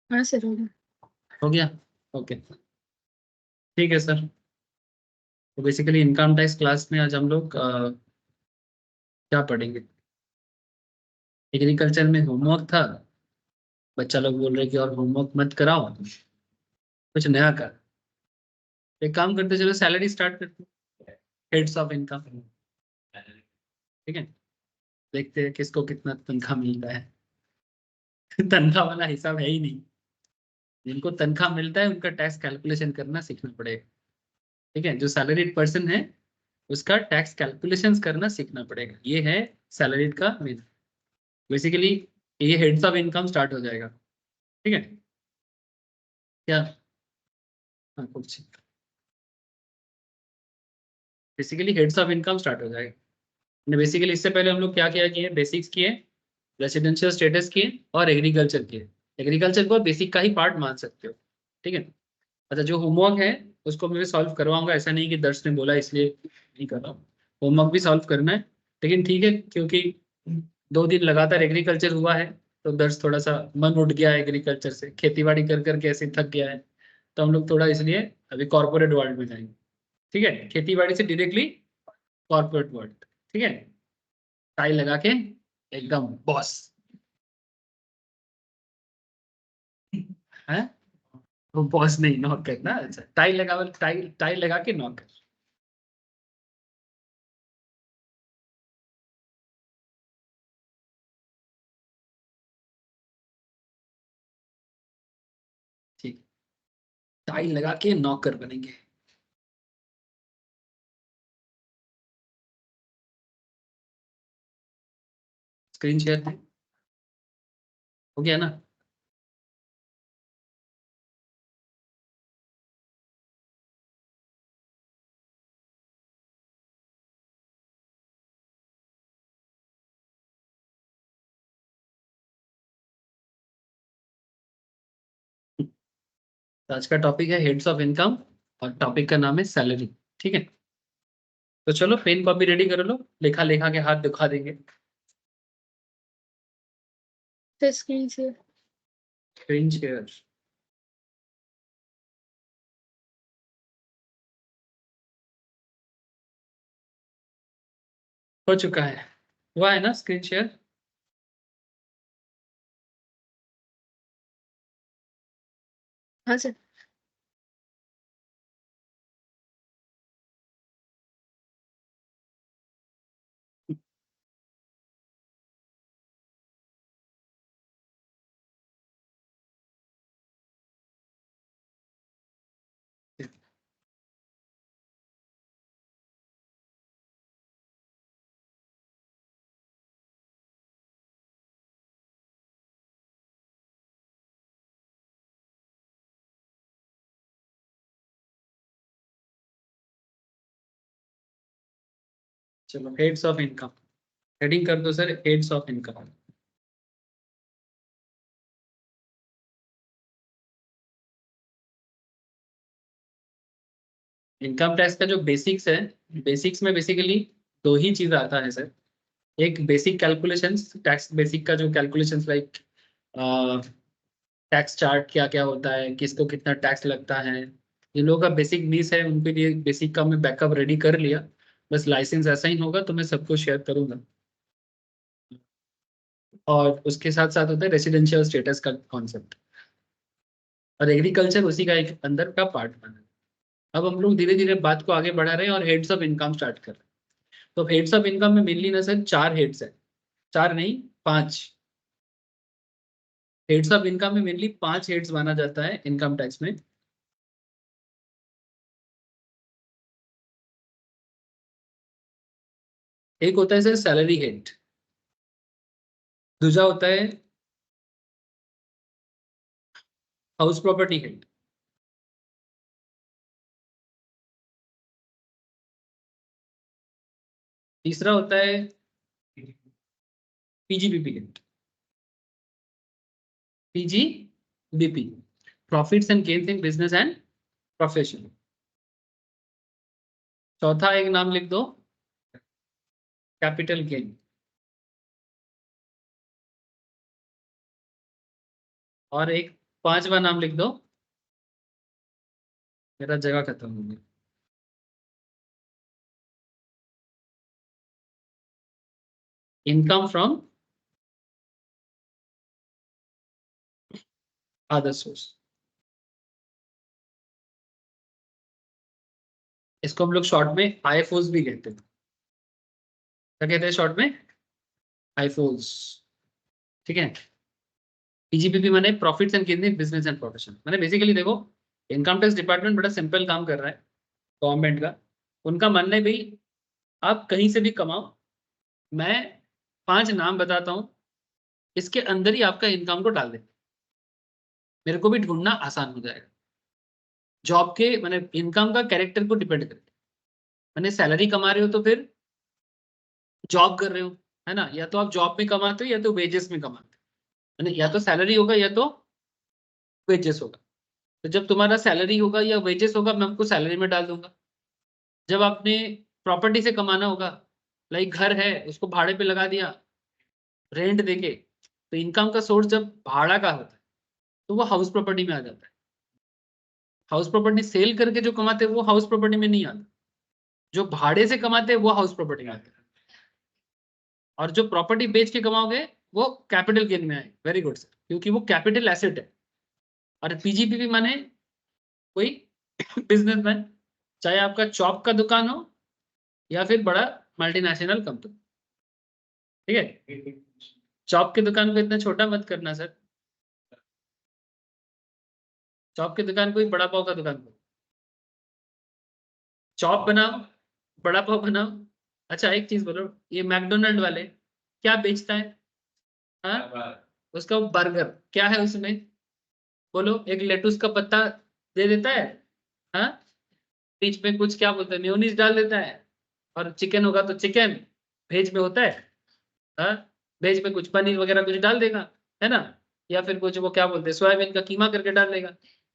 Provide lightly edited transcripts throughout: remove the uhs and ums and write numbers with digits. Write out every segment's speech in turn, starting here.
हाँ सर हो गया। हो गया, ओके ठीक है सर। तो बेसिकली इनकम टैक्स क्लास में आज हम लोग क्या पढ़ेंगे। एग्रीकल्चर में होमवर्क था, बच्चा लोग बोल रहे कि और होमवर्क मत कराओ, कुछ नया कर। एक काम करते चलो सैलरी स्टार्ट करते, हेड्स ऑफ इनकम, ठीक है। देखते हैं किसको कितना तनख्वाह मिलता है। तनख्वाह वाला हिसाब है ही नहीं। जिनको तनख्वाह मिलता है उनका टैक्स कैलकुलेशन करना सीखना पड़ेगा, ठीक है। जो सैलरीड पर्सन है उसका टैक्स कैलकुलेशंस करना सीखना पड़ेगा, ये है सैलरीड का मेन। बेसिकली ये हेड्स ऑफ इनकम स्टार्ट हो जाएगा, ठीक है क्या। हाँ कुछ basically heads of income start हो जाएगा। बेसिकली इससे पहले हम लोग क्या क्या किए, बेसिक्स किए, रेसिडेंशियल स्टेटस किए और एग्रीकल्चर किए। एग्रीकल्चर को बेसिक का ही पार्ट मान सकते हो, ठीक है। अच्छा जो होमवर्क है उसको मैं सॉल्व करवाऊंगा, ऐसा नहीं कि दर्श ने बोला इसलिए नहीं कर रहा हूँ। होमवर्क भी सॉल्व करना है, लेकिन ठीक है क्योंकि 2 दिन लगातार एग्रीकल्चर हुआ है तो दर्श थोड़ा सा मन उठ गया है एग्रीकल्चर से, खेती बाड़ी कर करके ऐसे थक गया है। तो हम लोग थोड़ा इसलिए अभी कॉर्पोरेट वर्ल्ड में जाएंगे, ठीक है। खेती बाड़ी से डायरेक्टली कॉर्पोरेट वर्ल्ड, ठीक है। टाई लगा के एकदम बॉस है। वो बॉस नहीं, नॉक करना, अच्छा टाई लगा, टाई टाई लगा के नॉक कर, ठीक। टाई लगा के नौकर बनेंगे। स्क्रीन शेयर है, हो गया ना। तो आज का टॉपिक है हेड्स ऑफ इनकम और टॉपिक का नाम है सैलरी, ठीक है। तो चलो पेन कॉपी रेडी कर लो, लेखा लेखा के हाथ दिखा देंगे। तो स्क्रीन से स्क्रीन शेयर हो चुका है, हुआ है ना स्क्रीन शेयर। हाँ सर। चलो हेड्स ऑफ इनकम, हेडिंग कर दो sir, heads of income. Income tax का जो बेसिक्स है, बेसिक्स में बेसिकली 2 ही चीज आता है सर। एक बेसिक कैलकुलेशंस, टैक्स बेसिक का जो कैलकुलेशंस लाइक टैक्स चार्ट क्या क्या होता है, किसको कितना टैक्स लगता है, जिन लोगों का बेसिक नीड्स है उनके लिए बेसिक का मैं बैकअप रेडी कर लिया। बस लाइसेंस ऐसा ही होगा तो मैं सबको शेयर करूंगा। और उसके साथ साथ होता है रेसिडेंशियल स्टेटस का कॉन्सेप्ट, और एग्रीकल्चर उसी का एक अंदर का पार्ट बना है। अब हम लोग धीरे धीरे बात को आगे बढ़ा रहे हैं और हेड्स ऑफ इनकम स्टार्ट कर रहे हैं। तो हेड्स ऑफ इनकम में मेनली ना सर 4 हेड्स है, 4 नहीं 5। हेड्स ऑफ इनकम में मेनली 5 हेड्स माना जाता है इनकम टैक्स में। एक होता है सर सैलरी हेड, दूसरा होता है हाउस प्रॉपर्टी हेड, तीसरा होता है PGBP head, PGBP profits and gains in business and profession. चौथा एक नाम लिख दो, कैपिटल गेन। और एक पांचवा नाम लिख दो, मेरा जगह खत्म हो गई। इनकम फ्रॉम अदर सोर्स, इसको हम लोग शॉर्ट में आईएफओस भी कहते हैं। क्या कहते हैं शॉर्ट में? आईफोस। ठीक है। पीजीपीपी माने profits and gain in business and profession. माने बेसिकली देखो, इनकम टैक्स डिपार्टमेंट बड़ा सिंपल काम कर रहा है गवर्नमेंट का। उनका मानना है भाई आप कहीं से भी कमाओ, मैं 5 नाम बताता हूं, इसके अंदर ही आपका इनकम को डाल दे, मेरे को भी ढूंढना आसान हो जाएगा। जॉब के माने इनकम का कैरेक्टर को डिपेंड करते, माने सैलरी कमा रहे हो तो फिर जॉब कर रहे हो, है ना, या तो आप जॉब में कमाते हो या तो वेजेस में कमाते हो, माने या तो सैलरी होगा या तो वेजेस होगा। तो जब तुम्हारा सैलरी होगा या वेजेस होगा, मैं आपको सैलरी में डाल दूंगा। जब आपने प्रॉपर्टी से कमाना होगा, लाइक घर है उसको भाड़े पे लगा दिया रेंट देके, तो इनकम का सोर्स जब भाड़ा का होता है तो वो हाउस प्रॉपर्टी में आ जाता है। हाउस प्रॉपर्टी सेल करके जो कमाते हैं वो हाउस प्रॉपर्टी में नहीं आता, जो भाड़े से कमाते हैं वो हाउस प्रॉपर्टी में आते हैं। और जो प्रॉपर्टी बेच के कमाओगे वो कैपिटल गेन में आए। वेरी गुड सर, क्योंकि वो कैपिटल एसेट है। और पीजीपीपी माने कोई बिजनेसमैन, चाहे आपका चॉप का दुकान हो या फिर बड़ा मल्टीनेशनल कंपनी। ठीक है, चॉप की दुकान को इतना छोटा मत करना सर, चॉप की दुकान को ही बड़ा पाव का दुकान को, चॉप बनाओ बड़ा पाव बनाओ। अच्छा एक चीज बोलो, ये मैकडोनल्ड वाले क्या बेचता है? हाँ, उसका बर्गर क्या है उसमें? बोलो, एक लेटुस का पत्ता दे देता है, हाँ, बीच में कुछ क्या बोलते हैं मेयोनीज डाल देता है, और चिकन होगा तो चिकन, वेज में होता है, हाँ, वेज में कुछ पनीर वगैरह कुछ डाल देगा, है ना, या फिर कुछ वो क्या बोलते हैं सोयाबीन का कीमा करके डाल देगा।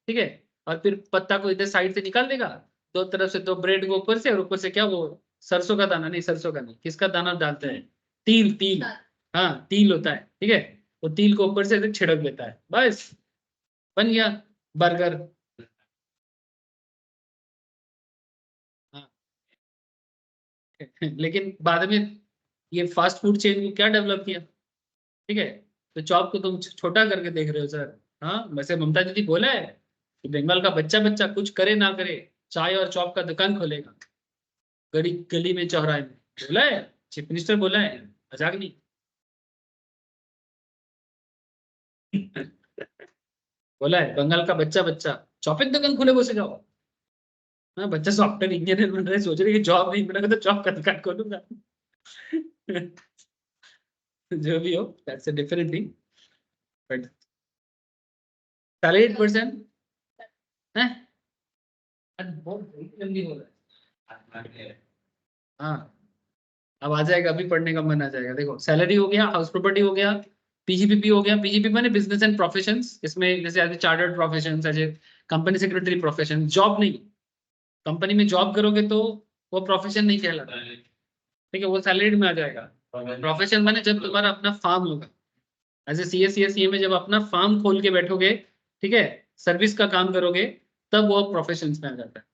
ठीक है, और फिर पत्ता को इधर साइड से निकाल देगा, दो तरफ से दो ब्रेड को ऊपर से, और ऊपर से क्या वो सरसों का दाना, नहीं सरसों का नहीं, किसका दाना डालते हैं? तिल, तिल, हाँ तिल होता है। ठीक है, वो तिल को ऊपर से ऐसे छिड़क देता है, बस बन गया बर्गर। हाँ लेकिन बाद में ये फास्ट फूड चेन को क्या डेवलप किया? ठीक है, तो चॉप को तुम छोटा करके देख रहे हो सर। हाँ, वैसे ममता दीदी बोला है कि बंगाल का बच्चा बच्चा कुछ करे ना करे चाय और चॉप का दुकान खोलेगा गली गली में चौराहे में, बोला है, चीफ मिनिस्टर बोला है, मजाक नहीं। बोला है बंगाल का बच्चा बच्चा चॉप की दुकान खोले, बसे जाओ। हाँ, बच्चा सॉफ्टवेयर इंजीनियर बन रहे, सोच रहे कि जॉब नहीं मिलेगा तो चॉप का दुकान खोलूंगा। जो भी हो, that's a different thing, but salary 8% है। बहुत जल्दी हो रहा है। हाँ, अब आ जाएगा, अभी पढ़ने का मन आ जाएगा। देखो, सैलरी हो गया, हाउस प्रॉपर्टी हो गया, पीजीपीपी हो गया। पीजीपीपी माने बिजनेस एंड प्रोफेशंस, इसमें जैसे as chartered profession, as company secretary profession, job नहीं। कंपनी में जॉब करोगे तो वो प्रोफेशन नहीं कहलाता है, ठीक है, वो सैलरी में आ जाएगा। प्रोफेशन माने जब तुम्हारा अपना फार्म होगा, एज ए सीए में जब अपना फार्म खोल के बैठोगे, ठीक है, सर्विस का काम करोगे, तब वो प्रोफेशन में आ जाता है।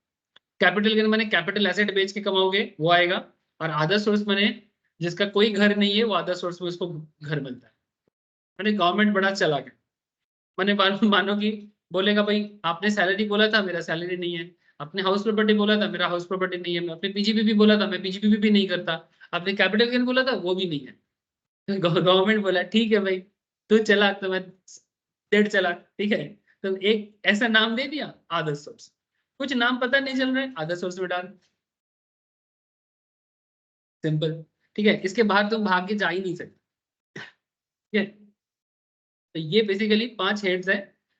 कैपिटल गेन माने कैपिटल एसेट बेच के कमाओगे, वो आएगा। और अदर सोर्स माने जिसका कोई घर नहीं है, वो अदर सोर्स में उसको घर मिलता है। मैंने गवर्नमेंट बड़ा चला गया, मैंने मानो कि बोलेगा भाई आपने सैलरी बोला था, मेरा सैलरी नहीं है। आपने हाउस प्रॉपर्टी बोला था, मेरा हाउस प्रॉपर्टी नहीं है। आपने पीजीपीपी बोला था, मैं पीजीपीपी भी नहीं करता। आपने कैपिटल गेन बोला था, वो भी नहीं है। गवर्नमेंट बोला ठीक है भाई, तू चला तो मैं 1.5 चला, ठीक है। तो एक ऐसा नाम दे दिया, अदर सोर्स। कुछ नाम पता नहीं चल रहा है, अदर सोर्स में डाल, सिंपल। ठीक है, इसके बाहर तुम भाग के जा ही नहीं सकते। ठीक है, तो ये बेसिकली 5 हेड्स है,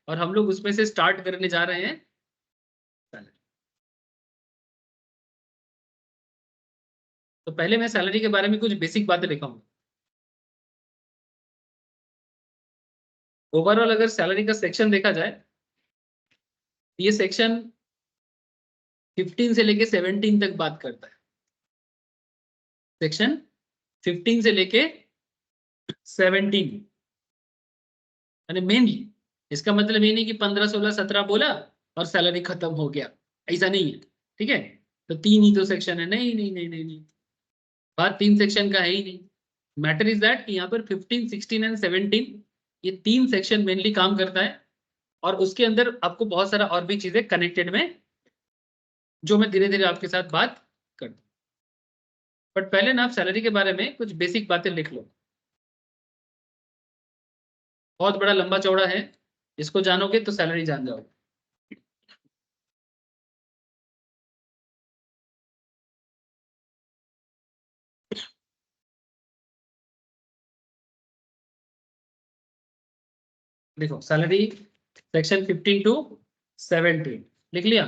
और हम लोग उसमें से स्टार्ट करने जा रहे हैं। तो पहले मैं सैलरी के बारे में कुछ बेसिक बातें लिखाऊंगा। ओवरऑल अगर सैलरी का सेक्शन देखा जाए, ये सेक्शन 15 से लेके 17 तक बात करता है। सेक्शन 15 से लेके 17 यानी मेनली इसका मतलब ये नहीं कि 15, 16, 17 बोला और सैलरी खत्म हो गया, ऐसा नहीं है। ठीक है, तो 3 ही तो सेक्शन है, नहीं नहीं नहीं नहीं नहीं, बात 3 सेक्शन का है ही नहीं। मैटर इज दैट कि यहाँ पर 15, 16 एंड 17 ये 3 सेक्शन मेनली काम करता है, और उसके अंदर आपको बहुत सारा और भी चीजें कनेक्टेड में, जो मैं धीरे धीरे आपके साथ बात कर दूं। बट पहले ना आप सैलरी के बारे में कुछ बेसिक बातें लिख लो। बहुत बड़ा लंबा चौड़ा है, इसको जानोगे तो सैलरी जान जाओगे। देखो सैलरी सेक्शन 15 टू 17 लिख लिया।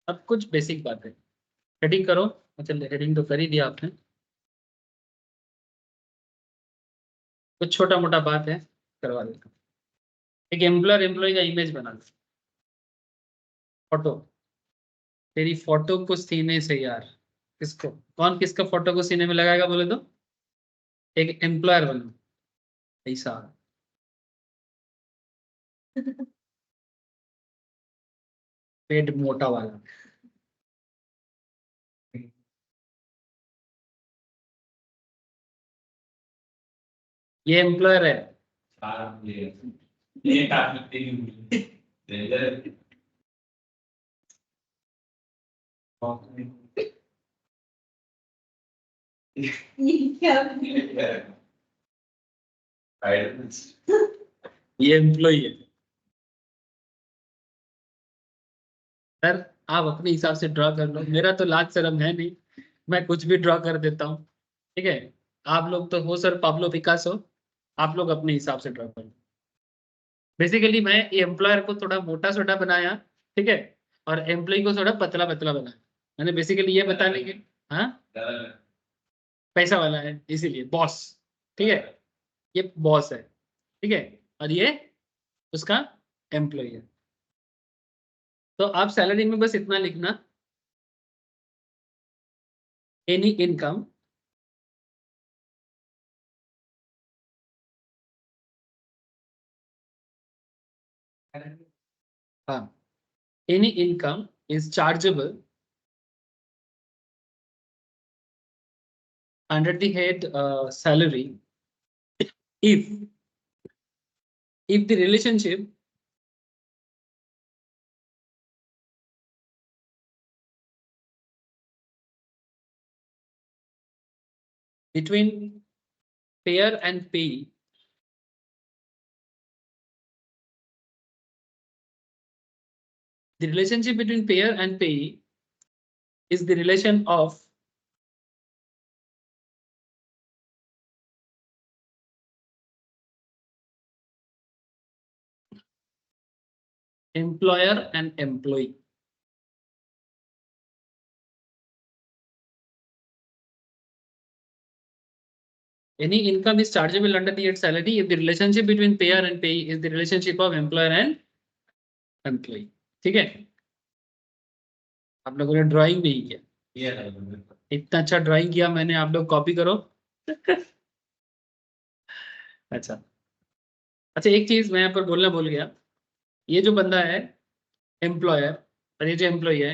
अब कुछ बेसिक बातें हेडिंग करो। अच्छा हेडिंग तो कर ही दिया आपने। कुछ छोटा मोटा बात है, करवा देता हूँ। एक एम्प्लॉयर एम्प्लॉय का इमेज बना दो, फोटो। तेरी फोटो को सीने से यार, किसको, कौन किसका फोटो को सीने में लगाएगा बोले तो? एक एम्प्लॉयर बनो ऐसा। पेट मोटा वाला। ये एम्प्लॉयर है। ये एम्प्लॉय है। सर आप अपने हिसाब से ड्रॉ कर लो, मेरा तो लाज शर्म है नहीं, मैं कुछ भी ड्रॉ कर देता हूँ। ठीक है, आप लोग तो हो सर पाब्लो पिकासो, आप लोग अपने हिसाब से ड्रॉ कर लो। बेसिकली मैं एम्प्लॉयर को थोड़ा मोटा सोटा बनाया, ठीक है, और एम्प्लॉय को थोड़ा पतला पतला बनाया। मैंने बेसिकली ये बताने के, हाँ पैसा वाला है इसीलिए बॉस। ठीक है, ये बॉस है, ठीक है, और ये उसका एम्प्लॉय है। तो आप सैलरी में बस इतना लिखना, एनी इनकम हाँ, any income is chargeable under the head salary if the relationship between payer and payee the relationship between payer and payee is the relation of employer and employee. Any income is chargeable under the head salary if the relationship between payer and payee is the relationship of employer and employee. ठीक है, आप लोगों ने drawing भी किया, इतना अच्छा drawing किया मैंने, आप लोग कॉपी करो। अच्छा, अच्छा एक चीज मैं यहाँ पर बोलना भूल गया, ये जो बंदा है एम्प्लॉयर और ये जो एम्प्लॉय है,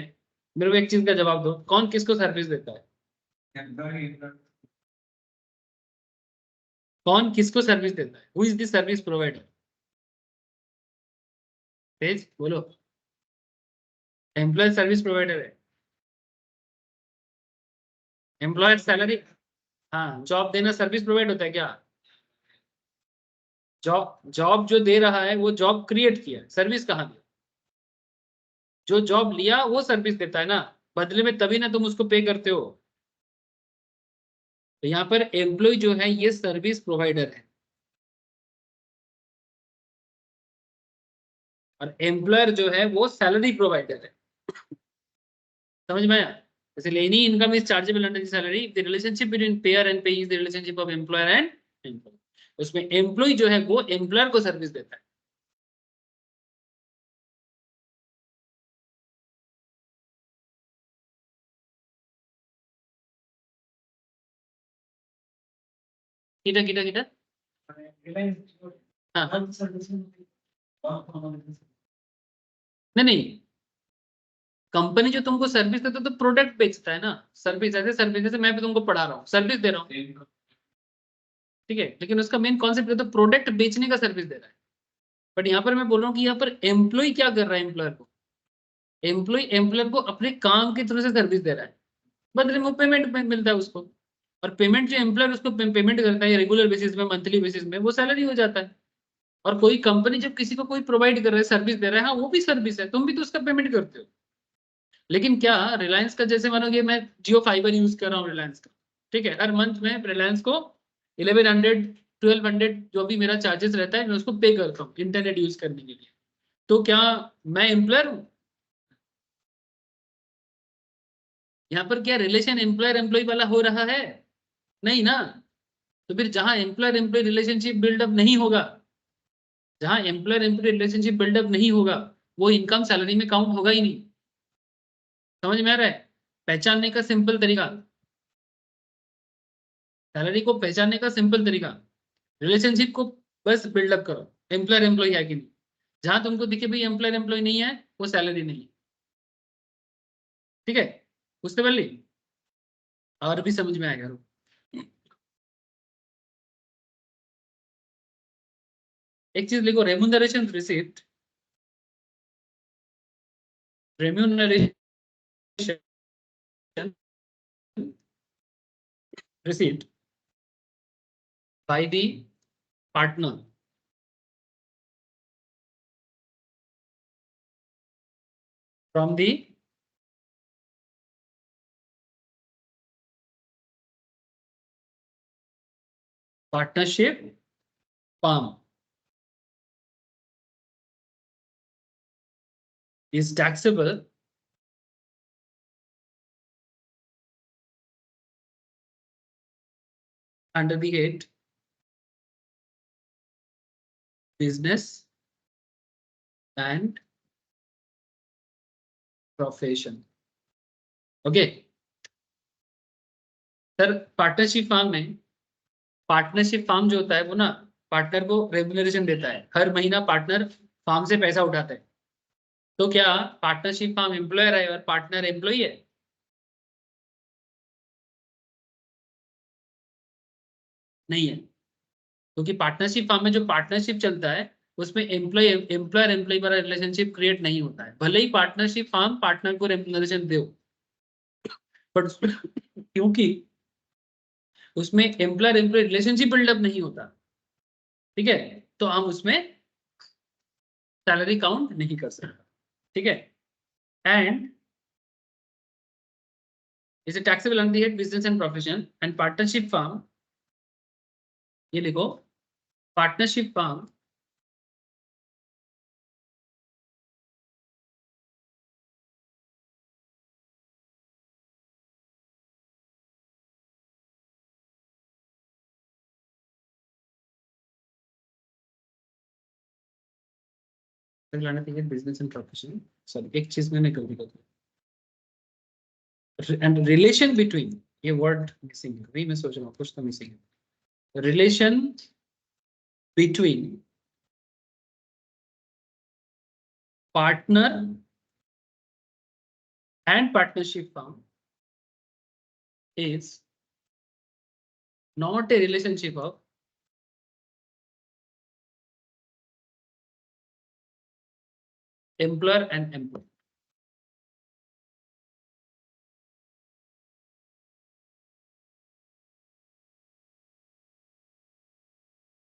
मेरे को एक चीज का जवाब दो, कौन किसको सर्विस देता है? कौन किसको सर्विस देता है? Who is the service provider? तेज बोलो। एम्प्लॉय सर्विस प्रोवाइडर है, एम्प्लॉयर सैलरी। हाँ, जॉब देना सर्विस प्रोवाइड होता है क्या? जॉब जॉब जो दे रहा है वो जॉब क्रिएट किया है, सर्विस कहाँ दिया? जो जॉब लिया वो सर्विस देता है ना, बदले में तभी ना तुम उसको पे करते हो। तो यहाँ पर एम्प्लॉय जो है ये सर्विस प्रोवाइडर है, और एम्प्लॉयर जो है वो सैलरी प्रोवाइडर है। समझ में आया? इसलिए any income is chargeable under the salary the relationship between payer and payee is the relationship of employer and employee. उसमें एम्प्लॉय जो है वो एम्प्लॉयर को सर्विस देता है। किटा किटा किटा हाँ नहीं नहीं, कंपनी जो तुमको सर्विस देता है तो प्रोडक्ट बेचता है ना, सर्विस ऐसे सर्विस, जैसे मैं भी तुमको पढ़ा रहा हूँ सर्विस दे रहा हूँ, ठीक है, लेकिन उसका मेन कॉन्सेप्ट है तो प्रोडक्ट बेचने का सर्विस दे रहा है। बट यहाँ पर मैं बोल रहा हूँ कि यहाँ पर एम्प्लॉय क्या कर रहा है, एम्प्लॉयर को, एम्प्लॉयर को अपने काम के थ्रू से सर्विस दे रहा है, बदले में पेमेंट मिलता है उसको, और पेमेंट जो एम्प्लॉयर उसको पेमेंट करता है रेगुलर बेसिस में, मंथली बेसिस में, वो सैलरी हो जाता है। और कोई कंपनी जब किसी को कोई प्रोवाइड कर रहा है, सर्विस दे रहा है, हाँ वो भी सर्विस है, तुम भी तो उसका पेमेंट करते हो। लेकिन क्या रिलायंस का, जैसे मानोगे मैं जियो फाइबर यूज कर रहा हूँ रिलायंस का, ठीक है, हर मंथ में रिलायंस को 1100 1200 जो भी मेरा चार्जेस रहता है मैं उसको पे करता हूँ इंटरनेट यूज करने के लिए, तो क्या मैं एम्प्लॉयर हूँ? यहाँ पर क्या रिलेशन एम्प्लॉयर एम्प्लॉय वाला हो रहा है? नहीं ना। तो फिर जहां एम्प्लॉयर एम्प्लॉय रिलेशनशिप बिल्डअप नहीं होगा, जहां एम्प्लॉयर एम्प्लॉय रिलेशनशिप बिल्डअप नहीं होगा, वो इनकम सैलरी में काउंट होगा ही नहीं। समझ में आ रहा है? पहचानने का सिंपल तरीका, सैलरी को पहचानने का सिंपल तरीका, रिलेशनशिप को बस बिल्डअप करो, एम्प्लॉयर एम्प्लॉय है कि नहीं, जहां तुमको दिखे भाई एम्प्लॉयर एम्प्लॉय नहीं है, वो सैलरी नहीं है। ठीक है, उससे पहले और भी समझ में आएगा। एक चीज लिखो, remuneration receipt, remuneration receipt by the partner from the partnership firm is taxable under the head business and profession. Okay sir, partnership firm में, पार्टनरशिप फार्म जो होता है वो ना पार्टनर को रेम्यूनरेशन देता है, हर महीना पार्टनर फार्म से पैसा उठाता है। तो क्या पार्टनरशिप फार्म एम्प्लॉयर है और पार्टनर एम्प्लॉई है? नहीं है, क्योंकि पार्टनरशिप फार्म में जो पार्टनरशिप चलता है उसमें एम्प्लॉयर एम्प्लॉय वाला रिलेशनशिप क्रिएट नहीं होता है, भले ही पार्टनरशिप फार्म पार्टनर को रेम्यूनरेशन दे, बट क्योंकि उसमें एम्प्लॉयर एम्प्लॉय रिलेशनशिप बिल्डअप नहीं होता, ठीक है, तो हम उसमें सैलरी काउंट नहीं कर सकते। ठीक है, and is taxable on the head business and profession and partnership firm, ये लिखो, पार्टनरशिप फार्म लाना चाहिए बिजनेस एंड प्रोफेशन, सॉरी एक चीज मैंने गलती कर दी, एंड रिलेशन बिटवीन, ये वर्ड मिसिंग है, वही मैं सोच रहा हूँ कुछ तो मिसिंग है, relation between partner and partnership firm is not a relationship of employer and employee.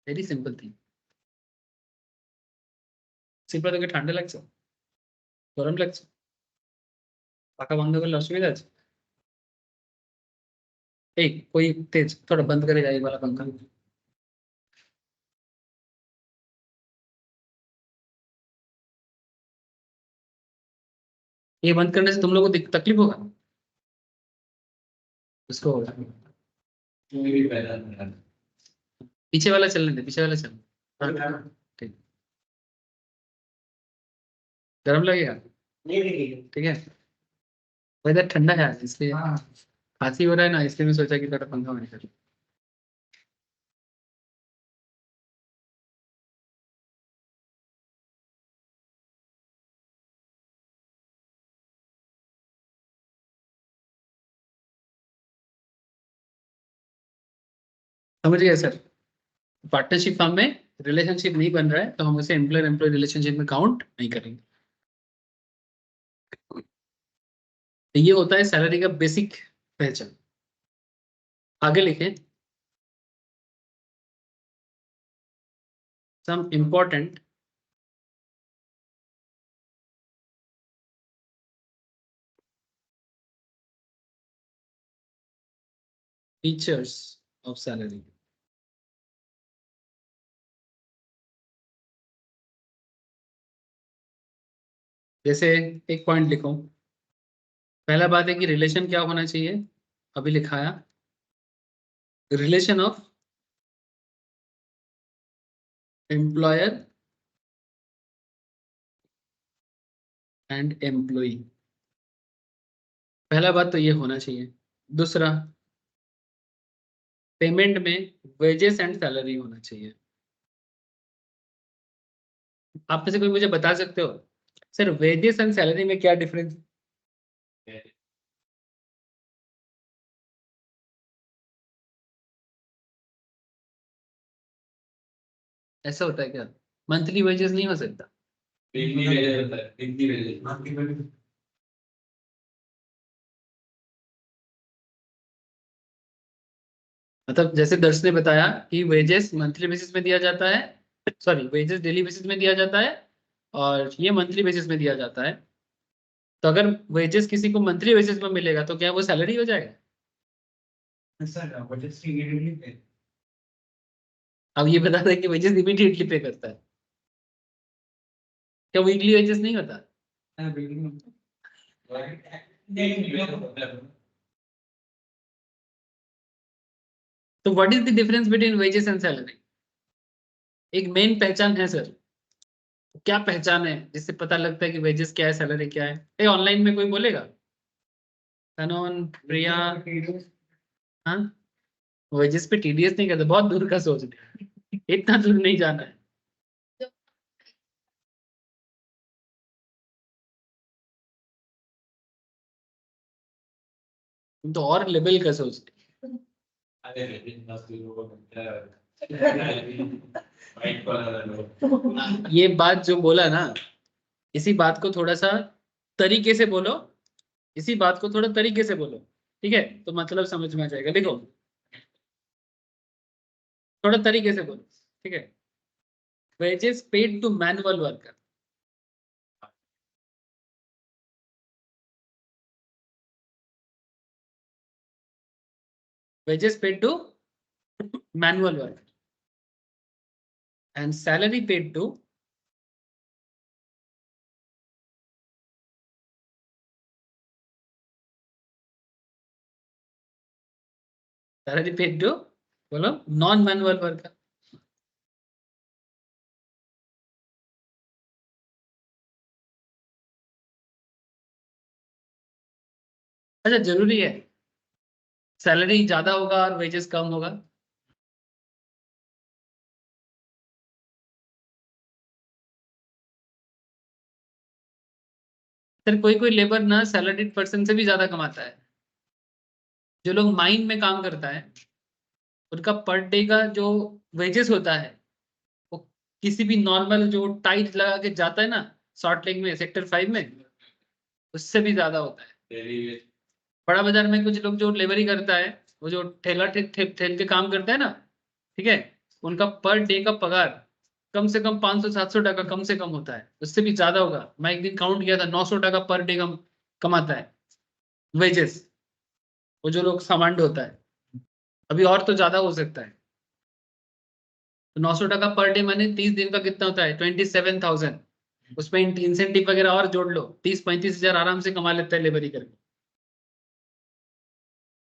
Very simple thing. Simple থেকে ঠান্ডা লাগছে, গরম লাগছে, পাখা বন্ধ করলে অসুবিধা আছে? এই कोई तेज थोड़ा बंद करेगा ये वाला पंखा? ये बंद करने से तुम लोगों को तकलीफ होगा? उसको होगा, पीछे वाला चलने दे, पीछे वाला चल। हाँ, ठीक, गर्म लगेगा, ठीक है, वेदर ठंडा है आज, इसलिए खांसी हो रहा है ना, इसलिए मैं सोचा कि थोड़ा पंखा बंद कर लूं। समझ गए सर? पार्टनरशिप फर्म में रिलेशनशिप नहीं बन रहा है तो हम उसे एम्प्लॉयर एम्प्लॉय रिलेशनशिप में काउंट नहीं करेंगे। तो ये होता है सैलरी का बेसिक पहचान। आगे लिखें some important features of salary. जैसे एक पॉइंट लिखो, पहला बात है कि रिलेशन क्या होना चाहिए, अभी लिखाया, relation of employer and employee. पहला बात तो ये होना चाहिए। दूसरा, पेमेंट में वेजेस एंड सैलरी होना चाहिए। आप में से कोई मुझे बता सकते हो सर वेजेस एंड सैलरी में क्या डिफरेंस है? ऐसा होता है क्या? मंथली वेजेस नहीं हो सकता? वीकली वेजेस होता है, वीकली वेजेस, मंथली वेजेस। मतलब जैसे दर्श ने बताया कि वेजेस मंथली बेसिस में दिया जाता है, सॉरी वेजेस डेली बेसिस में दिया जाता है और ये मंथली बेसिस में दिया जाता है। तो अगर वेजेस किसी को मंथली बेसिस में मिलेगा तो क्या वो सैलरी हो जाएगा? सर वेजेस इमीडिएटली पे। अब ये बता दें कि वेजेस इमीडिएटली पे करता है, क्या वीकली वेजेस नहीं होता? हाँ, weekly होता है। तो what is the difference between wages and salary? एक मेन पहचान है सर, क्या पहचान है जिससे पता लगता है कि वेजेस क्या है सैलरी क्या है? ये ऑनलाइन में कोई बोलेगा? तनोन, प्रिया, हाँ? वेजेस पे टीडीएस नहीं करते, बहुत दूर का सोच रहे हैं। इतना दूर नहीं जाना है। तुम तो और लेवल का सोचते हैं। ये बात जो बोला ना, इसी बात को थोड़ा सा तरीके से बोलो, इसी बात को थोड़ा तरीके से बोलो, ठीक है? तो मतलब समझ में आ जाएगा। देखो थोड़ा तरीके से बोलो, ठीक है? Wages paid to manual worker, wages paid to manual worker and salary paid to salary paid to, बोलो, नॉन मैनुअल वर्कर। अच्छा जरूरी है सैलरी ज्यादा होगा और वेजेस कम होगा? सर कोई कोई लेबर ना सैलरीड पर्सन से भी ज्यादा कमाता है। जो लोग माइन में काम करता है उनका पर डे का जो वेजेस होता है वो किसी भी नॉर्मल जो टाइट लगा के जाता है ना शॉर्ट लेग में सेक्टर 5 में, उससे भी ज्यादा होता है। बड़ा बाजार में कुछ लोग जो लेबरी करता है, वो जो ठेला ठेल के काम करता है ना, ठीक है, उनका पर डे का पगार कम से कम 500-700 टका कम से कम होता है, उससे भी ज्यादा होगा। मैं एक दिन काउंट किया था 900 टका पर डे कमाता है वेजेस, वो जो लोग सामान ढोता है। अभी और तो ज्यादा हो सकता है। तो 900 टका पर डे माने 30 दिन का कितना होता है? 27,000। उसमें इंसेंटिव वगैरह और जोड़ लो, 30-35 हजार आराम से कमा लेता है लेबरी करके।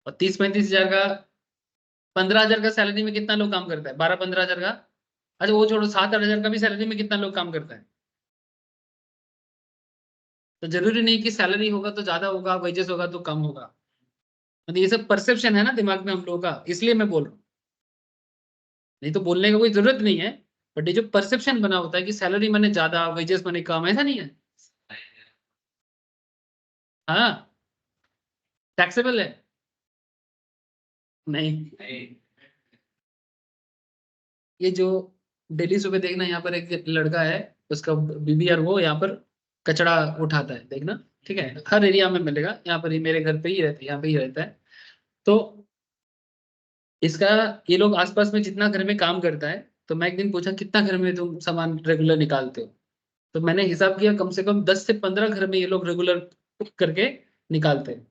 और 30-35 हजार का 15 हजार का सैलरी में कितना लोग काम करता है? 12-15 हजार का। अच्छा वो छोड़ो, 7-8 हजार का भी सैलरी में कितना लोग काम करता है? तो जरूरी नहीं कि सैलरी होगा तो ज्यादा होगा, वेजेस होगा तो कम होगा। मतलब ये सब परसेप्शन है ना दिमाग में हम लोगों का, इसलिए मैं बोल रहा हूँ। नहीं तो बोलने का कोई जरूरत नहीं है। बट ये जो परसेप्शन बना होता है कि सैलरी मैंने ज्यादा वेजेस मैंने कम, ऐसा नहीं है। हाँ, टैक्सेबल है। नहीं ये जो डेली सुबह देखना, यहाँ पर एक लड़का है, उसका बीबी और वो यहाँ पर कचरा उठाता है, देखना, ठीक है, हर एरिया में मिलेगा, यहाँ पर ही मेरे घर पे ही रहता है, यहाँ पे ही रहता है। तो इसका, ये लोग आसपास में जितना घर में काम करता है, तो मैं एक दिन पूछा कितना घर में तुम सामान रेगुलर निकालते हो, तो मैंने हिसाब किया कम से कम 10 से 15 घर में ये लोग रेगुलर करके निकालते हैं।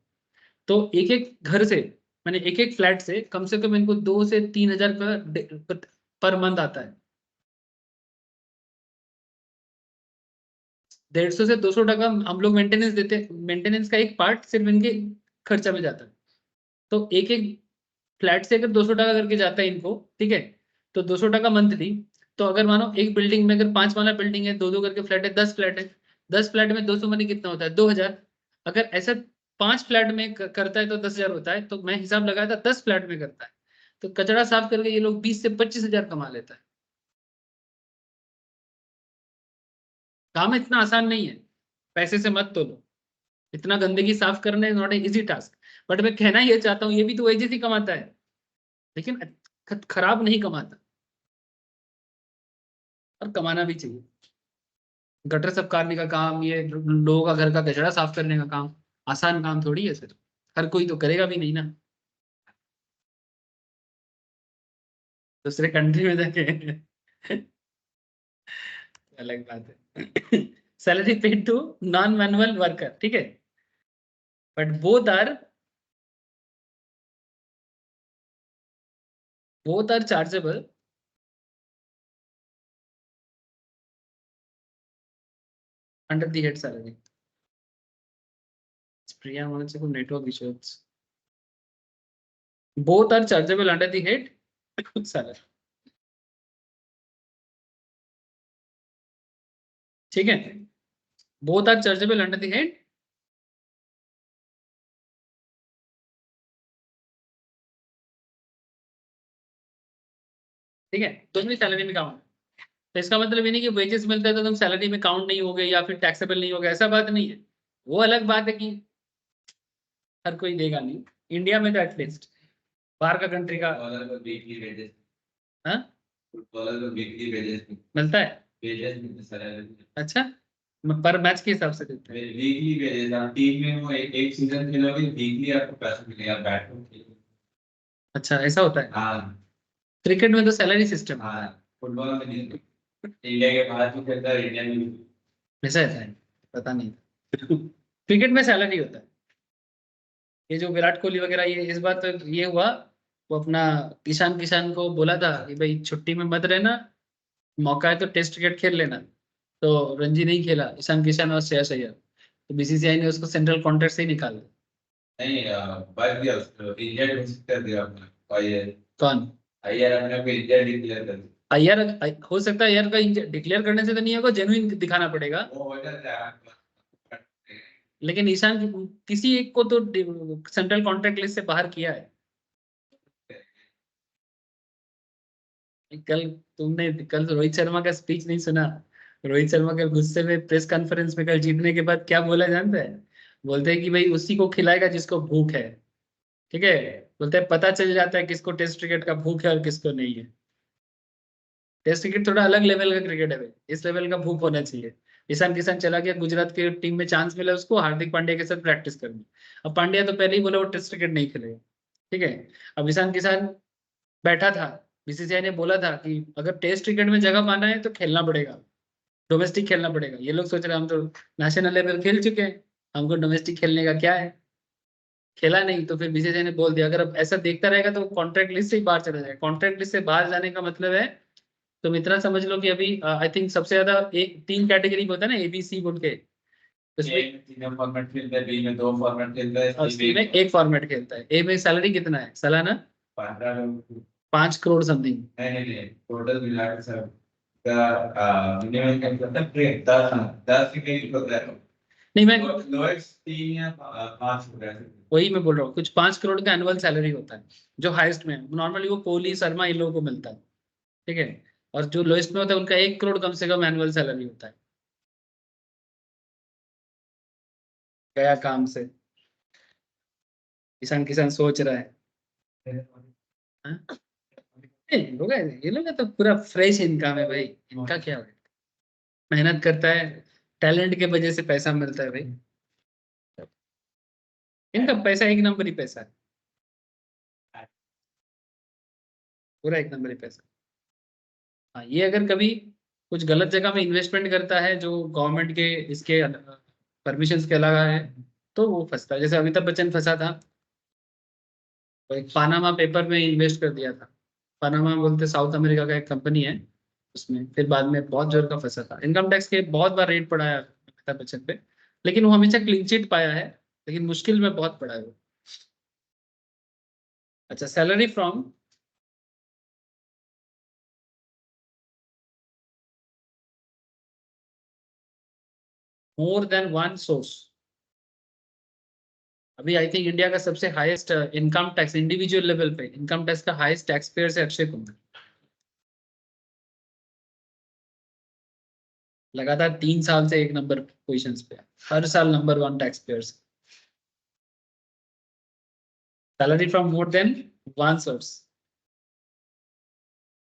तो एक एक घर से, मैंने एक एक फ्लैट से कम इनको 2 से 3 हजार का पर मंथ आता है। 150 से 200 टका हम लोग मेंटेनेंस देते हैं, मेंटेनेंस का एक पार्ट सिर्फ इनके खर्चा में जाता है। तो एक एक फ्लैट से अगर 200 टका करके जाता है इनको, ठीक है, तो 200 टका मंथली। तो अगर मानो एक बिल्डिंग में अगर 5 वाला बिल्डिंग है, दो दो करके फ्लैट है, 10 फ्लैट है, 10 फ्लैट में 200 मनी कितना होता है, 2 हजार। अगर ऐसा 5 फ्लैट में करता है तो 10 हजार होता है, तो मैं हिसाब लगाया था 10 फ्लैट में करता है, तो कचरा साफ करके ये लोग 20 से 25 हजार कमा लेता है। काम इतना आसान नहीं है, पैसे से मत तोलो। इतना गंदगी साफ करना is not a easy task. But मैं कहना ये चाहता हूँ, ये भी तो वेजेस ही कमाता है, लेकिन खराब नहीं कमाता, और कमाना भी चाहिए। गटर साफ करने का काम, ये लोगों का घर का कचरा साफ करने का काम, आसान काम थोड़ी है सर, हर कोई तो करेगा भी नहीं ना, दूसरे कंट्री में जाके अलग बात है। Salary paid to non manual worker, ठीक है, but both are chargeable under the head salary. Priya वहां से कोई network issues, both are chargeable under the head salary, ठीक है, both are chargeable under the head, ठीक है, दोनों सैलरी में काउंट। तो इसका मतलब ये नहीं कि वेजेस मिलता है तो तुम सैलरी में काउंट नहीं होगे या फिर टैक्सेबल नहीं होगा, ऐसा बात नहीं है। वो अलग बात है कि हर कोई देगा नहीं, इंडिया में तो एटलीस्ट, बाहर का कंट्री का डॉलर पर वीकली वेजेस, हाँ डॉलर पर वीकली वेजेस, मिलता है। वेजेस मिलते सैलरी, अच्छा, पर मैच के हिसाब से देते हैं। Weekly wages. आप टीम में वो एक सीजन खेलोगे, वीकली आपको पैसा मिलेगा, बैट में खेलोगे। अच्छा ऐसा होता है, हाँ क्रिकेट में तो सैलरी सिस्टम हाँ, होता है। फुटबॉल में नहीं। इंडिया के बाहर भी खेलता है, इंडिया में भी। ऐसा ऐसा है, पता नहीं था। क्रिकेट में सैलरी होता है। ये जो विराट कोहली वगैरह, ये इस बार तो ये हुआ, वो अपना ईशान किशान को बोला था कि भाई छुट्टी में मत रहना, मौका है तो टेस्ट क्रिकेट खेल लेना। तो रणजी नहीं खेला ईशान किशान और श्रेयस अय्यर, तो बीसीसीआई ने उसको सेंट्रल कॉन्ट्रैक्ट से ही निकाल दिया। नहीं, बात दिया उसको, इंडिया घोषित कर दिया अपना। और ये कौन? अय्यर अपने को इंडिया डिक्लेयर कर दिया। अय्यर हो सकता है, अय्यर का डिक्लेयर करने से तो नहीं होगा, जेन्युइन दिखाना पड़ेगा। वो हो जाता है। लेकिन ईशान किसी एक को तो सेंट्रल कॉन्ट्रैक्ट लिस्ट से बाहर किया है। कल तुमने कल रोहित शर्मा का स्पीच नहीं सुना? रोहित शर्मा कल गुस्से में प्रेस कॉन्फ्रेंस में कल जीतने के बाद क्या बोला जानते हैं? बोलते हैं कि भाई उसी को खिलाएगा जिसको भूख है, ठीक है। बोलते हैं पता चल जाता है किसको टेस्ट क्रिकेट का भूख है और किसको नहीं है। टेस्ट क्रिकेट थोड़ा अलग लेवल का क्रिकेट है भाई, इस लेवल का भूख होना चाहिए। ईशान किशन चला गया गुजरात की टीम में, चांस मिला उसको हार्दिक पांड्या के साथ प्रैक्टिस करने। अब पांड्या तो पहले ही बोला वो टेस्ट क्रिकेट नहीं खेलेगा, ठीक है। अब ईशान किशन बैठा था, बीसीसीआई ने बोला था कि अगर टेस्ट क्रिकेट में जगह पाना है तो खेलना पड़ेगा, डोमेस्टिक खेलना पड़ेगा। ये लोग सोच रहे हैं हम तो नेशनल लेवल खेल चुके हैं, हमको डोमेस्टिक खेलने का क्या है। खेला नहीं तो फिर बीसीसीआई ने बोल दिया अगर अब ऐसा देखता रहेगा तो कॉन्ट्रैक्ट लिस्ट से ही बाहर चला जाएगा। कॉन्ट्रैक्ट लिस्ट से बाहर जाने का मतलब है, तुम इतना समझ लो कि अभी आई थिंक सबसे ज्यादा एक 3 कैटेगरी होता है ना, एबीसी बोल के, उसमें ए में 3 फॉर्मेट खेलता है, बी में 2 फॉर्मेट खेलता है, और सी सी में में एक फॉर्मेट खेलता है। ए में सैलरी कितना है सालाना? 15 लोग। 5 करोड़ समथिंग। नहीं, टोटल मिला के सब का मिनिमम कैपिटल ट्रेन 10 के करीब होता है। नहीं मैं लोएस्ट 3 या 5 हो रहा है। वही मैं बोल रहा हूँ, कुछ 5 करोड़ का एनुअल सैलरी होता है जो हाईएस्ट में। नॉर्मली वो कोहली शर्मा इन लोगों को मिलता है, ठीक है। और जो लोएस्ट में होता है उनका 1 करोड़ कम से कम एनुअल सैलरी होता है। गया काम से, किसान किसान सोच रहा है। हाँ? होगा ये लोग तो पूरा फ्रेश इनकम है भाई, इनका क्या है, मेहनत करता है, टैलेंट के वजह से पैसा मिलता है भाई, इनका पैसा एक नंबर ही पैसा है, पूरा एक नंबर ही पैसा। हाँ, ये अगर कभी कुछ गलत जगह में इन्वेस्टमेंट करता है जो गवर्नमेंट के इसके परमिशन के अलावा है, तो वो फंसता है। जैसे अमिताभ बच्चन फंसा था, वो एक पानामा पेपर में इन्वेस्ट कर दिया था। पानामा बोलते साउथ अमेरिका का एक कंपनी है, उसमें फिर बाद में बहुत जोर का फंसा था। इनकम टैक्स के बहुत बार रेड पड़ा है अमिताभ बच्चन पे, लेकिन वो हमेशा क्लीन चिट पाया है, लेकिन मुश्किल में बहुत पड़ा है वो। अच्छा, salary from more than one source. अभी आई थिंक इंडिया का सबसे highest income tax individual level पे इनकम टैक्स का हाईएस्ट टैक्स पेयर है अक्षय कुमार। लगातार 3 साल से एक नंबर पोजिशन पे है, हर साल number 1 tax payer. Salary from more than one source,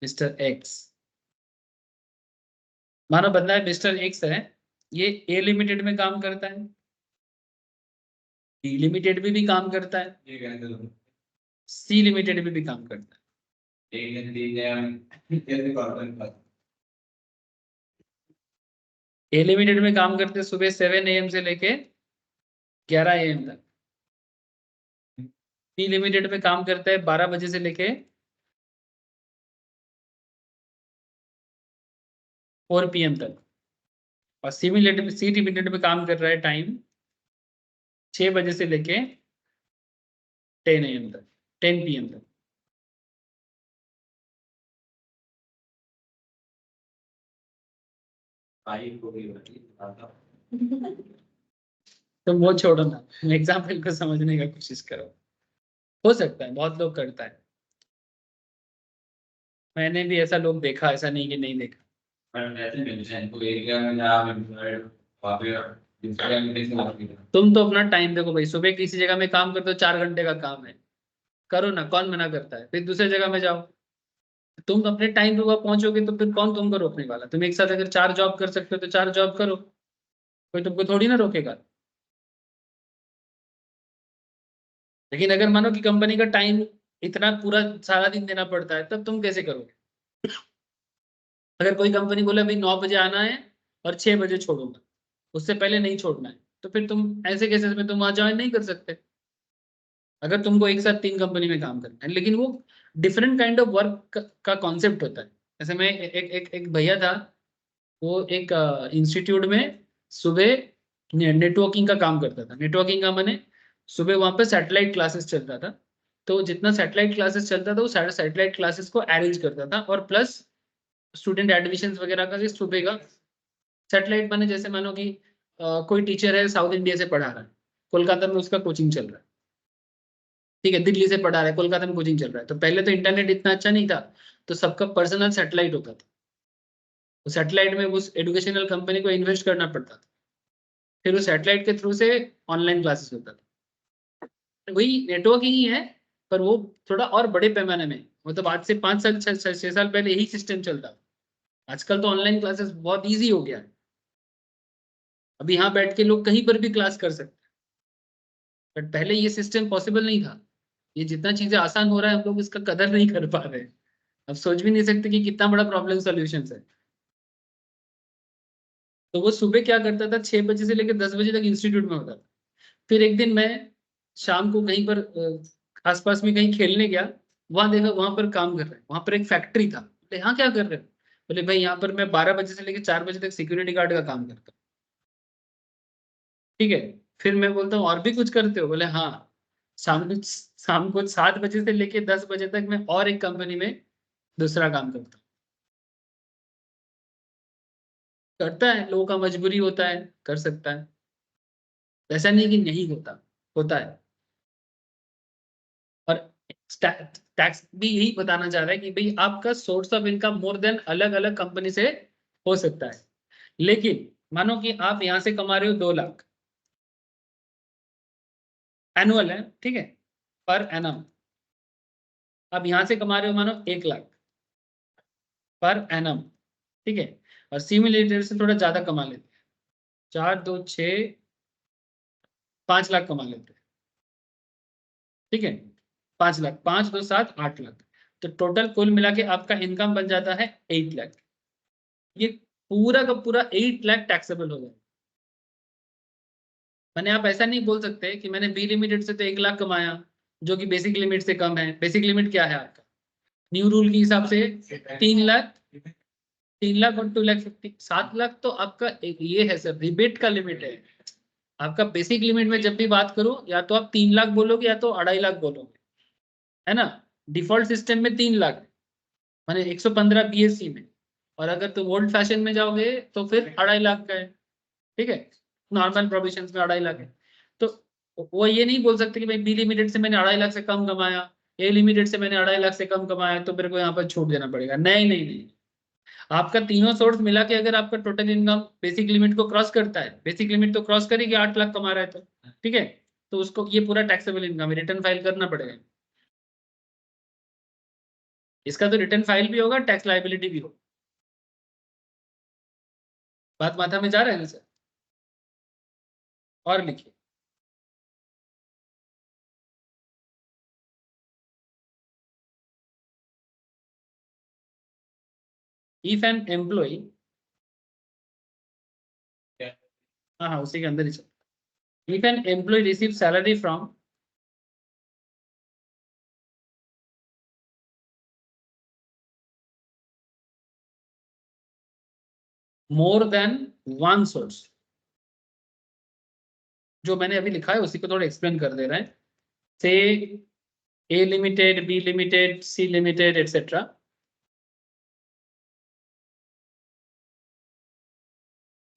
mister x. मानो बंदा है मिस्टर एक्स है, ये ए लिमिटेड में काम करता है, डी लिमिटेड में भी काम करता है, ये कहते हैं सी लिमिटेड में भी काम करता है। एक दिन दिन है कैसे कॉर्पोरेट का ए लिमिटेड में काम करते हैं सुबह 7 AM से लेके 11 AM तक। सी लिमिटेड में काम करता है 12 बजे से लेके 4 PM तक। और सी लिमिटेड में काम कर रहा है टाइम 6 बजे से लेके 10 AM तक, 10 PM तक। भाई को भी बताता तो वो छोड़ो ना, एग्जाम्पल को समझने का कोशिश करो। हो सकता है बहुत लोग करता है, मैंने भी ऐसा लोग देखा, ऐसा नहीं कि नहीं देखा। पर ऐसे मेंशन को एरिया में आप एम्प्लॉयड वहां पे दूसरे मीटिंग में लगती है तुम तो अपना टाइम देखो भाई, सुबह किसी जगह में काम करते हो 4 घंटे का काम है, करो ना, कौन मना करता है। फिर दूसरे जगह में जाओ, तुम अपने टाइम पे वहां पहुंचोगे तो फिर कौन तुमको रोकने वाला। तुम एक साथ अगर 4 जॉब कर सकते हो तो 4 जॉब करो, कोई तुमको थोड़ी ना रोकेगा। लेकिन अगर मानो कि कंपनी का टाइम इतना पूरा सारा दिन देना पड़ता है, तब तुम कैसे करोगे। अगर कोई कंपनी बोले भाई 9 बजे आना है और 6 बजे छोड़ूंगा, उससे पहले नहीं छोड़ना है, तो फिर तुम ऐसे केसेस में तुम वहां ज्वाइन नहीं कर सकते। अगर तुमको एक साथ 3 कंपनी में काम करना है, लेकिन वो डिफरेंट काइंड ऑफ वर्क का कॉन्सेप्ट होता है। जैसे मैं एक भैया था, वो एक इंस्टीट्यूट में सुबह नेटवर्किंग का काम करता था। नेटवर्किंग का माने सुबह वहां पे सैटेलाइट क्लासेस चलता था, तो जितना सैटेलाइट क्लासेस चलता था वो सारे सैटेलाइट क्लासेस को अरेंज करता था, और प्लस स्टूडेंट एडमिशन वगैरह का भी सुबह का। सैटेलाइट माने जैसे मानो कि कोई टीचर है साउथ इंडिया से पढ़ा रहा है, कोलकाता में उसका कोचिंग चल रहा है, ठीक है, दिल्ली से पढ़ा रहा है, कोलकाता में कोचिंग चल रहा है। तो पहले तो इंटरनेट इतना अच्छा नहीं था, तो सबका पर्सनल सैटेलाइट होता था, तो सैटेलाइट में उस एजुकेशनल कंपनी को इन्वेस्ट करना पड़ता था, फिर उस सैटेलाइट के थ्रू से ऑनलाइन क्लासेस होता था। वही नेटवर्किंग ही है, पर वो थोड़ा और बड़े पैमाने में, मतलब आज से 5 साल 6 साल पहले यही सिस्टम चलता। आजकल तो ऑनलाइन क्लासेस बहुत ईजी हो गया है, अभी यहाँ बैठ के लोग कहीं पर भी क्लास कर सकते हैं, बट पहले ये सिस्टम पॉसिबल नहीं था। ये जितना चीजें आसान हो रहा है, हम लोग इसका कदर नहीं कर पा रहे हैं। अब सोच भी नहीं सकते कि कितना बड़ा प्रॉब्लम सॉल्यूशन है। तो वो सुबह क्या करता था, 6 बजे से लेकर 10 बजे तक इंस्टीट्यूट में होता था। फिर एक दिन मैं शाम को कहीं पर आसपास में कहीं खेलने गया, वहां देखा वहां पर काम कर रहे हैं, वहां पर एक फैक्ट्री था। बोले हाँ क्या कर रहे हो, बोले भाई यहाँ पर मैं 12 बजे से लेकर 4 बजे तक सिक्योरिटी गार्ड का काम करता हूँ। ठीक है, फिर मैं बोलता हूँ और भी कुछ करते हो, बोले हाँ, शाम को 7 बजे से लेकर 10 बजे तक मैं और एक कंपनी में दूसरा काम करता हूँ। करता है, लोगों का मजबूरी होता है, कर सकता है, ऐसा नहीं कि नहीं होता, होता है। और टैक्स भी यही बताना चाह रहा है कि भाई आपका source of income more than अलग अलग कंपनी से हो सकता है। लेकिन मानो कि आप यहां से कमा रहे हो 2 लाख, एनुअल है, ठीक है, पर एनम। आप यहां से कमा रहे हो मानो 1 लाख, पर एनम, ठीक है। और सिमुलेटर से थोड़ा ज्यादा कमा लेते हैं, 4 2 6 5 लाख कमा लेते हैं, ठीक है। 5 लाख, 5 2 7 8 लाख, तो टोटल कुल मिला के आपका इनकम बन जाता है 8 लाख। ये पूरा का पूरा 8 लाख टैक्सेबल हो जाए। मैंने, आप ऐसा नहीं बोल सकते कि मैंने बी लिमिटेड से तो 1 लाख कमाया, जो कि बेसिक लिमिट से कम है। बेसिक लिमिट क्या है आपका न्यू रूल के हिसाब से? 3 लाख, 3 लाख और 2,50,000, 7 लाख तो आपका ये है सर, रिबेट का लिमिट है। आपका बेसिक लिमिट में जब भी बात करूं, या तो आप 3 लाख बोलोगे या तो 2.5 लाख बोलोगे, है ना। डिफॉल्ट सिस्टम में 3 लाख माने 115 बीएससी में, और अगर तुम ओल्ड फैशन में जाओगे तो फिर 2.5 लाख का है, ठीक है। नॉर्मल प्रोविजन में 2.5 लाख है। तो वो ये नहीं बोल सकते कि भाई बी लिमिटेड से मैंने 2.5 लाख से कम कमाया, ए लिमिटेड से मैंने 2.5 लाख से कम कमाया, तो मेरे को यहाँ पर छूट देना पड़ेगा। नहीं नहीं नहीं, आपका तीनों सोर्स मिला के अगर आपका टोटल इनकम बेसिक लिमिट को क्रॉस करता है, बेसिक लिमिट तो क्रॉस करेगी, 8 लाख कमा रहा है तो, ठीक है, तो उसको ये पूरा टैक्सेबल इनकम रिटर्न फाइल करना पड़ेगा। इसका तो रिटर्न फाइल भी होगा, टैक्स लाइबिलिटी भी होगा। बात माथा में जा रहा है ना सर? और लिखिए, इफ एन एम्प्लॉय, हाँ हाँ उसी के अंदर ही चल, if an employee receive salary from more than one source, जो मैंने अभी लिखा है उसी को थोड़ा एक्सप्लेन कर दे रहे हैं। Say A limited, B limited, C limited etcetera,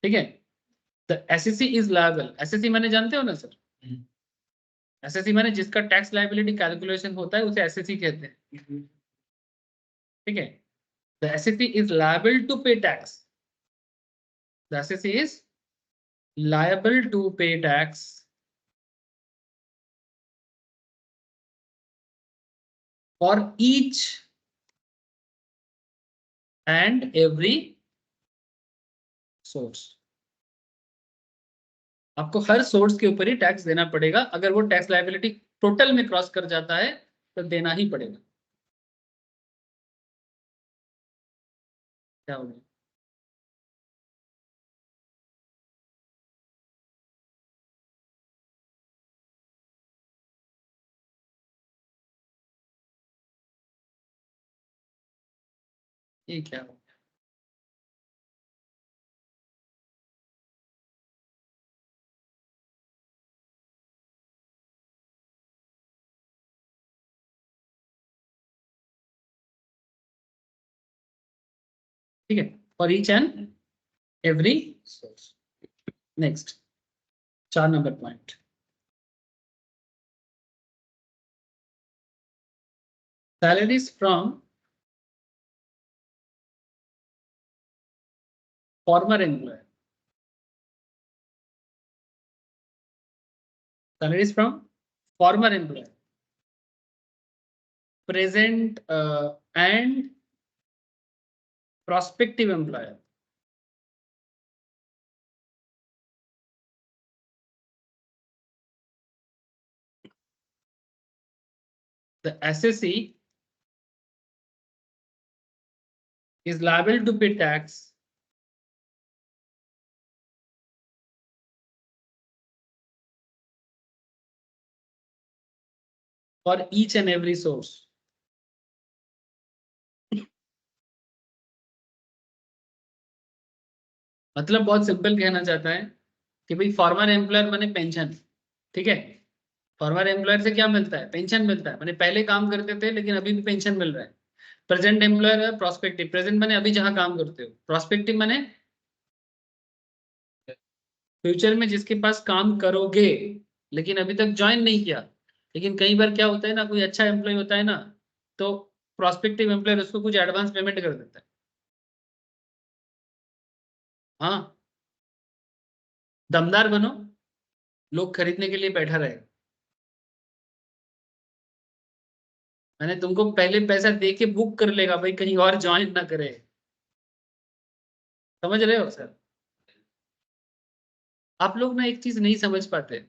ठीक है। The SSC is liable, SSC मैंने जानते हो ना सर? एसएससी मैंने जिसका टैक्स लायबिलिटी कैलकुलेशन होता है उसे एसएससी कहते हैं, ठीक है। The SSC is liable to pay tax, the SSC is liable to pay tax for each and every source। आपको हर सोर्स के ऊपर ही टैक्स देना पड़ेगा, अगर वो टैक्स लायबिलिटी टोटल में क्रॉस कर जाता है तो देना ही पड़ेगा। क्या हो गया? ये क्या हो? ठीक है, for each and every source. Next 4 number point, salaries from farmer employer, salaries from farmer employer, present and prospective employer, the assessee is liable to pay tax for each and every source। मतलब बहुत simple कहना चाहता है कि भाई farmer employer माने pension, ठीक है। फॉर्मर एम्प्लॉयर से क्या मिलता है? पेंशन मिलता है, माने पहले काम करते थे लेकिन अभी भी पेंशन मिल रहा है। प्रेजेंट एम्प्लॉयर है, प्रोस्पेक्टिव, प्रेजेंट माने अभी जहां काम करते हो, प्रोस्पेक्टिव माने फ्यूचर में जिसके पास काम करोगे लेकिन अभी तक ज्वाइन नहीं किया। लेकिन कई बार क्या होता है ना, कोई अच्छा एम्प्लॉय होता है ना, तो प्रोस्पेक्टिव एम्प्लॉयर उसको कुछ एडवांस पेमेंट कर देता है। हाँ, दमदार बनो, लोग खरीदने के लिए बैठा रहे। मैंने तुमको पहले पैसा दे के बुक कर लेगा भाई, कहीं और ज्वाइन ना करे। समझ रहे हो सर? आप लोग ना एक चीज नहीं समझ पाते,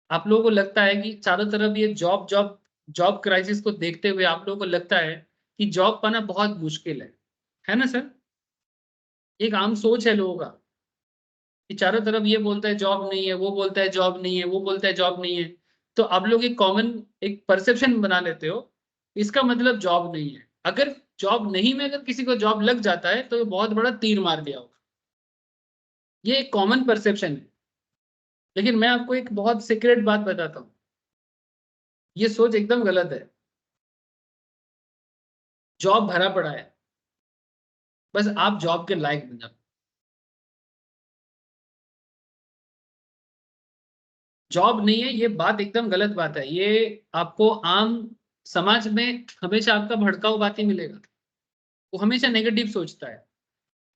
आप लोगों को लगता है कि चारों तरफ ये जॉब जॉब जॉब क्राइसिस को देखते हुए आप लोगों को लगता है कि जॉब पाना बहुत मुश्किल है ना सर? एक आम सोच है लोगों का कि चारों तरफ ये बोलता है जॉब नहीं है, वो बोलता है जॉब नहीं है, वो बोलता है जॉब नहीं है, तो आप लोग एक कॉमन एक परसेप्शन बना लेते हो, इसका मतलब जॉब नहीं है। अगर जॉब नहीं में अगर किसी को जॉब लग जाता है तो ये बहुत बड़ा तीर मार दिया होगा, ये एक कॉमन परसेप्शन है। लेकिन मैं आपको एक बहुत सीक्रेट बात बताता हूँ, ये सोच एकदम गलत है। जॉब भरा पड़ा है, बस आप जॉब के लायक बन जाओ। जॉब नहीं है ये बात एकदम गलत बात है, ये आपको आम समाज में हमेशा आपका भड़काऊ बात ही मिलेगा। वो हमेशा नेगेटिव सोचता है।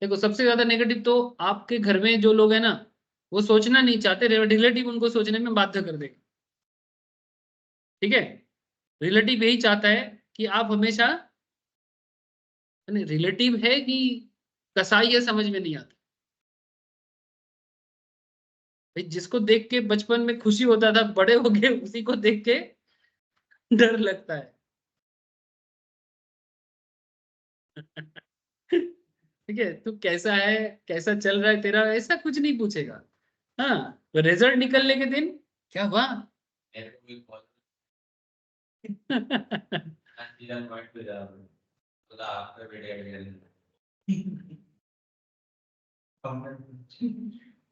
देखो सबसे ज्यादा नेगेटिव तो आपके घर में जो लोग हैं ना, वो सोचना नहीं चाहते, रिलेटिव उनको सोचने में बाध्य कर देगा। ठीक है, रिलेटिव यही चाहता है कि आप हमेशा, रिलेटिव है कि कसाई है समझ में नहीं आता भाई। जिसको देख के बचपन में खुशी होता था, बड़े हो गए उसी को देख के डर लगता है। ठीक है, तू कैसा है, कैसा चल रहा है तेरा, ऐसा कुछ नहीं पूछेगा। हाँ, तो रिजल्ट निकलने के दिन क्या हुआ मेरे को भी बहुत जीवन पॉइंट पे जा रहा हूँ, तो आपका वीडियो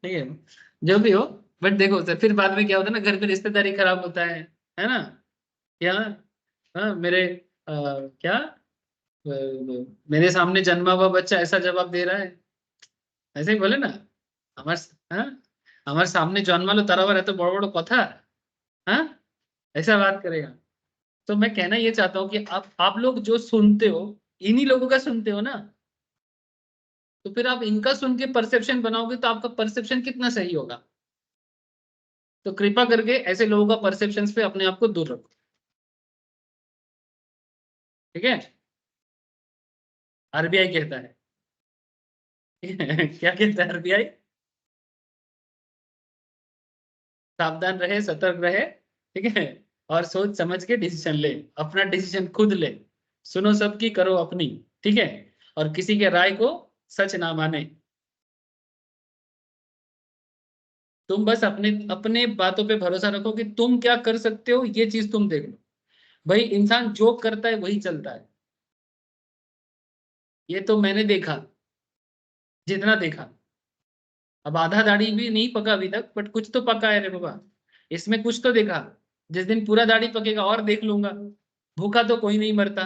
ठीक है, जो भी हो। बट देखो सर, फिर बाद में क्या होता है ना, घर में रिश्तेदारी खराब होता है ना? क्या? हाँ, मेरे क्या मेरे सामने जन्मा हुआ बच्चा ऐसा जवाब दे रहा है, ऐसे ही बोले ना, हमार हाँ, हमारे सामने जन्मालो तारा बार तो बड़ बड़ कथा। हाँ, ऐसा बात करेगा। तो मैं कहना ये चाहता हूँ कि आप लोग जो सुनते हो, इन्हीं लोगों का सुनते हो ना, तो फिर आप इनका सुन के परसेप्शन बनाओगे तो आपका परसेप्शन कितना सही होगा। तो कृपा करके ऐसे लोगों का परसेप्शन पे अपने आप को दूर रखो। ठीक है, आरबीआई कहता है क्या कहता है आरबीआई? सावधान रहे, सतर्क रहे। ठीक है, और सोच समझ के डिसीजन ले, अपना डिसीजन खुद ले, सुनो सबकी करो अपनी। ठीक है, और किसी के राय को सच ना माने। तुम बस अपने अपने बातों पे भरोसा रखो कि तुम क्या कर सकते हो, ये चीज तुम देख लो। भाई इंसान जो करता है वही चलता है, ये तो मैंने देखा, जितना देखा। अब आधा दाढ़ी भी नहीं पका अभी तक, बट कुछ तो पका है रे बाबा, इसमें कुछ तो देखा। जिस दिन पूरा दाढ़ी पकेगा और देख लूंगा। भूखा तो कोई नहीं मरता,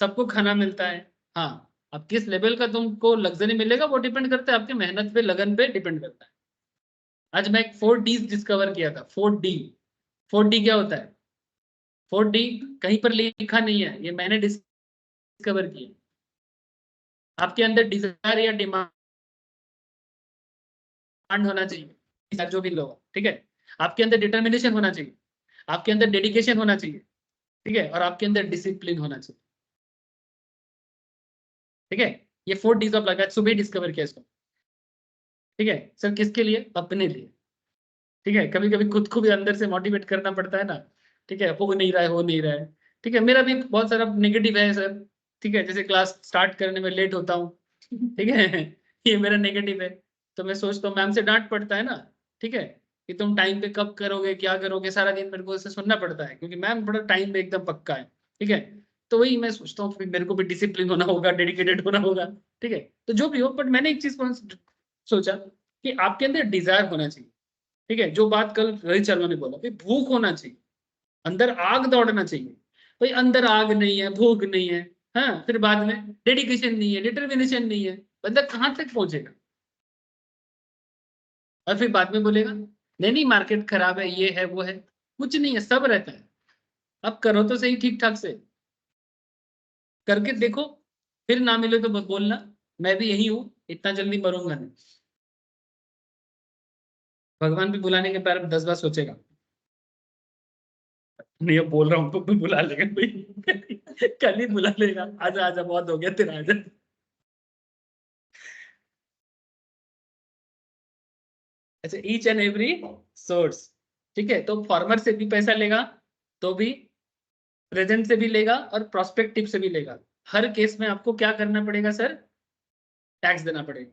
सबको खाना मिलता है। हाँ, अब किस लेवल का तुमको लग्जरी मिलेगा वो डिपेंड करता है, आपके मेहनत पे लगन पे डिपेंड करता है। आज मैं एक 4D डिस्कवर किया था, 4D। 4D क्या होता है? 4D कहीं पर लिखा नहीं है, ये मैंने डिस्कवर किया। आपके अंदर डिजायर या डिमांड होना चाहिए, जो भी लोग, ठीक है। आपके अंदर डिटर्मिनेशन होना चाहिए, आपके अंदर डेडिकेशन होना चाहिए, ठीक है, और आपके अंदर डिसिप्लिन होना चाहिए। ठीक है, ये 4 Ds ऑफ लाइफ, सुबह डिस्कवर किया इसको। ठीक है सर, किसके लिए? अपने लिए। ठीक है, कभी कभी खुद को भी अंदर से मोटिवेट करना पड़ता है ना। ठीक है, हो नहीं रहा है, हो नहीं रहा है। ठीक है, मेरा भी बहुत सारा नेगेटिव है सर। ठीक है, जैसे क्लास स्टार्ट करने में लेट होता हूँ। ठीक है, ये मेरा नेगेटिव है। तो मैं सोचता हूँ, मैम से डांट पड़ता है ना। ठीक है, कि तुम टाइम पे कब करोगे, क्या करोगे, सारा दिन मेरे को उसे सुनना पड़ता है, क्योंकि मैम बड़ा टाइम पे एकदम पक्का है। ठीक है, तो वही मैं सोचता हूँ फिर मेरे को भी डिसिप्लिन होना होगा, डेडिकेटेड होना होगा। ठीक है, तो जो भी हो, बट मैंने एक चीज सोचा कि आपके अंदर डिजायर होना चाहिए। ठीक है, जो बात कल रोहित शर्मा ने बोला, भाई भूख होना चाहिए, अंदर आग दौड़ना चाहिए। भाई अंदर आग नहीं है, भूख नहीं है, हाँ, फिर बाद में डेडिकेशन नहीं है, डिटर्मिनेशन नहीं है, बंदा कहाँ तक पहुंचेगा? और फिर बाद में बोलेगा नहीं नहीं मार्केट खराब है, ये है वो है। कुछ नहीं है, सब रहता है। अब करो तो सही ठीक ठाक से, करके देखो। फिर ना मिले तो बोलना मैं भी यही हूँ, इतना जल्दी मरूंगा नहीं। भगवान भी बुलाने के बारे में 10 बार सोचेगा। नहीं, अब बोल रहा हूँ तो बुला लेगा भाई। कल ही बुला लेगा, आजा आजा बहुत हो गया तेरा, आजा। अच्छा, ईच एंड एवरी सोर्स, ठीक है। तो फार्मर से भी पैसा लेगा तो भी, प्रेजेंट से भी लेगा और प्रोस्पेक्टिव से भी लेगा। हर केस में आपको क्या करना पड़ेगा सर? टैक्स देना पड़ेगा।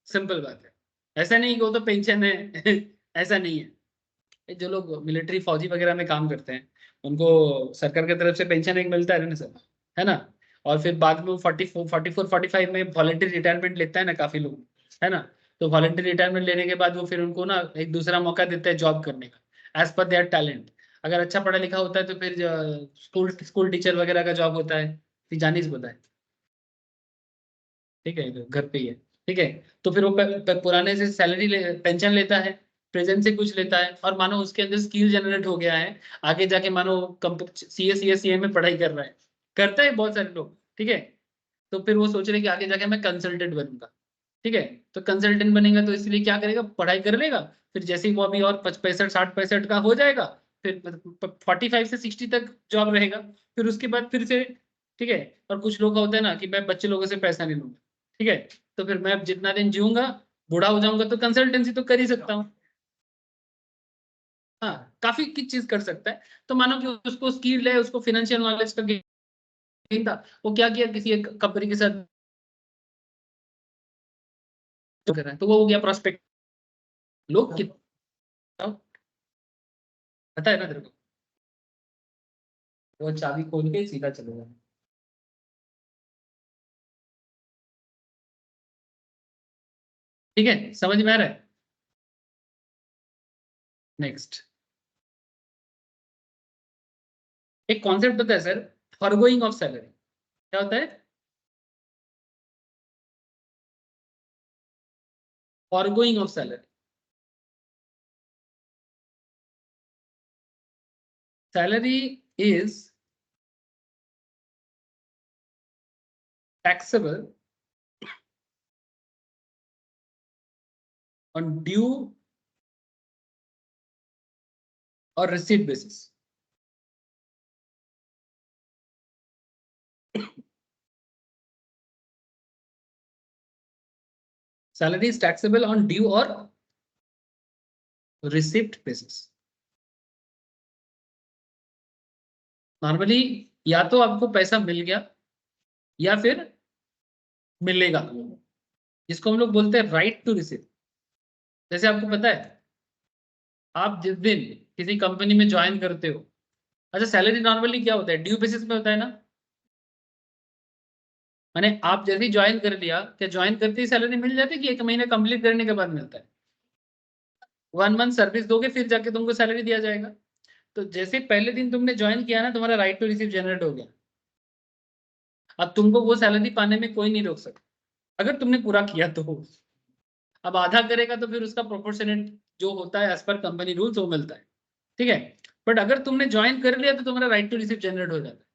सिंपल बात है। ऐसा नहीं कि वो तो पेंशन है ऐसा नहीं है। ये जो लोग मिलिट्री फौजी वगैरह में काम करते हैं उनको सरकार की तरफ से पेंशन एक मिलता है ना सर, है ना। और फिर बाद में 44 45 में वॉलंटरी रिटायरमेंट लेता है ना काफी लोग, है ना। तो वॉलंटरी रिटायरमेंट लेने के बाद वो फिर उनको ना एक दूसरा मौका देता है जॉब करने का, एज पर देयर टैलेंट। अगर अच्छा पढ़ा लिखा होता है तो फिर स्कूल स्कूल टीचर वगैरह का जॉब होता है, जानिस पता है, ठीक है, घर पे ही है, ठीक है। तो फिर वो पुराने से सैलरी पेंशन लेता है, प्रेजेंट से कुछ लेता है, और मानो उसके अंदर स्किल जनरेट हो गया है, आगे जाके मानो सीए में पढ़ाई कर रहा है, करता है बहुत सारे लोग, ठीक है। तो फिर वो सोच रहे कि आगे जाके मैं कंसल्टेंट बनूंगा, ठीक है। तो कंसल्टेंट बनेगा तो इसलिए क्या करेगा, पढ़ाई कर लेगा। फिर जैसे ही वो अभी और 65 60 65 का हो जाएगा, फिर 45 से 60 तक जॉब रहेगा। फिर उसके बाद फिर से, ठीक है। और कुछ लोग का होता है ना कि मैं बच्चे लोगों से पैसा नहीं लूंगा, ठीक है। तो फिर मैं जितना दिन जीऊंगा, बूढ़ा हो जाऊंगा, तो कंसल्टेंसी तो कर ही सकता हूँ। हाँ, काफी की चीज कर सकता है। तो मानो कि उसको स्किल है, उसको फाइनेंशियल नॉलेज का गेन था, वो क्या किया, किसी एक कंपनी के साथ कर रहा है, तो वो हो गया प्रोस्पेक्ट। लोग कितना पता है ना तेरे को, वो चाबी खोल के सीधा चले जाए। ठीक है, समझ में आ रहा है। नेक्स्ट, एक कॉन्सेप्ट होता है सर, फॉरगोइंग ऑफ सैलरी। क्या होता है? Forgoing of salary. Salary is taxable on due or receipt basis. Salary is taxable on due or receipt basis. Normally या तो आपको पैसा मिल गया या फिर मिलेगा, जिसको हम लोग बोलते हैं राइट टू रिसीव। जैसे आपको पता है, आप जिस दिन किसी कंपनी में ज्वाइन करते हो, अच्छा सैलरी नॉर्मली क्या होता है, ड्यू बेसिस में होता है ना। मैंने आप जैसे ही ज्वाइन कर लिया, क्या ज्वाइन करते ही सैलरी मिल जाती है कि 1 महीने कंप्लीट करने के बाद मिलता है? 1 मंथ सर्विस दोगे फिर जाके तुमको सैलरी दिया जाएगा। तो जैसे पहले दिन तुमने ज्वाइन किया ना, तुम्हारा राइट टू रिसीव जनरेट हो गया। अब तुमको वो सैलरी पाने में कोई नहीं रोक सकता, अगर तुमने पूरा किया तो। अब आधा करेगा तो फिर उसका प्रोपोर्शनेट जो होता है एज पर कंपनी रूल्स वो मिलता है, ठीक है। बट अगर तुमने ज्वाइन कर लिया तो तुम्हारा राइट टू रिसीव जनरेट हो जाता है।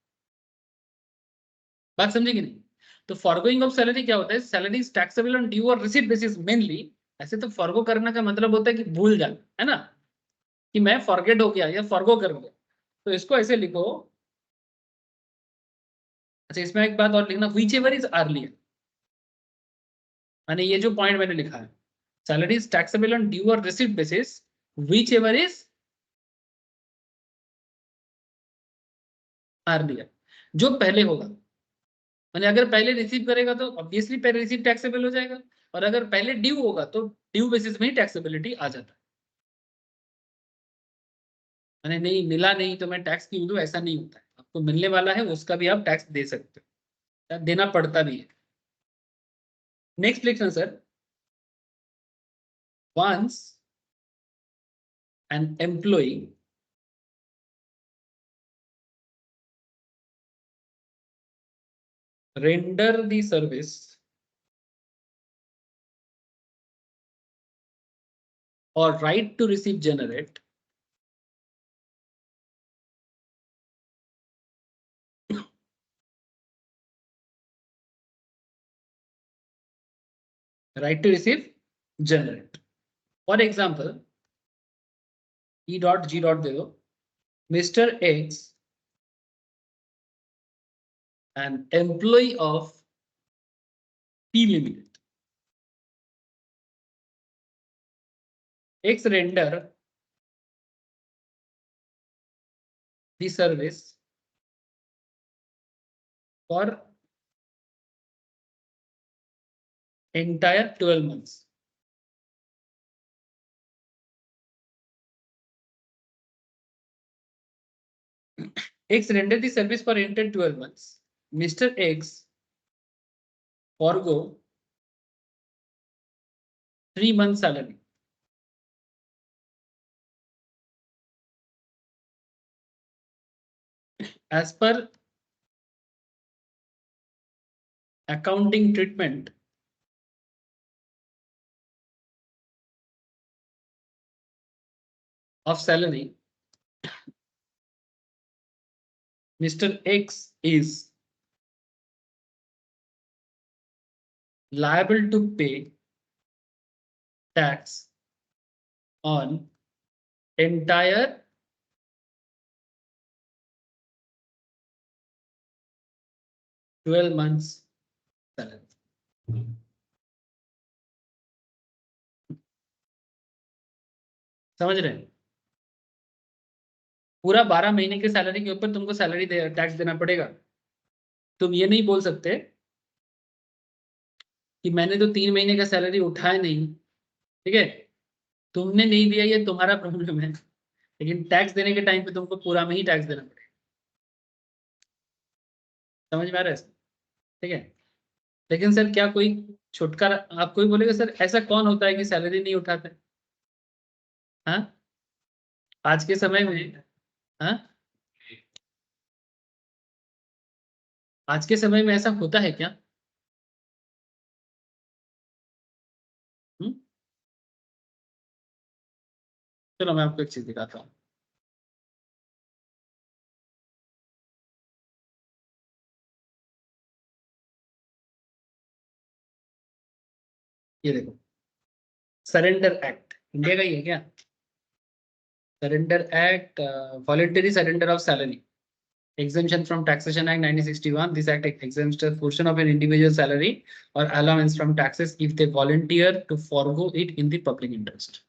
बात समझे कि नहीं? तो फॉरगोइंग ऑफ सैलरी क्या होता है, salary is taxable on due और रिसीट बेसिस मेनली। ऐसे तो फॉरगो करने का मतलब होता है कि भूल जाना, है ना, कि मैं फॉरगेट हो गया या फॉरगो कर गया। तो इसको ऐसे लिखो। अच्छा, इसमें एक बात और लिखना, व्हिच एवर इज अर्लियर। माने ये जो पॉइंट मैंने लिखा है, salary is taxable on due और receipt basis whichever is earlier, जो पहले होगा। माने अगर पहले रिसीव करेगा तो ऑब्वियसली पहले रिसीव टैक्सेबल हो जाएगा, और अगर पहले ड्यू होगा तो ड्यू बेसिस में ही टैक्सेबिलिटी आ जाता है। मैंने नहीं मिला नहीं तो मैं टैक्स क्यों दूं, ऐसा नहीं होता है। आपको मिलने वाला है उसका भी आप टैक्स दे सकते हो, देना पड़ता भी है। नेक्स्ट लिखना sir, once an employee render the service or right to receive generate right to receive generate। For example, E dot G dot दे दो, Mr. X an employee of P Limited X render the service for entire 12 months. X render the service for entire 12 months. Mr. X forgo 3 months salary. As per accounting treatment of salary, Mr. X is liable to pay tax on entire 12 months salary. समझ रहे हैं? पूरा 12 महीने के salary के ऊपर तुमको salary tax देना पड़ेगा. तुम ये नहीं बोल सकते कि मैंने तो 3 महीने का सैलरी उठाया नहीं. ठीक है, तुमने नहीं दिया, ये तुम्हारा प्रॉब्लम है, लेकिन टैक्स देने के टाइम पे तुमको पूरा में ही टैक्स देना पड़ेगा. समझ में आ रहा है? ठीक है, लेकिन सर क्या कोई छुटकारा? आप कोई बोलेगा सर ऐसा कौन होता है कि सैलरी नहीं उठाता है? हाँ, आज के समय में, हाँ, आज के समय में ऐसा होता है क्या? चलो मैं आपको एक चीज दिखाता हूँ. ये देखो, सरेंडर एक्ट इंडिया का ही है क्या? Surrender act, voluntary surrender of salary, exemption from Taxation Act 1961. This act exempts a portion of an individual salary or allowance from taxes if they volunteer to forego it in the public interest.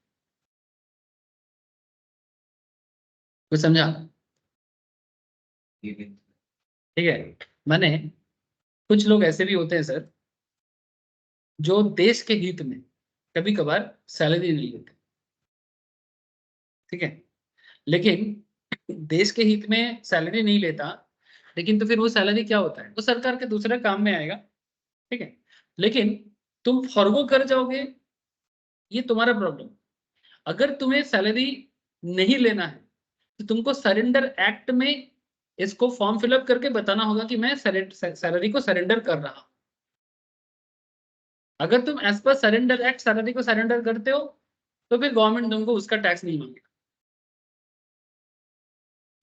कुछ समझा? ठीक है, माने कुछ लोग ऐसे भी होते हैं सर जो देश के हित में कभी कभार सैलरी नहीं लेते. ठीक है, लेकिन देश के हित में सैलरी नहीं लेता, लेकिन तो फिर वो सैलरी क्या होता है? वो सरकार के दूसरे काम में आएगा. ठीक है, लेकिन तुम फॉरगो कर जाओगे, ये तुम्हारा प्रॉब्लम. अगर तुम्हें सैलरी नहीं लेना है तो तुमको सरेंडर एक्ट में इसको फॉर्म फिलअप करके बताना होगा कि मैं सैलरी को सरेंडर कर रहा हूं. अगर तुम as per surrender act salary को सरेंडर करते हो तो फिर गवर्नमेंट तुमको उसका टैक्स नहीं मांगेगा.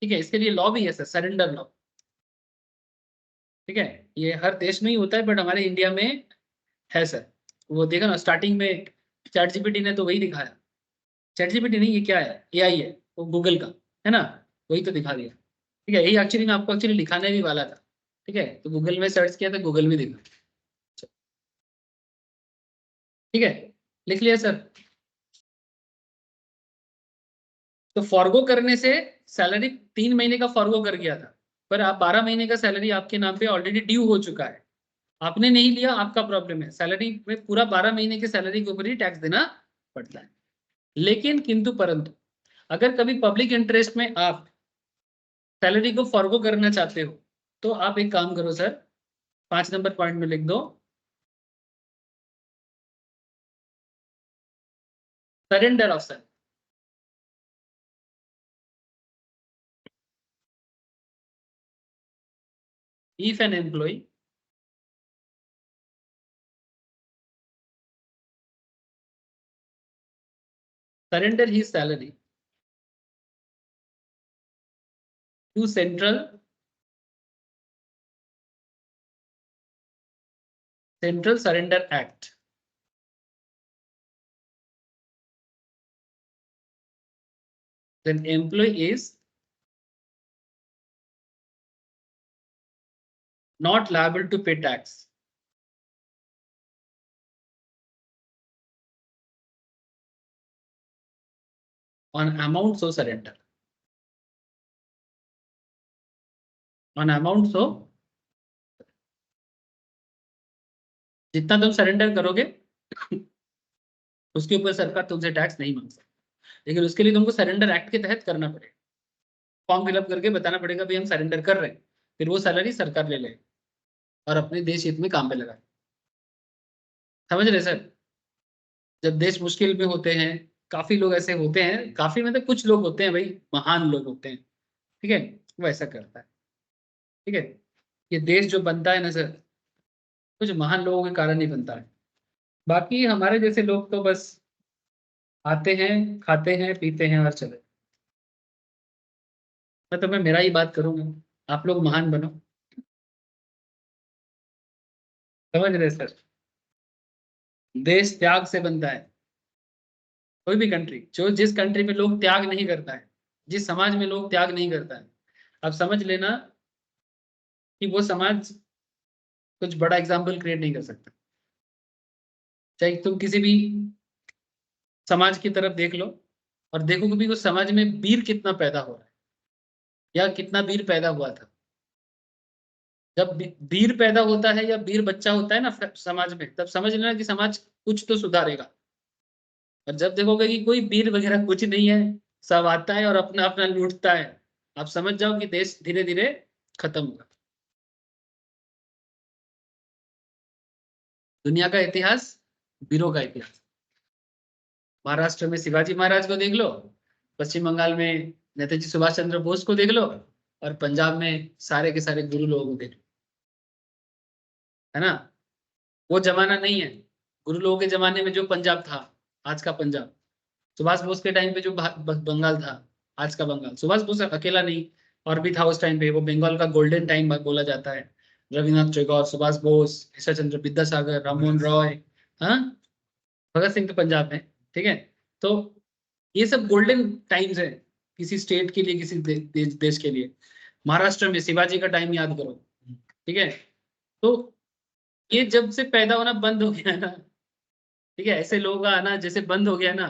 ठीक है, इसके लिए लॉ भी है सर, सरेंडर लॉ. ठीक है, ये हर देश में ही होता है बट हमारे इंडिया में है सर. वो देखा ना स्टार्टिंग में चैट जीपीटी ने तो वही दिखाया. चैट जीपीटी नहीं, ये क्या है? एआई है, वो गूगल का है ना, वही तो दिखा दिया. ठीक है, यही एक्चुअली मैं आपको एक्चुअली दिखाने भी वाला था. ठीक है, तो गूगल में सर्च किया तो गूगल में दिखा. ठीक है, लिख लिया सर. तो फॉरगो करने से सैलरी 3 महीने का फॉरगो कर गया था, पर आप 12 महीने का सैलरी आपके नाम पे ऑलरेडी ड्यू हो चुका है. आपने नहीं लिया, आपका प्रॉब्लम है. सैलरी में पूरा 12 महीने की सैलरी के ऊपर ही टैक्स देना पड़ता है. लेकिन किंतु परंतु अगर कभी पब्लिक इंटरेस्ट में आप सैलरी को फॉरगो करना चाहते हो तो आप एक काम करो सर, 5 नंबर पॉइंट में लिख दो, surrender of salary. If an employee surrender his salary to Central Surrender Act, then employee is not liable to pay tax. On amount so surrender, on amount so, जितना तुम surrender करोगे उसके ऊपर सरकार तुमसे टैक्स नहीं मांग सकती, लेकिन उसके लिए तुमको सरेंडर एक्ट के तहत करना पड़ेगा। फॉर्म फिलअप करके बताना पड़ेगा भाई हम सरेंडर कर रहे हैं, फिर वो सैलरी सरकार ले ले और अपने देश हित में काम पे लगा। समझ रहे सर? जब देश मुश्किल में होते हैं, काफी लोग ऐसे होते हैं, काफी मतलब कुछ लोग होते हैं भाई, महान लोग होते हैं, ठीक है, वो ऐसा करता है, ठीक है। ये देश जो बनता है ना सर, कुछ महान लोगों के कारण ही बनता है। बाकी हमारे जैसे लोग तो बस आते हैं, खाते हैं, पीते हैं और चले। मैं तो मैं मेरा ही बात करूंगा, आप लोग महान बनो। समझ रहे सर? देश त्याग से बनता है। कोई भी कंट्री, जो जिस कंट्री में लोग त्याग नहीं करता है, जिस समाज में लोग त्याग नहीं करता है, आप समझ लेना कि वो समाज कुछ बड़ा एग्जाम्पल क्रिएट नहीं कर सकता। चाहे तुम किसी भी समाज की तरफ देख लो और देखो कि भी उस समाज में वीर कितना पैदा हो रहा है या कितना वीर पैदा हुआ था। जब वीर पैदा होता है या वीर बच्चा होता है ना समाज में, तब समझ लेना कि समाज कुछ तो सुधारेगा। और जब देखोगे कि कोई वीर वगैरह कुछ नहीं है, सब आता है और अपना अपना लूटता है, आप समझ जाओ कि देश धीरे धीरे खत्म होगा। दुनिया का इतिहास वीरों का इतिहास। महाराष्ट्र में शिवाजी महाराज को देख लो, पश्चिम बंगाल में नेताजी सुभाष चंद्र बोस को देख लो, और पंजाब में सारे के सारे गुरु लोगों को देख लो, है ना? वो जमाना नहीं है गुरु लोगों के जमाने में जो पंजाब था, आज का पंजाब। सुभाष बोस के टाइम पे जो बंगाल था, आज का बंगाल। सुभाष बोस अकेला नहीं, और भी था उस टाइम पे, वो बंगाल का गोल्डन टाइम बोला जाता है। रविन्द्रनाथ टैगोर, सुभाष बोस, ईश्वर चंद्र विद्यासागर, राममोहन रॉय, हाँ, भगत सिंह तो पंजाब में, ठीक है। तो ये सब गोल्डन टाइम्स है किसी स्टेट के लिए, किसी देश के लिए। महाराष्ट्र में शिवाजी का टाइम याद करो, ठीक है। तो ये जब से पैदा होना बंद हो गया ना, ठीक है, ऐसे लोगों का आना जैसे बंद हो गया ना,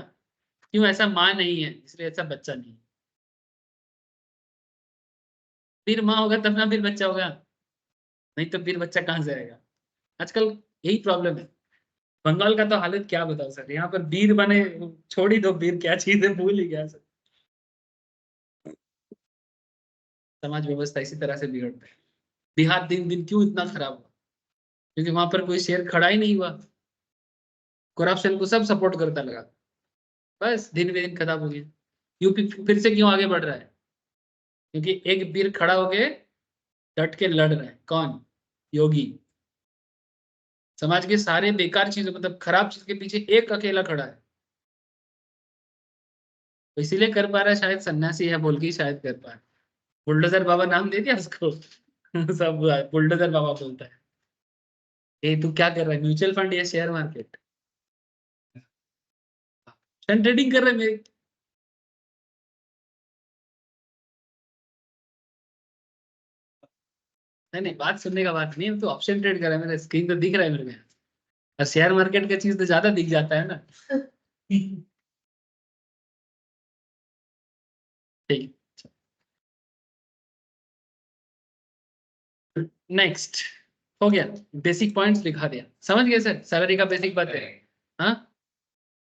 क्यों? ऐसा माँ नहीं है इसलिए ऐसा बच्चा नहीं है। फिर माँ होगा तब ना फिर बच्चा होगा, नहीं तो फिर बच्चा कहाँ से आएगा? आजकल यही प्रॉब्लम है। बंगाल का तो हालत क्या बताओ सर, यहाँ पर वीर बने, छोड़ ही दो, वीर क्या चीज है भूल ही गया सर। समाज व्यवस्था इसी तरह से बिगड़ता है। बिहार दिन दिन क्यों इतना खराब हुआ? क्योंकि वहां पर कोई शेर खड़ा ही नहीं हुआ, करप्शन को सब सपोर्ट करता लगा, बस दिन ब दिन खत्म हो गया। यूपी फिर से क्यों आगे बढ़ रहा है? क्योंकि एक वीर खड़ा होके डट के लड़ रहा है, कौन? योगी। समाज के सारे बेकार चीजों, मतलब खराब चीज के पीछे एक अकेला खड़ा है, तो इसीलिए कर पा रहा है, शायद सन्यासी है बोल के ही शायद कर पा रहा है। बुलडोजर बाबा नाम दे दिया उसको सब बुलडोजर बाबा बोलता है। ए तू क्या कर रहा है, म्यूचुअल फंड या शेयर मार्केट? ट्रेडिंग कर रहे हैं मेरे। नहीं नहीं, बात सुनने का बात नहीं है, तो ऑप्शन ट्रेड कर रहा है, मेरा स्क्रीन तो दिख रहा है मेरे में। और शेयर मार्केट का चीज तो ज्यादा दिख जाता है ना ठीक। नेक्स्ट, हो गया, बेसिक पॉइंट्स दिखा दिया, समझ गए सर? सैलरी का बेसिक बात है। हाँ,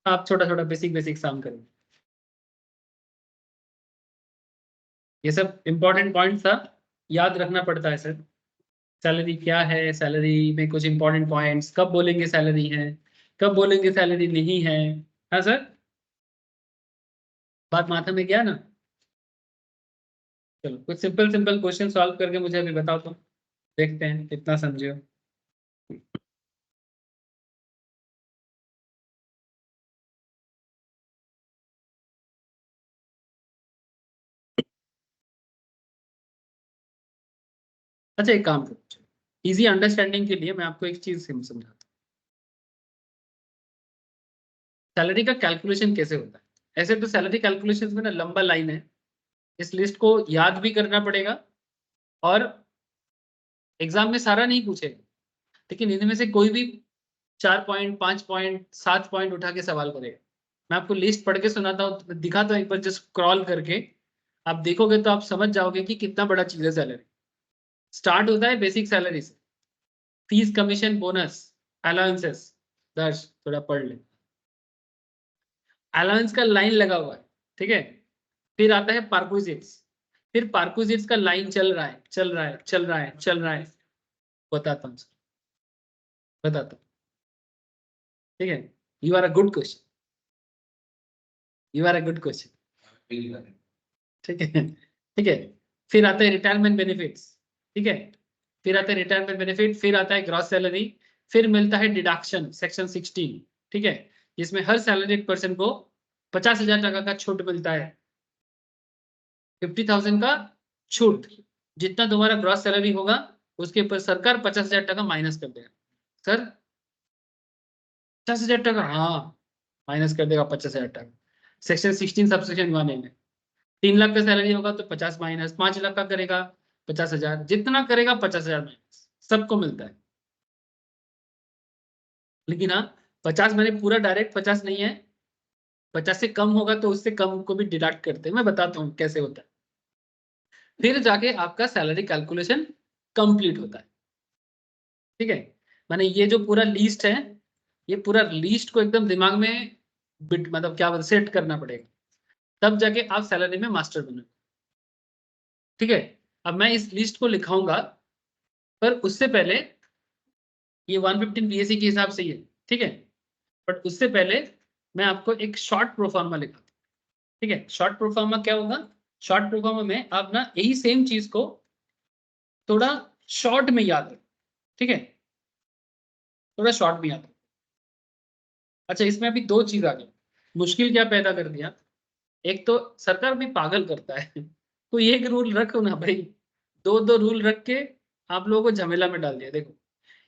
आप छोटा छोटा बेसिक बेसिक काम करेंगे। ये सब इंपॉर्टेंट पॉइंट था, याद रखना पड़ता है सर। सैलरी क्या है, सैलरी में कुछ इंपॉर्टेंट पॉइंट्स, कब बोलेंगे सैलरी है, कब बोलेंगे सैलरी नहीं है। हाँ सर, बात माथा में गया ना? चलो कुछ सिंपल सिंपल क्वेश्चन सॉल्व करके मुझे अभी बताओ तो, देखते हैं कितना समझे हो। अच्छा एक काम करो, इजी अंडरस्टैंडिंग के लिए मैं आपको एक चीज समझाता हूँ। सैलरी का कैलकुलेशन कैसे होता है? ऐसे तो सैलरी कैलकुलेशन में ना लंबा लाइन है, इस लिस्ट को याद भी करना पड़ेगा, और एग्जाम में सारा नहीं पूछेगा, लेकिन इनमें से कोई भी 4 पॉइंट, 5 पॉइंट, 7 पॉइंट उठा के सवाल करेगा, मैं आपको लिस्ट पढ़ के सुनाता हूँ, दिखाता हूँ एक बार, जस्ट स्क्रॉल करके आप देखोगे तो आप समझ जाओगे कि कितना बड़ा चीज है सैलरी। स्टार्ट होता है बेसिक सैलरी से, फीस, कमीशन, बोनस, अलाउंसेस। दर्श थोड़ा पढ़ ले, अलाउंस का लाइन लगा हुआ है, ठीक है। फिर आता है पार्क्विजिट्स, फिर पार्क्विजिट्स का लाइन चल रहा है, चल रहा है, चल रहा है, चल रहा है। बताता हूँ, बताता हूँ, ठीक है। You are a good question, you are a good question, ठीक है, ठीक है। फिर आता है रिटायरमेंट बेनिफिट्स, ठीक है। फिर आता है रिटायरमेंट बेनिफिट, फिर आता है ग्रॉस सैलरी, फिर मिलता है डिडक्शन सेक्शन 16, ठीक है, जिसमें हर सैलरीड पर्सन को 50,000 का छूट मिलता है, 50,000 का छूट। जितना तुम्हारा ग्रॉस सैलरी होगा उसके ऊपर सरकार 50,000 माइनस कर देगा। सर 50,000, हाँ, माइनस कर देगा 50,000। सेक्शन 16 सबसेक्शन 1 में 3 लाख का सैलरी होगा तो 50 माइनस, 5 लाख का करेगा 50,000, जितना करेगा 50,000 माइनस, सबको मिलता है। लेकिन हाँ, 50 मैंने पूरा डायरेक्ट 50 नहीं है, 50 से कम होगा तो उससे कम को भी डिडक्ट करते हैं, मैं बताता हूँ कैसे होता है। फिर जाके आपका सैलरी कैलकुलेशन कंप्लीट होता है, ठीक है। माने ये जो पूरा लिस्ट है, ये पूरा लिस्ट को एकदम दिमाग में मतलब क्या बोलते, सेट करना पड़ेगा, तब जाके आप सैलरी में मास्टर बनो, ठीक है। अब मैं इस लिस्ट को लिखाऊंगा, पर उससे पहले ये 115 बीएससी के हिसाब से ही है, ठीक है। बट उससे पहले मैं आपको एक शॉर्ट प्रोफार्मा लिखा, ठीक है। शॉर्ट प्रोफार्मा क्या होगा? शॉर्ट प्रोफार्मा में आप ना यही सेम चीज को थोड़ा शॉर्ट में याद रखें, ठीक है, थोड़ा शॉर्ट में याद रखें। अच्छा, इसमें अभी दो चीज आ गई, मुश्किल क्या पैदा कर दिया। एक तो सरकार भी पागल करता है कोई एक रूल रखो ना भाई, दो दो रूल रख के आप लोगों को झमेला में डाल दिया। देखो,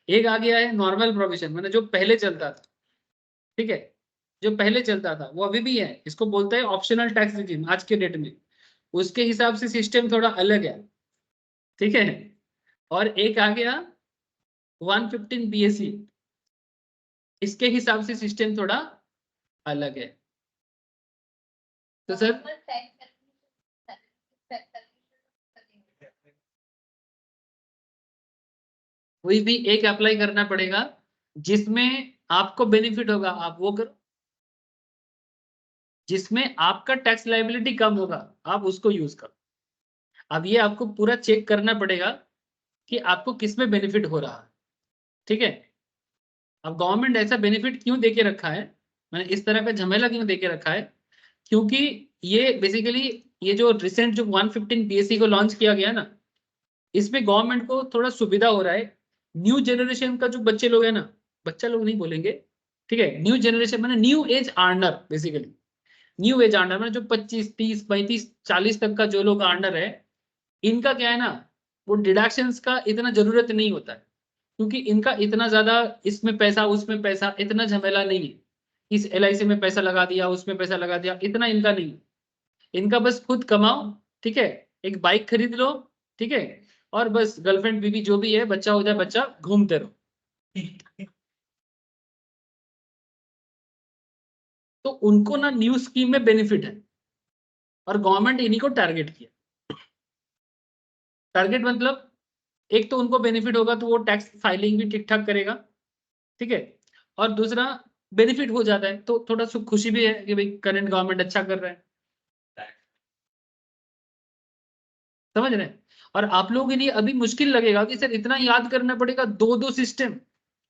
एक आ गया है नॉर्मल प्रोविजन, मैंने जो पहले चलता था, ठीक है, जो पहले चलता था वो अभी भी है, इसको बोलते हैं ऑप्शनल टैक्स रिजीम आज के डेट में। उसके हिसाब से सिस्टम थोड़ा अलग है, ठीक है। और एक आ गया 115 बीएससी, इसके हिसाब से सिस्टम थोड़ा अलग है। तो सर कोई भी एक अप्लाई करना पड़ेगा जिसमें आपको बेनिफिट होगा, आप वो करो। जिसमें आपका टैक्स लायबिलिटी कम होगा आप उसको यूज करो। अब ये आपको पूरा चेक करना पड़ेगा कि आपको किस में बेनिफिट हो रहा है, ठीक है। अब गवर्नमेंट ऐसा बेनिफिट क्यों देके रखा है, मैंने इस तरह का झमेला क्यों देके रखा है, क्योंकि ये बेसिकली ये जो रिसेंट जो 115 बीएससी को लॉन्च किया गया ना, इसमें गवर्नमेंट को थोड़ा सुविधा हो रहा है। न्यू जनरेशन का जो बच्चे लोग है ना, बच्चा लोग नहीं बोलेंगे, ठीक है, न्यू जनरेशन मैंने new age earner, basically new age earner मैंने जो 25, 30, 35, 40 तक का जो लोग अर्नर है, इनका क्या है ना, वो डिडक्शंस का इतना जरूरत नहीं होता है, क्योंकि इनका इतना ज्यादा इसमें पैसा उसमें पैसा इतना झमेला नहीं है। इस एलआईसी में पैसा लगा दिया, उसमें पैसा लगा दिया, इतना इनका नहीं है। इनका बस खुद कमाओ, ठीक है, एक बाइक खरीद लो, ठीक है, और बस गर्लफ्रेंड बीवी जो भी है, बच्चा हो जाए बच्चा, घूमते रहो। तो उनको ना न्यू स्कीम में बेनिफिट है, और गवर्नमेंट इन्हीं को टारगेट किया। टारगेट मतलब एक तो उनको बेनिफिट होगा तो वो टैक्स फाइलिंग भी ठीक ठाक करेगा, ठीक है। और दूसरा, बेनिफिट हो जाता है तो थोड़ा सुख खुशी भी है कि भाई करंट गवर्नमेंट अच्छा कर रहा है, समझ रहे हैं। और आप लोगों के लिए अभी मुश्किल लगेगा कि सर इतना याद करना पड़ेगा, दो दो सिस्टम।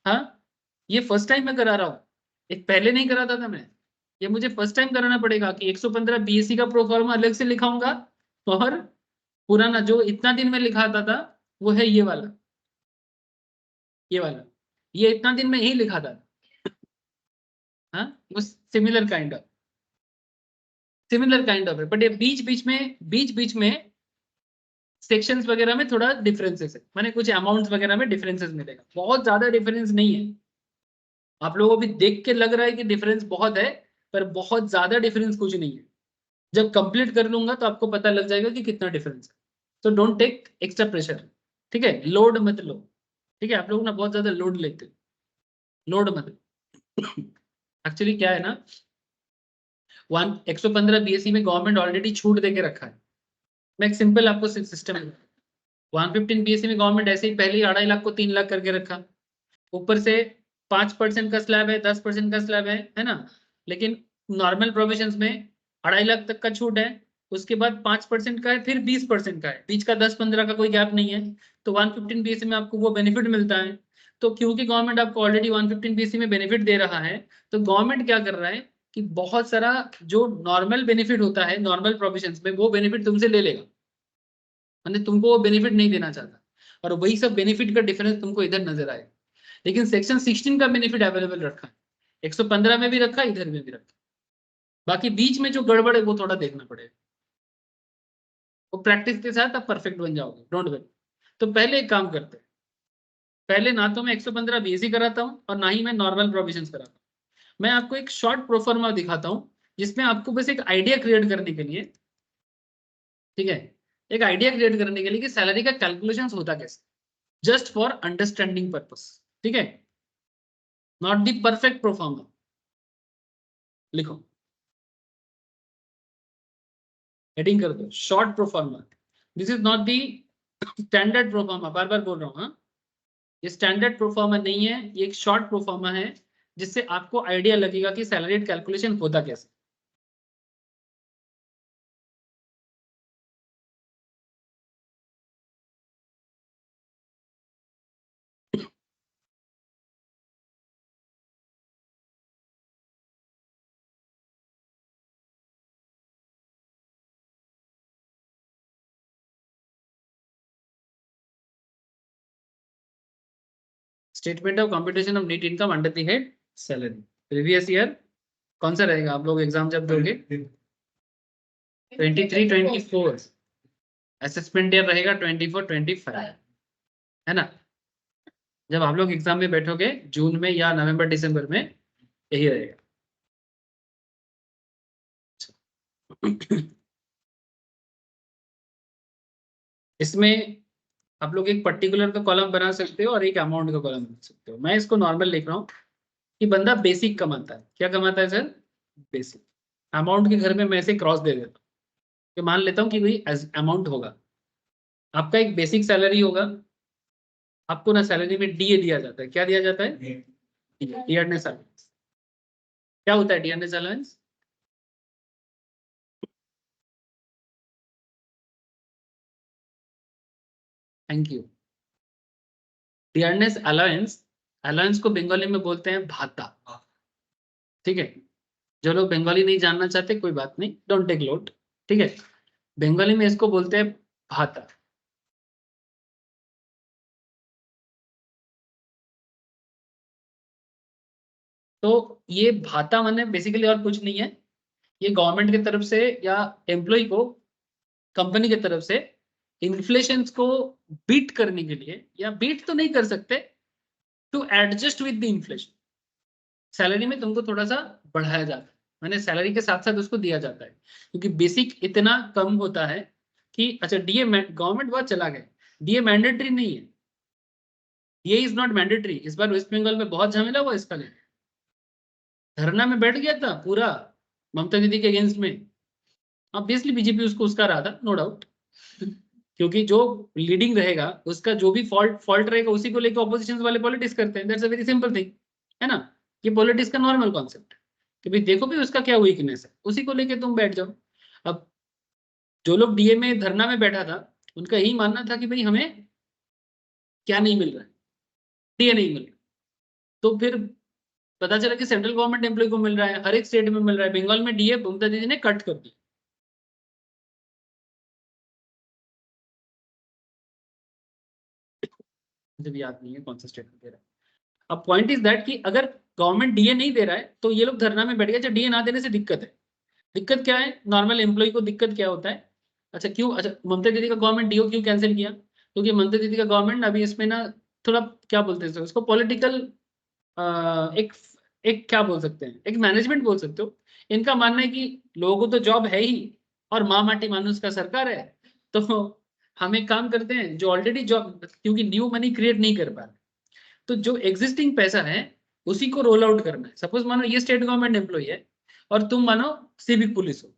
हाँ, ये फर्स्ट टाइम मैं करा रहा हूँ, एक पहले नहीं कराता था मैं, ये मुझे फर्स्ट टाइम कराना पड़ेगा कि 115 बीएससी का प्रोफार्मा अलग से लिखाऊंगा, और पुराना जो इतना दिन में लिखाता था वो है ये वाला, ये वाला, ये इतना दिन में यही लिखा था। हाँ, वो सिमिलर काइंड ऑफ है, बट ये बीच बीच में सेक्शंस वगैरह में थोड़ा डिफरेंसेस है, माने कुछ अमाउंट्स वगैरह में डिफरेंसेस मिलेगा, बहुत ज्यादा डिफरेंस नहीं है। आप लोगों को भी देख के लग रहा है कि डिफरेंस बहुत है, पर बहुत ज्यादा डिफरेंस कुछ नहीं है। जब कंप्लीट कर लूंगा तो आपको पता लग जाएगा कि कितना डिफरेंस है। तो डोंट टेक एक्स्ट्रा प्रेशर, ठीक है, लोड मत लो, ठीक है। आप लोग ना बहुत ज्यादा लोड लेते हो, लोड मत लो। एक्चुअली क्या है ना, 115 बीएससी में गवर्नमेंट ऑलरेडी छूट दे के रखा है। मैं एक सिंपल आपको सिस्टम 115 बीएससी में गवर्नमेंट ऐसे ही पहले ही 2.5 लाख को 3 लाख करके रखा, ऊपर से 5% का स्लैब है, 10% का स्लैब है ना। लेकिन नॉर्मल प्रोविजंस में 2.5 लाख तक का छूट है, उसके बाद 5% का है, फिर 20% का है, बीच का 10-15 का कोई गैप नहीं है। तो 115 बीएससी में आपको वो बेनिफिट मिलता है। तो क्योंकि गवर्नमेंट आपको ऑलरेडी 115 बीएससी में बेनिफिट दे रहा है, तो गवर्नमेंट क्या कर रहा है कि बहुत सारा जो नॉर्मल बेनिफिट होता है नॉर्मल प्रोविजंस में, वो बेनिफिट तुमसे ले लेगा, मतलब तुमको वो बेनिफिट नहीं देना चाहता, और वही सब बेनिफिट का डिफरेंस तुमको इधर नजर आएगा। लेकिन सेक्शन 16 का बेनिफिट अवेलेबल रखा है, 115 में भी रखा, इधर में भी रखा। बाकी बीच में जो गड़बड़ है वो थोड़ा देखना पड़ेगा, वो प्रैक्टिस के साथ आप परफेक्ट बन जाओगे, डोंट वरी। तो पहले एक काम करते हैं, पहले ना तो मैं 115 बीएससी कराता हूँ और ना ही मैं नॉर्मल प्रोविजंस कराता हूँ। मैं आपको एक शॉर्ट प्रोफार्मा दिखाता हूँ जिसमें आपको बस एक आइडिया क्रिएट करने के लिए, ठीक है, एक आइडिया क्रिएट करने के लिए कि सैलरी का कैलकुलेशन होता कैसे, जस्ट फॉर अंडरस्टैंडिंग पर्पस, ठीक है, नॉट दी परफेक्ट प्रोफार्मा। लिखो, हेडिंग कर दो short proforma. This is not the standard proforma, बार बार बोल रहा हूँ, हाँ, ये स्टैंडर्ड प्रोफार्मा नहीं है, ये एक शॉर्ट प्रोफार्मा है जिससे आपको आइडिया लगेगा कि सैलरी कैलकुलेशन होता कैसे। Statement of computation of net income under the head salary, previous year कौन सा रहेगा, आप लोग एग्जाम जब दोगे 23-24, असेसमेंट ईयर रहेगा 24-25, है ना। जब आप लोग एग्जाम में बैठोगे जून में या नवंबर दिसंबर में, यही रहेगा। इसमें आप लोग एक पर्टिकुलर का कॉलम बना सकते हो और एक अमाउंट का कॉलम बना सकते हो। मैं इसको नॉर्मल लिख रहा हूँ कि बंदा बेसिक कमाता है, क्या कमाता है सर, बेसिक। अमाउंट के घर में मैं ऐसे क्रॉस दे देता हूँ कि मान लेता हूँ कि भाई अमाउंट होगा, आपका एक बेसिक सैलरी होगा, आपको ना सैलरी में डीए दिया जाता है, क्या दिया जाता है, डियरनेस अलाउंस। क्या होता है dearness allowance, thank you. Dearness allowance, allowance को बंगाली में बोलते हैं भाता, ठीक है। जो लोग बंगाली नहीं जानना चाहते कोई बात नहीं, डोंट टेक लोड, ठीक है। बंगाली में इसको बोलते हैं भाता। तो ये भाता माने बेसिकली और कुछ नहीं है, ये गवर्नमेंट की तरफ से या एम्प्लॉय को कंपनी की तरफ से इन्फ्लेशन को बीट करने के लिए, या बीट तो नहीं कर सकते, to adjust with the inflation, salary में तुमको थोड़ा सा बढ़ाया जाता है, मैंने सैलरी के साथ साथ उसको दिया जाता है, क्योंकि बेसिक इतना कम होता है कि अच्छा डीए गवर्नमेंट बहुत चला गया, डीए मैंडेटरी नहीं है, डीए इज नॉट मैंडेटरी। इस बार वेस्ट बंगाल में बहुत झमेला हुआ इसका लेकर, धरना में बैठ गया था पूरा ममता दीदी के अगेंस्ट में। ऑब्वियसली बीजेपी उसको उसका रहा था, नो डाउट, क्योंकि जो लीडिंग रहेगा उसका जो भी फॉल्ट रहेगा उसी को लेकर ऑपोजिशन वाले पॉलिटिक्स करते हैं, that's a very simple thing, है ना। ये पॉलिटिक्स का नॉर्मल कॉन्सेप्ट है कि भाई देखो भी उसका क्या वीकनेस है, उसी को लेके तुम बैठ जाओ। अब जो लोग डीए में धरना में बैठा था उनका यही मानना था कि भाई हमें क्या नहीं मिल रहा है, डीए नहीं मिल रहा, तो फिर पता चला कि सेंट्रल गवर्नमेंट एम्प्लॉय को मिल रहा है, हर एक स्टेट में मिल रहा है, बंगाल में डीए ममता दीदी ने कट कर दिया। मुझे भी याद नहीं है कौन सा स्टेट में दे रहा है। अब पॉइंट इज दैट कि अगर गवर्नमेंट डीए नहीं दे रहा है तो ये लोग धरना में बैठ गए, अच्छा डीए ना देने से दिक्कत है। दिक्कत क्या है, नॉर्मल एम्प्लॉय को दिक्कत क्या होता है, अच्छा क्यों, अच्छा ममता दीदी का गवर्नमेंट डीओ क्यों कैंसिल किया, क्योंकि ममता दीदी का गवर्नमेंट अभी इसमें ना थोड़ा क्या बोलते हैं उसको, पॉलिटिकल एक एक क्या बोल सकते हैं, एक मैनेजमेंट बोल सकते हो। इनका मानना है कि लोगों को तो जॉब है ही और माँ माटी मानुस का सरकार है, तो हम एक काम करते हैं जो ऑलरेडी जॉब, क्योंकि न्यू मनी क्रिएट नहीं कर पा रहे, तो जो एग्जिस्टिंग पैसा है उसी को रोल आउट करना है। सपोज मानो ये स्टेट गवर्नमेंट एम्प्लॉय है और तुम मानो सिविक पुलिस हो,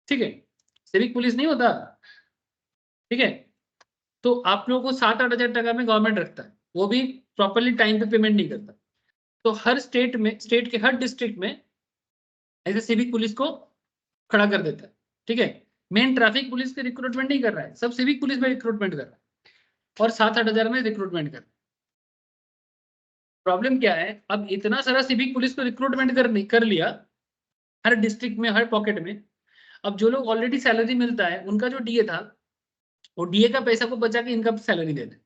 ठीक है, सिविक पुलिस नहीं होता, ठीक है, तो आप लोगों को 7-8 हजार टका में गवर्नमेंट रखता है, वो भी प्रॉपरली टाइम पे पेमेंट नहीं करता। तो हर स्टेट में, स्टेट के हर डिस्ट्रिक्ट में ऐसे सिविक पुलिस को खड़ा कर देता है, ठीक है। मेन ट्रैफिक पुलिस के रिक्रूटमेंट नहीं कर रहा है, सब सिविक पुलिस में रिक्रूटमेंट कर रहा है और 7-8 हजार में रिक्रूटमेंट कर रहा है। प्रॉब्लम क्या है, अब इतना सारा सिविक पुलिस को रिक्रूटमेंट कर लिया हर डिस्ट्रिक्ट में, हर पॉकेट में। अब जो लोग ऑलरेडी सैलरी मिलता है उनका जो डीए था, वो डीए का पैसा को बचा के इनका सैलरी दे दे,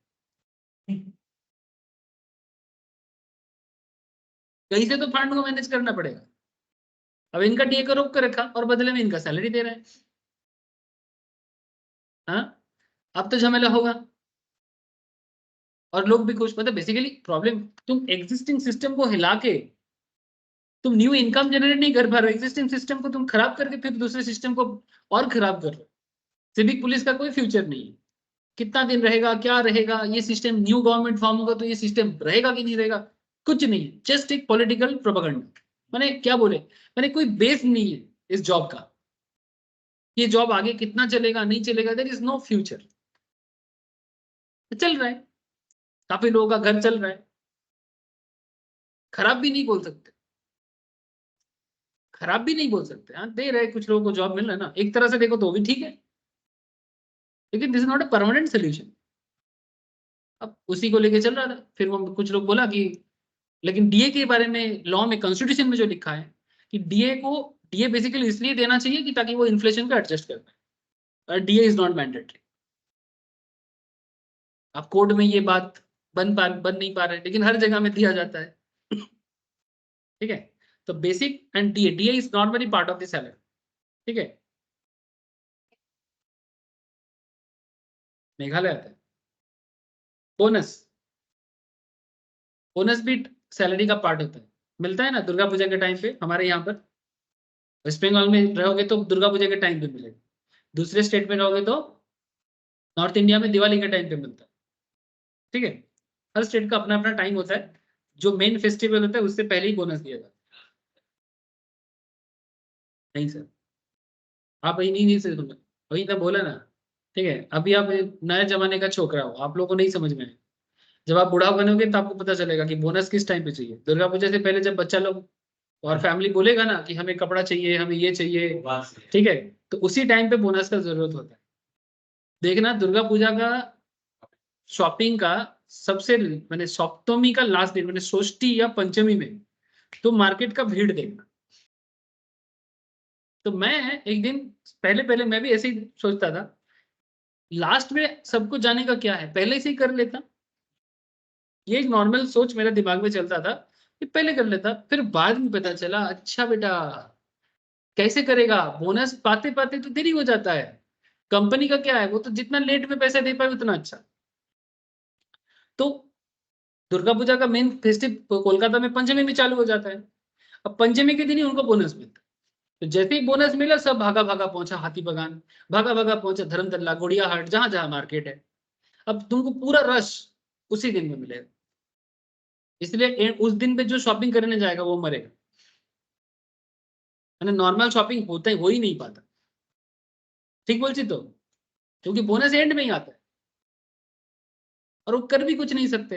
कहीं से तो फंड को मैनेज करना पड़ेगा। अब इनका डीए को रोक कर रखा और बदले में इनका सैलरी दे रहा है। हाँ, अब तो झमेला होगा और लोग भी खुश। मतलब बेसिकली प्रॉब्लम, तुम एग्जिस्टिंग सिस्टम को हिला के तुम न्यू इनकम जनरेट नहीं कर पा रहे हो, एग्जिस्टिंग सिस्टम को तुम खराब करके फिर दूसरे सिस्टम को और खराब कर रहे हो। सिविक पुलिस का कोई फ्यूचर नहीं है, कितना दिन रहेगा, क्या रहेगा ये सिस्टम, न्यू गवर्नमेंट फॉर्म होगा तो ये सिस्टम रहेगा कि नहीं रहेगा, कुछ नहीं, जस्ट एक पॉलिटिकल प्रोपेगेंडा। मैंने क्या बोले, मैंने कोई बेस नहीं है इस जॉब का, ये जॉब आगे कितना चलेगा नहीं चलेगा, देयर इज नो फ्यूचर। चल रहा है, काफी लोगों का घर चल रहा है, खराब भी नहीं बोल सकते, खराब भी नहीं बोल सकते। हाँ, दे रहे कुछ लोगों को जॉब मिल रहा है ना, एक तरह से देखो तो भी ठीक है, लेकिन this is not a permanent solution. अब उसी को लेके चल रहा था, फिर वो कुछ लोग बोला कि लेकिन डीए के बारे में लॉ में, कॉन्स्टिट्यूशन में जो लिखा है कि डीए बेसिकली इसलिए देना चाहिए कि ताकि वो इन्फ्लेशन को एडजस्ट कर पाए, डीए इज नॉट मैंडेटरी। अब कोर्ट में ये बात बन नहीं पा रहे, लेकिन हर जगह में दिया जाता है, ठीक है। तो basic and DA is not very part of the salary, ठीक है। मेघालय आता है बोनस, बोनस भी सैलरी का पार्ट होता है, मिलता है ना दुर्गा पूजा के टाइम पे। हमारे यहाँ पर वेस्ट बंगाल में रहोगे तो दुर्गा पूजा के टाइम पे मिलेगा, दूसरे स्टेट में रहोगे तो नॉर्थ इंडिया में दिवाली के टाइम पे मिलता है, ठीक है। हर स्टेट का अपना अपना टाइम होता है, जो मेन फेस्टिवल होता है उससे पहले ही बोनस दिया जाता है। नहीं सर, आप वही नहीं से सुन, वही तो बोला ना, ठीक है। अभी आप नए जमाने का छोकरा हो, आप लोगों को नहीं समझ में आए, जब आप बूढ़ा बनोगे तो आपको पता चलेगा कि बोनस किस टाइम पे चाहिए। दुर्गा पूजा से पहले जब बच्चा लोग और फैमिली बोलेगा ना कि हमें कपड़ा चाहिए, हमें ये चाहिए, ठीक है, तो उसी टाइम पे बोनस का जरूरत होता है। देखना दुर्गा पूजा का शॉपिंग का सबसे मैंने सप्तमी का लास्ट दिन, मैंने षष्ठी या पंचमी में तो मार्केट का भीड़ देखना। तो मैं एक दिन पहले पहले मैं भी ऐसे ही सोचता था, लास्ट में सबको जाने का क्या है, पहले से ही कर लेता। ये एक नॉर्मल सोच मेरे दिमाग में चलता था कि पहले कर लेता। फिर बाद में पता चला, अच्छा बेटा कैसे करेगा, बोनस पाते पाते तो देरी हो जाता है। कंपनी का क्या है, वो तो जितना लेट में पैसा दे पाए उतना अच्छा। तो दुर्गा पूजा का मेन फेस्टिव कोलकाता में पंचमी में चालू हो जाता है, अब पंचमी के दिन ही उनको बोनस मिलता है। तो जैसे ही बोनस मिला सब भागा भागा पहुंचा हाथी बगान, भागा भागा पहुंचा धर्मतल्ला, गुड़िया हाट, जहां जहां मार्केट है। अब तुमको पूरा रश उसी दिन में मिलेगा, इसलिए उस दिन पे जो शॉपिंग करने जाएगा वो मरेगा। मैंने नॉर्मल शॉपिंग होता ही हो ही नहीं पाता, ठीक बोलती तो, क्योंकि बोनस एंड में ही आता है और वो कर भी कुछ नहीं सकते।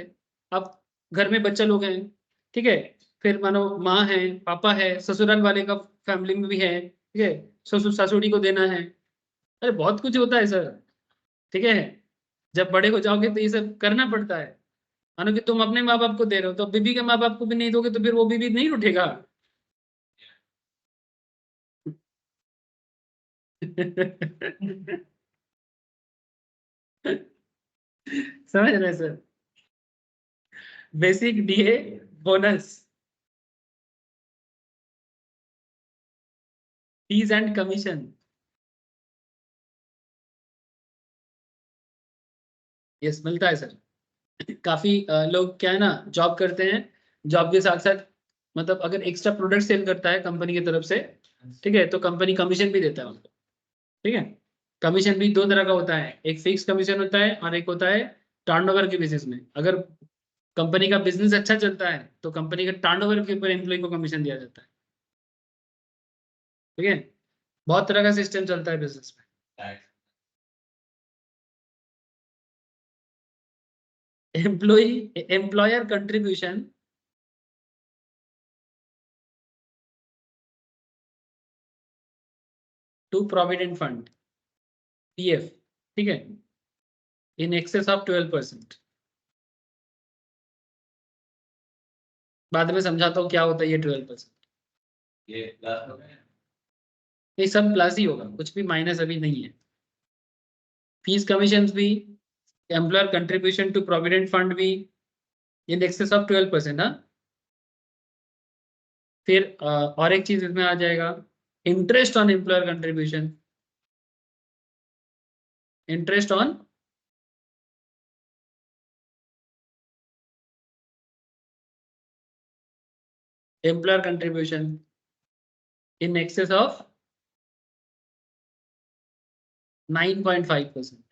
अब घर में बच्चा लोग हैं, ठीक है, फिर मानो माँ है, पापा है, ससुराल वाले का फैमिली में भी है, ठीक है, ससुर ससुरी को देना है, अरे बहुत कुछ होता है सर, ठीक है। जब बड़े हो जाओगे तो ये सब करना पड़ता है। मानो कि तुम अपने माँ बाप को दे रहे हो तो बीबी के माँ बाप को भी नहीं दोगे तो फिर वो बीबी नहीं उठेगा। समझ रहे sir, basic DA, bonus, fees and commission. Yes मिलता है सर, काफी लोग क्या है ना जॉब करते हैं, जॉब के साथ साथ मतलब अगर एक्स्ट्रा प्रोडक्ट सेल करता है कंपनी की तरफ से, ठीक है, तो कंपनी कमीशन भी देता है उनको, ठीक है। कमीशन भी दो तरह का होता है, एक फिक्स कमीशन होता है और एक होता है टर्नओवर के बेसिस में। अगर कंपनी का बिजनेस अच्छा चलता है तो कंपनी के टर्नओवर के ऊपर एम्प्लॉय को कमीशन दिया जाता है। ठीक है, बहुत तरह का सिस्टम चलता है बिजनेस में। Employer contribution to provident fund, PF, ठीक है, इन एक्सेस ऑफ 12%। बाद में समझाता हूँ क्या होता है ये 12%। ये प्लस हो गया। ये सब प्लस ही होगा, कुछ भी माइनस अभी नहीं है। फीस कमीशन भी, employer contribution to provident fund भी इन एक्सेस ऑफ 12%। हाँ, फिर और एक चीज इसमें आ जाएगा, interest on employer contribution, interest on employer contribution in excess of 9.5%।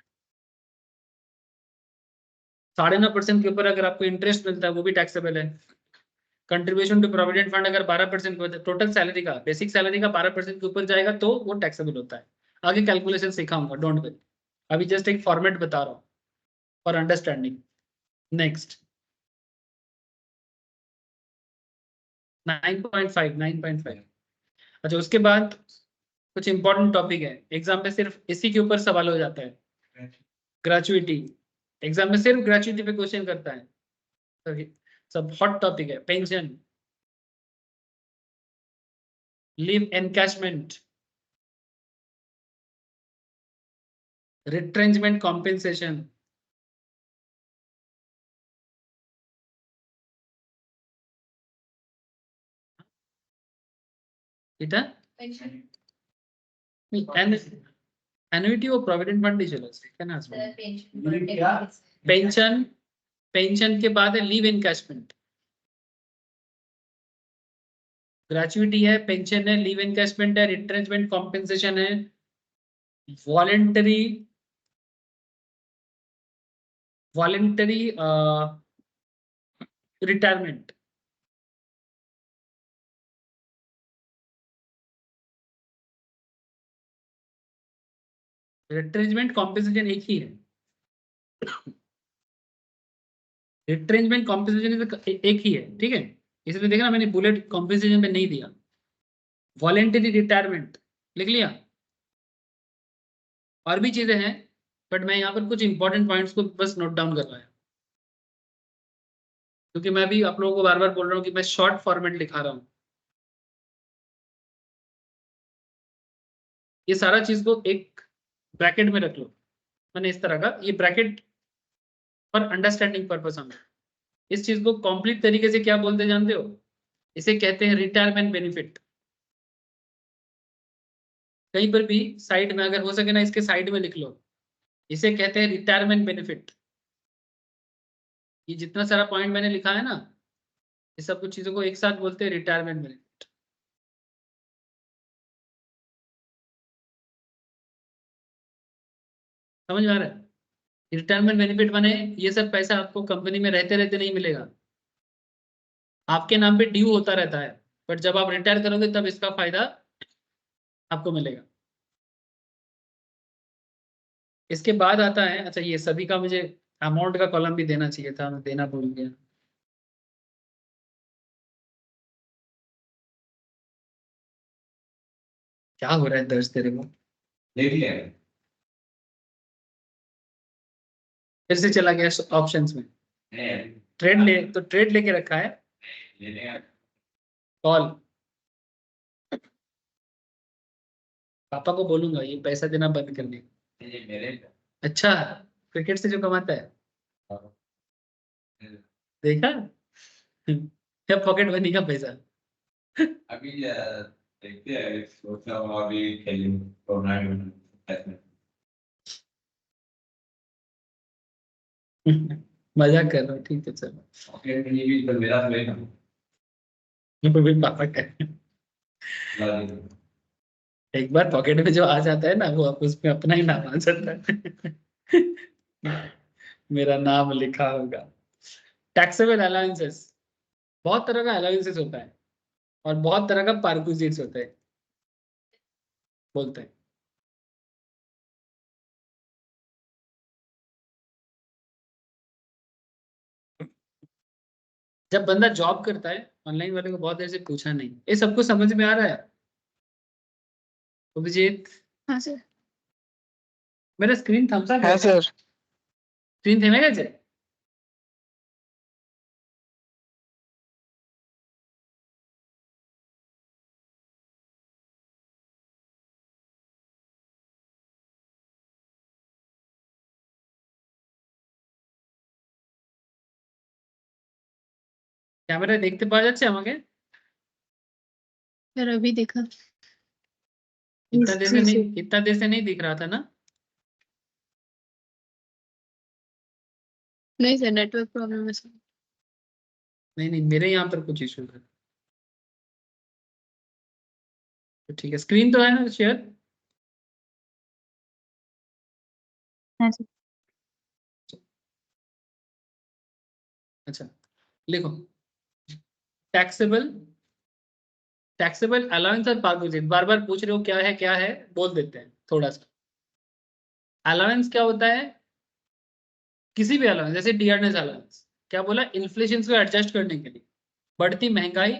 9.5% के ऊपर अगर आपको इंटरेस्ट मिलता है वो भी टैक्सेबल है। कंट्रीब्यूशन टू प्रोविडेंट फंड अगर 12% टोटल सैलरी का, बेसिक सैलरी का 12% के ऊपर जाएगा तो वो टैक्सेबल होता है। आगे कैलकुलेशन सिखाऊंगा, डोंट वरी, अभी जस्ट एक फॉर्मेट बता रहा हूँ फॉर अंडरस्टैंडिंग। नेक्स्ट 9.5। अच्छा, उसके बाद कुछ इंपॉर्टेंट टॉपिक है, एग्जाम में सिर्फ इसी के ऊपर सवाल हो जाता है। ग्रेचुइटी, एग्जाम में सिर्फ ग्रेचुइटी पे क्वेश्चन करता है, तो सब हॉट टॉपिक है। Pension, leave encashment, retrenchment compensation, এটা एनुइटी और प्रोविडेंट फंड ही चला एखाনে আসবে। पेंशन, पेंशन के बाद है लीव एनकैशमेंट। ग्रेचुइटी है, पेंशन है, लीव एनकैशमेंट है, रिट्रेंचमेंट कॉम्पेंसेशन है, वॉलेंटरी रिटायरमेंट। रिट्रेंचमेंट कॉम्पेंसेशन एक ही है, रिट्रेंचमेंट कॉम्पेंसेशन एक ही है, ठीक है, इसलिए देखना मैंने बुलेट कॉम्पेंसेशन में नहीं दिया। वॉलेंटरी रिटायरमेंट लिख लिया, और भी चीजें हैं बट मैं यहाँ पर कुछ इंपॉर्टेंट पॉइंट्स को बस नोट डाउन कर रहा है, क्योंकि मैं भी आप लोगों को बार बार बोल रहा हूँ कि मैं शॉर्ट फॉर्मेट लिखा रहा हूँ। ये सारा चीज को एक ब्रैकेट में रख लो, मैंने इस तरह का ये ब्रैकेट फॉर अंडरस्टैंडिंग पर्पस हमें। इस चीज को कंप्लीट तरीके से क्या बोलते जानते हो, इसे कहते हैं रिटायरमेंट बेनिफिट। कहीं पर भी साइड में अगर हो सके ना इसके साइड में लिख लो, इसे कहते हैं रिटायरमेंट बेनिफिट। ये जितना सारा पॉइंट मैंने लिखा है ना, ये सब कुछ चीजों को एक साथ बोलते हैं रिटायरमेंट बेनिफिट। समझ में आ रहा है? रिटायरमेंट बेनिफिट माने ये सब पैसा आपको कंपनी में रहते रहते नहीं मिलेगा, आपके नाम पे ड्यू होता रहता है, बट जब आप रिटायर करोगे तब इसका फायदा आपको मिलेगा। इसके बाद आता है, अच्छा ये सभी का मुझे अमाउंट का कॉलम भी देना चाहिए था, मैं देना भूल गया। क्या हो रहा है दर्ज तेरे को? देख लिया। फिर से चला गया ऑप्शंस में। नहीं, ट्रेड ले तो ट्रेड लेके रखा है, लेने का। कॉल पापा को बोलूंगा ये पैसा देना बंद करने को। ये मेरे अच्छा, क्रिकेट से जो कमाता है, देखा क्या पॉकेट मनी का पैसा। अभी देखते हैं, सोच रहा हूँ अभी खेलूं टूर्नामेंट। मजाक कर रहा हूँ, ठीक है चलो। ओके, ये भी तो मेरा तो लेना। ये भी पापा का है। एक बार पॉकेट में जो आ जाता है ना वो आप उसमें अपना ही नाम आ जाता है। मेरा नाम लिखा होगा। टैक्सेबल अलाउंसेस, बहुत तरह का अलाउंसेस होता है और बहुत तरह का पार्क्विजिट्स होता है। बोलते हैं। जब बंदा जॉब करता है, ऑनलाइन वाले को बहुत देर से पूछा नहीं, ये सबको समझ में आ रहा है? अभिजीत, हाँ सर। मेरा स्क्रीन थम्स अप है सर। स्क्रीन थमेगा जी? कैमरा देखते पा যাচ্ছে আমাকে? सर अभी देखा। इतना देर से जी, नहीं, जी। इतना देर से नहीं दिख रहा था ना? नहीं सर, नेटवर्क प्रॉब्लम है सर। नहीं नहीं, मेरे यहाँ पर कुछ इशू है। तो ठीक है, स्क्रीन तो है ना शेयर? हाँ सर। अच्छा, लिखो टैक्सेबल, टैक्सेबल अलाउंस और पार्क, बार बार पूछ रहे हो क्या है, बोल देते हैं थोड़ा सा। अलाउंस क्या होता है? किसी भी अलाउंस, जैसे डियरनेस अलाउंस, क्या बोला? इन्फ्लेशन को एडजस्ट करने के लिए, बढ़ती महंगाई,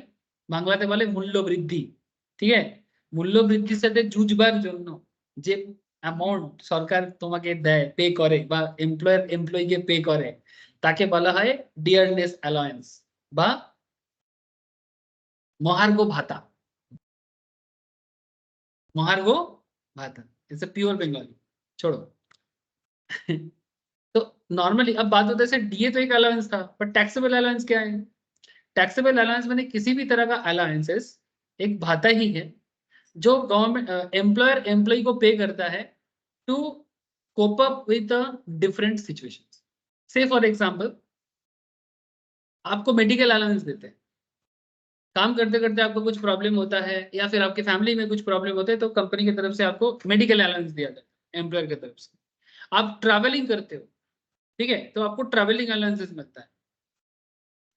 বাংলাতে বলে মূল্য বৃদ্ধি, ঠিক আছে? মূল্য বৃদ্ধির সাথে যুঝবার জন্য যে অ্যামাউন্ট সরকার তোমাকে দেয়, পে করে, বা এমপ্লয়ার এমপ্লয়িকে পে করে, তাকে বলা হয় ডিয়ারনেস অ্যালাউন্স বা মহার্ঘ ভাতা। মহার্ঘ भाता, इट्स अ प्योर बंगाली, छोड़ो। तो नॉर्मली अब बात होता है सर, डीए तो एक अलाउंस था, पर टैक्सेबल अलाउंस क्या है? टैक्सेबल अलाउंस मैंने किसी भी तरह का अलाउंसेस एक भाता ही है जो गवर्नमेंट एम्प्लॉयर एम्प्लॉय को पे करता है to cope up with different situations. Say for example, आपको मेडिकल अलाउंस देते हैं, काम करते करते आपको कुछ प्रॉब्लम होता है या फिर आपके फैमिली में कुछ प्रॉब्लम होते हैं, तो कंपनी की तरफ से आपको मेडिकल अलाउंस दिया जाता है एम्प्लॉयर की तरफ से। आप ट्रैवलिंग करते हो, ठीक है, तो आपको ट्रैवलिंग अलाउंसेस मिलता है,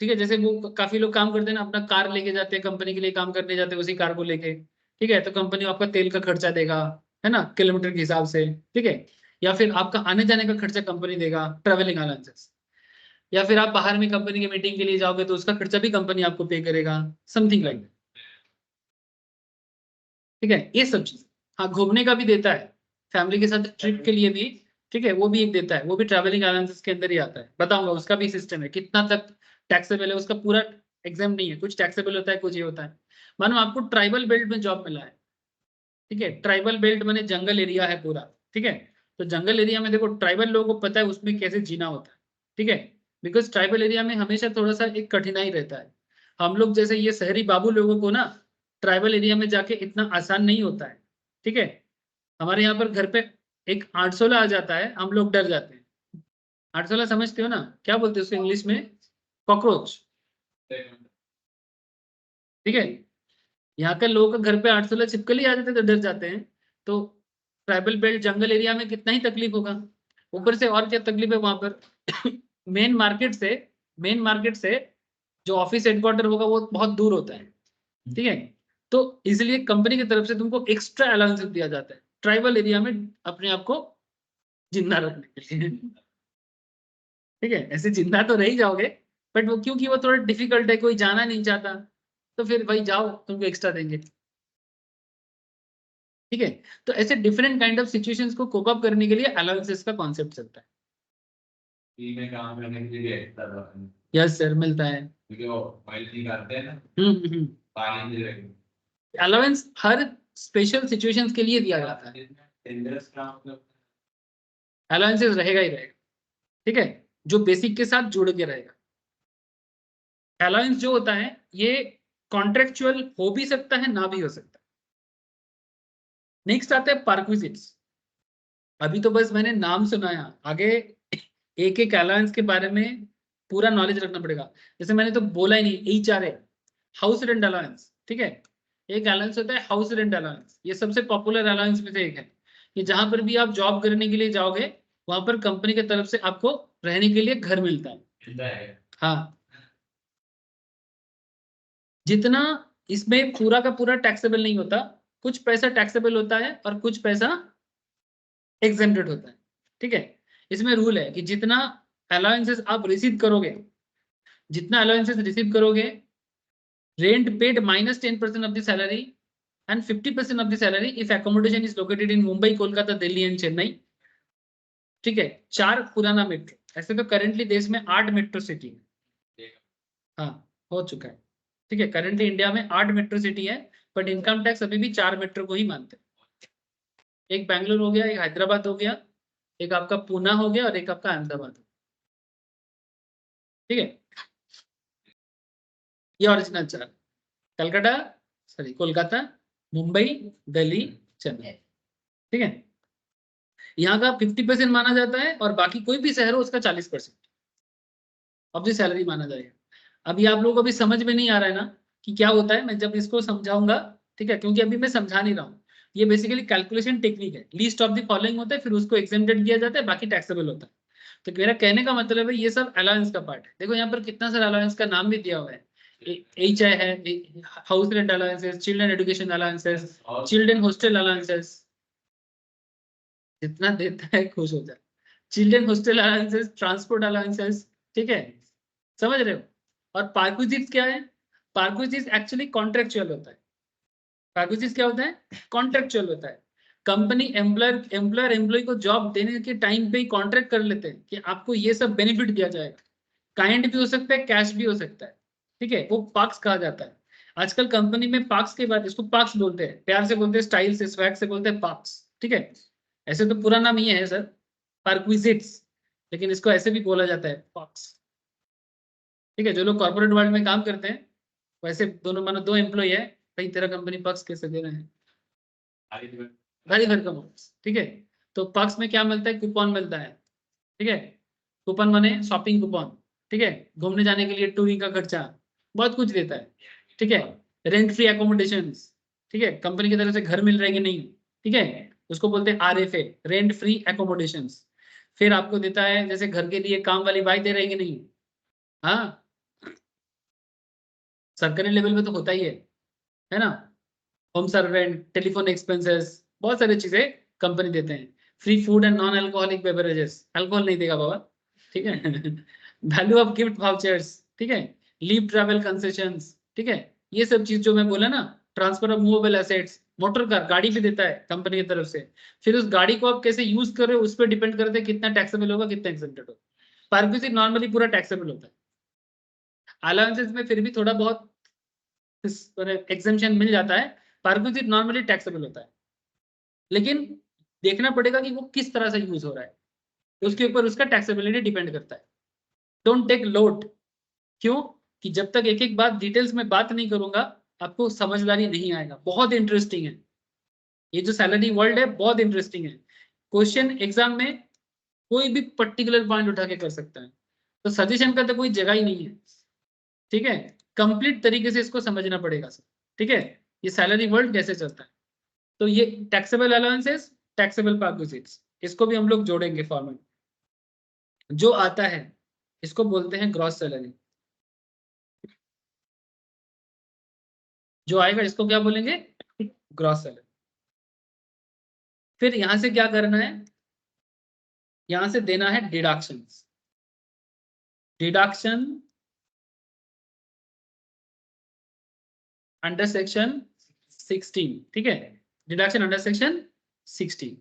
ठीक है। जैसे वो काफी लोग काम करते हैं ना, अपना कार लेके जाते हैं कंपनी के लिए, काम करने जाते हैं उसी कार को लेके, ठीक है, तो कंपनी आपका तेल का खर्चा देगा, है ना, किलोमीटर के हिसाब से, ठीक है। या फिर आपका आने जाने का खर्चा कंपनी देगा, ट्रैवलिंग अलाउंसेस। या फिर आप बाहर में कंपनी की मीटिंग के लिए जाओगे तो उसका खर्चा भी कंपनी आपको पे करेगा, समथिंग लाइक, ठीक है, ये सब चीज। हाँ, घूमने का भी देता है, फैमिली के साथ ट्रिप के लिए भी, ठीक है, वो भी एक देता है, वो भी ट्रैवलिंग अलाउंसेस के अंदर ही आता है। बताऊंगा उसका भी सिस्टम है, कितना तक टैक्सेबल है, उसका पूरा एग्जाम नहीं है, कुछ टैक्सेबल होता है, कुछ ये होता है। मानो आपको ट्राइबल बेल्ट में जॉब मिला है, ठीक है, ट्राइबल बेल्ट माने जंगल एरिया है पूरा, ठीक है, तो जंगल एरिया में देखो ट्राइबल लोगों को पता है उसमें कैसे जीना होता है, ठीक है, बिकॉज ट्राइबल एरिया में हमेशा थोड़ा सा एक कठिनाई रहता है। हम लोग जैसे ये शहरी बाबू लोगों को ना ट्राइबल एरिया में जाके इतना आसान नहीं होता है, ठीक है। हमारे यहाँ पर घर पे एक आर्टसोला आ जाता है, हम लोग डर जाते हैं। आर्टसोला समझते हो ना, क्या बोलते हैं उसको इंग्लिश में? कॉकरोच, ठीक है। यहाँ के लोगों के घर पे आर्टसोला छिपकली आ जाते हैं तो डर जाते हैं। तो ट्राइबल बेल्ट जंगल एरिया में कितना ही तकलीफ होगा, ऊपर से और क्या तकलीफ है वहां पर। मेन मार्केट से जो ऑफिस हेडक्वार्टर होगा वो बहुत दूर होता है, ठीक है। तो इसलिए कंपनी की तरफ से तुमको एक्स्ट्रा अलाउंस दिया जाता है ट्राइबल एरिया में अपने आप को जिंदा रखने के लिए, ठीक है। ऐसे जिंदा तो रह ही जाओगे, बट वो क्योंकि वो थोड़ा डिफिकल्ट है, कोई जाना नहीं चाहता, तो फिर भाई जाओ, तुमको एक्स्ट्रा देंगे, ठीक है। तो ऐसे डिफरेंट काइंड ऑफ सिचुएशंस को कोप अप करने के लिए अलाउंसेस का कॉन्सेप्ट चलता है। फ्री में काम करने के लिए एक्स्ट्रा रहता है, यस सर, मिलता है। क्योंकि वो पॉलिसी करते हैं ना, हम्म। पानी दे रहे अलाउंस हर स्पेशल सिचुएशंस के लिए दिया जाता है, टेंडर्स का मतलब अलाउंसेस रहेगा ही रहेगा, ठीक है, जो बेसिक के साथ जुड़ के रहेगा। अलाउंस जो होता है ये कॉन्ट्रेक्चुअल हो भी सकता है, ना भी हो सकता है। नेक्स्ट आता है परक्विजिट्स। अभी तो बस मैंने नाम सुनाया, आगे एक एक अलाउंस के बारे में पूरा नॉलेज रखना पड़ेगा। जैसे मैंने तो बोला ही नहीं, HRA, हाउस रेंट अलाउंस, ठीक है। एक अलाउंस होता है हाउस रेंट अलाउंस, ये सबसे पॉपुलर अलाउंस में से एक है। कि जहां पर भी आप जॉब करने के लिए जाओगे वहां पर कंपनी की तरफ से आपको रहने के लिए घर मिलता है। मिलता है। हाँ, जितना इसमें पूरा का पूरा टैक्सेबल नहीं होता, कुछ पैसा टैक्सेबल होता है और कुछ पैसा एग्जेम्प्टेड होता है। ठीक है, इसमें रूल है कि जितना अलाउंसेस आप रिसीव करोगे, जितना अलाउंसेस रिसीव करोगे, rent paid -10% of the salary and 50% of the salary if accommodation is located in Mumbai, Kolkata, Delhi and Chennai. ठीक है, 4 पुराना मेट्रो, ऐसे तो करेंटली देश में 8 मेट्रो सिटी है। हाँ, हो चुका है। ठीक है, करेंटली इंडिया में 8 मेट्रो सिटी है, बट इनकम टैक्स अभी भी 4 मेट्रो को ही मानते हैं। एक बैंगलोर हो गया, एक हैदराबाद हो गया, एक आपका पूना हो गया और एक आपका अहमदाबाद हो गया। ठीक है, ये ओरिजिनल 4, कलकत्ता, सॉरी कोलकाता, मुंबई, दिल्ली, चेन्नई। ठीक है, यहाँ का 50% माना जाता है और बाकी कोई भी शहर हो उसका 40% ऑफ द सैलरी माना जाएगा। अभी आप लोगों को अभी समझ में नहीं आ रहा है ना कि क्या होता है, मैं जब इसको समझाऊंगा, ठीक है, क्योंकि अभी मैं समझा नहीं रहा हूँ। ये बेसिकली कैलकुलेशन टेक्निक है, लीस्ट ऑफ द फॉलोइंग होता है, फिर उसको एग्जेम्प्टेड किया जाता है, बाकी टैक्सेबल होता है। तो मेरा कहने का मतलब है ये सब अलाउंस का पार्ट है। देखो यहाँ पर कितना सारा अलाउंस का नाम भी दिया हुआ है, HI है, house rent allowances, children education allowances, children hostel allowances, जितना देता है खुश हो जाए, children hostel allowances, transport allowances. ठीक है, समझ रहे हो। और पार्क्विजिट क्या है, पार्क्विजिट एक्चुअली कॉन्ट्रेक्चुअल होता है। पार्क्विजिट क्या होता है, कॉन्ट्रेक्चुअल होता है। कंपनी एम्प्लॉयर एम्प्लॉय को जॉब देने के टाइम पे ही कॉन्ट्रैक्ट कर लेते हैं कि आपको ये सब बेनिफिट दिया जाएगा। काइंड भी हो सकता है, कैश भी हो सकता है। ठीक है, वो पार्क्स कहा जाता है। आजकल कंपनी में पार्क्स के बाद इसको पार्क्स बोलते हैं, प्यार से बोलते हैं, स्टाइल से, स्वैग से बोलते हैं पार्क्स। ठीक है, ऐसे तो पूरा नाम ये है सर, पार्क्विजिट्स, लेकिन इसको ऐसे भी बोला जाता है, पार्क्स। ठीक है, जो लोग कॉर्पोरेट वर्ल्ड में काम करते हैं वैसे दोनों, मानो 2 एम्प्लॉय है, भाई तेरा कंपनी पक्स कैसे दे रहे हैं, गाड़ी भर का मार्क्स। ठीक है, तो पक्स में क्या मिलता है, कूपन मिलता है। ठीक है, कूपन माने शॉपिंग कूपन। ठीक है, घूमने जाने के लिए टूरिंग का खर्चा, बहुत कुछ देता है। ठीक है, रेंट फ्री एकोमोडेशन। ठीक है, कंपनी की तरफ से घर मिल रहे कि नहीं, ठीक है, उसको बोलते हैं RFA, रेंट फ्री एकोमोडेशन। फिर आपको देता है जैसे घर के लिए काम वाली बाई दे रहे कि नहीं, हाँ, सरकारी लेवल पे तो होता ही है ना। होम सर्वेंट, टेलीफोन एक्सपेंसेस, बहुत सारी चीजें कंपनी देते हैं। Free food and non alcoholic beverages, alcohol नहीं देगा बाबा। ठीक है, वैल्यू ऑफ गिफ्ट वाउचर्स। ठीक है, लीव ट्रैवल कंसेशंस। ठीक है, ये सब चीज जो मैं बोला ना, transfer of movable assets, motor car, गाड़ी भी देता है कंपनी की तरफ से। फिर उस गाड़ी को आप कैसे यूज कर रहे हो उस पर डिपेंड करते हैं कितना टैक्सेबल होगा, कितना एक्सेप्टेड होगा। परक्विजिट नॉर्मली पूरा टैक्सेबल होता है, अलाउंसेस में फिर भी थोड़ा बहुत एग्जेम्पशन मिल जाता है। परक्विजिट नॉर्मली टैक्सेबल होता है, लेकिन देखना पड़ेगा कि वो किस तरह से यूज हो रहा है, उसके ऊपर उसका टैक्सेबिलिटी डिपेंड करता है। डोंट टेक लोड, क्यों कि जब तक एक एक बात डिटेल्स में बात नहीं करूंगा आपको समझदारी नहीं आएगा। बहुत इंटरेस्टिंग है ये जो सैलरी वर्ल्ड है, बहुत इंटरेस्टिंग है। क्वेश्चन एग्जाम में कोई भी पर्टिकुलर पॉइंट उठा के कर सकता है, तो सजेशन का तो कोई जगह ही नहीं है। ठीक है, कंप्लीट तरीके से इसको समझना पड़ेगा सर। ठीक है, ये सैलरी वर्ल्ड कैसे चलता है। तो ये टैक्सेबल अलाउंसेस, टैक्सेबल परक्विजिट्स, इसको भी हम लोग जोड़ेंगे फॉर्मेट। जो आता है इसको बोलते हैं ग्रॉस सैलरी, जो आएगा इसको क्या बोलेंगे, ग्रॉस सैलरी। फिर यहां से क्या करना है, यहां से देना है डिडक्शन, डिडक्शन अंडर सेक्शन 16। ठीक है, डिडक्शन अंडर सेक्शन 16।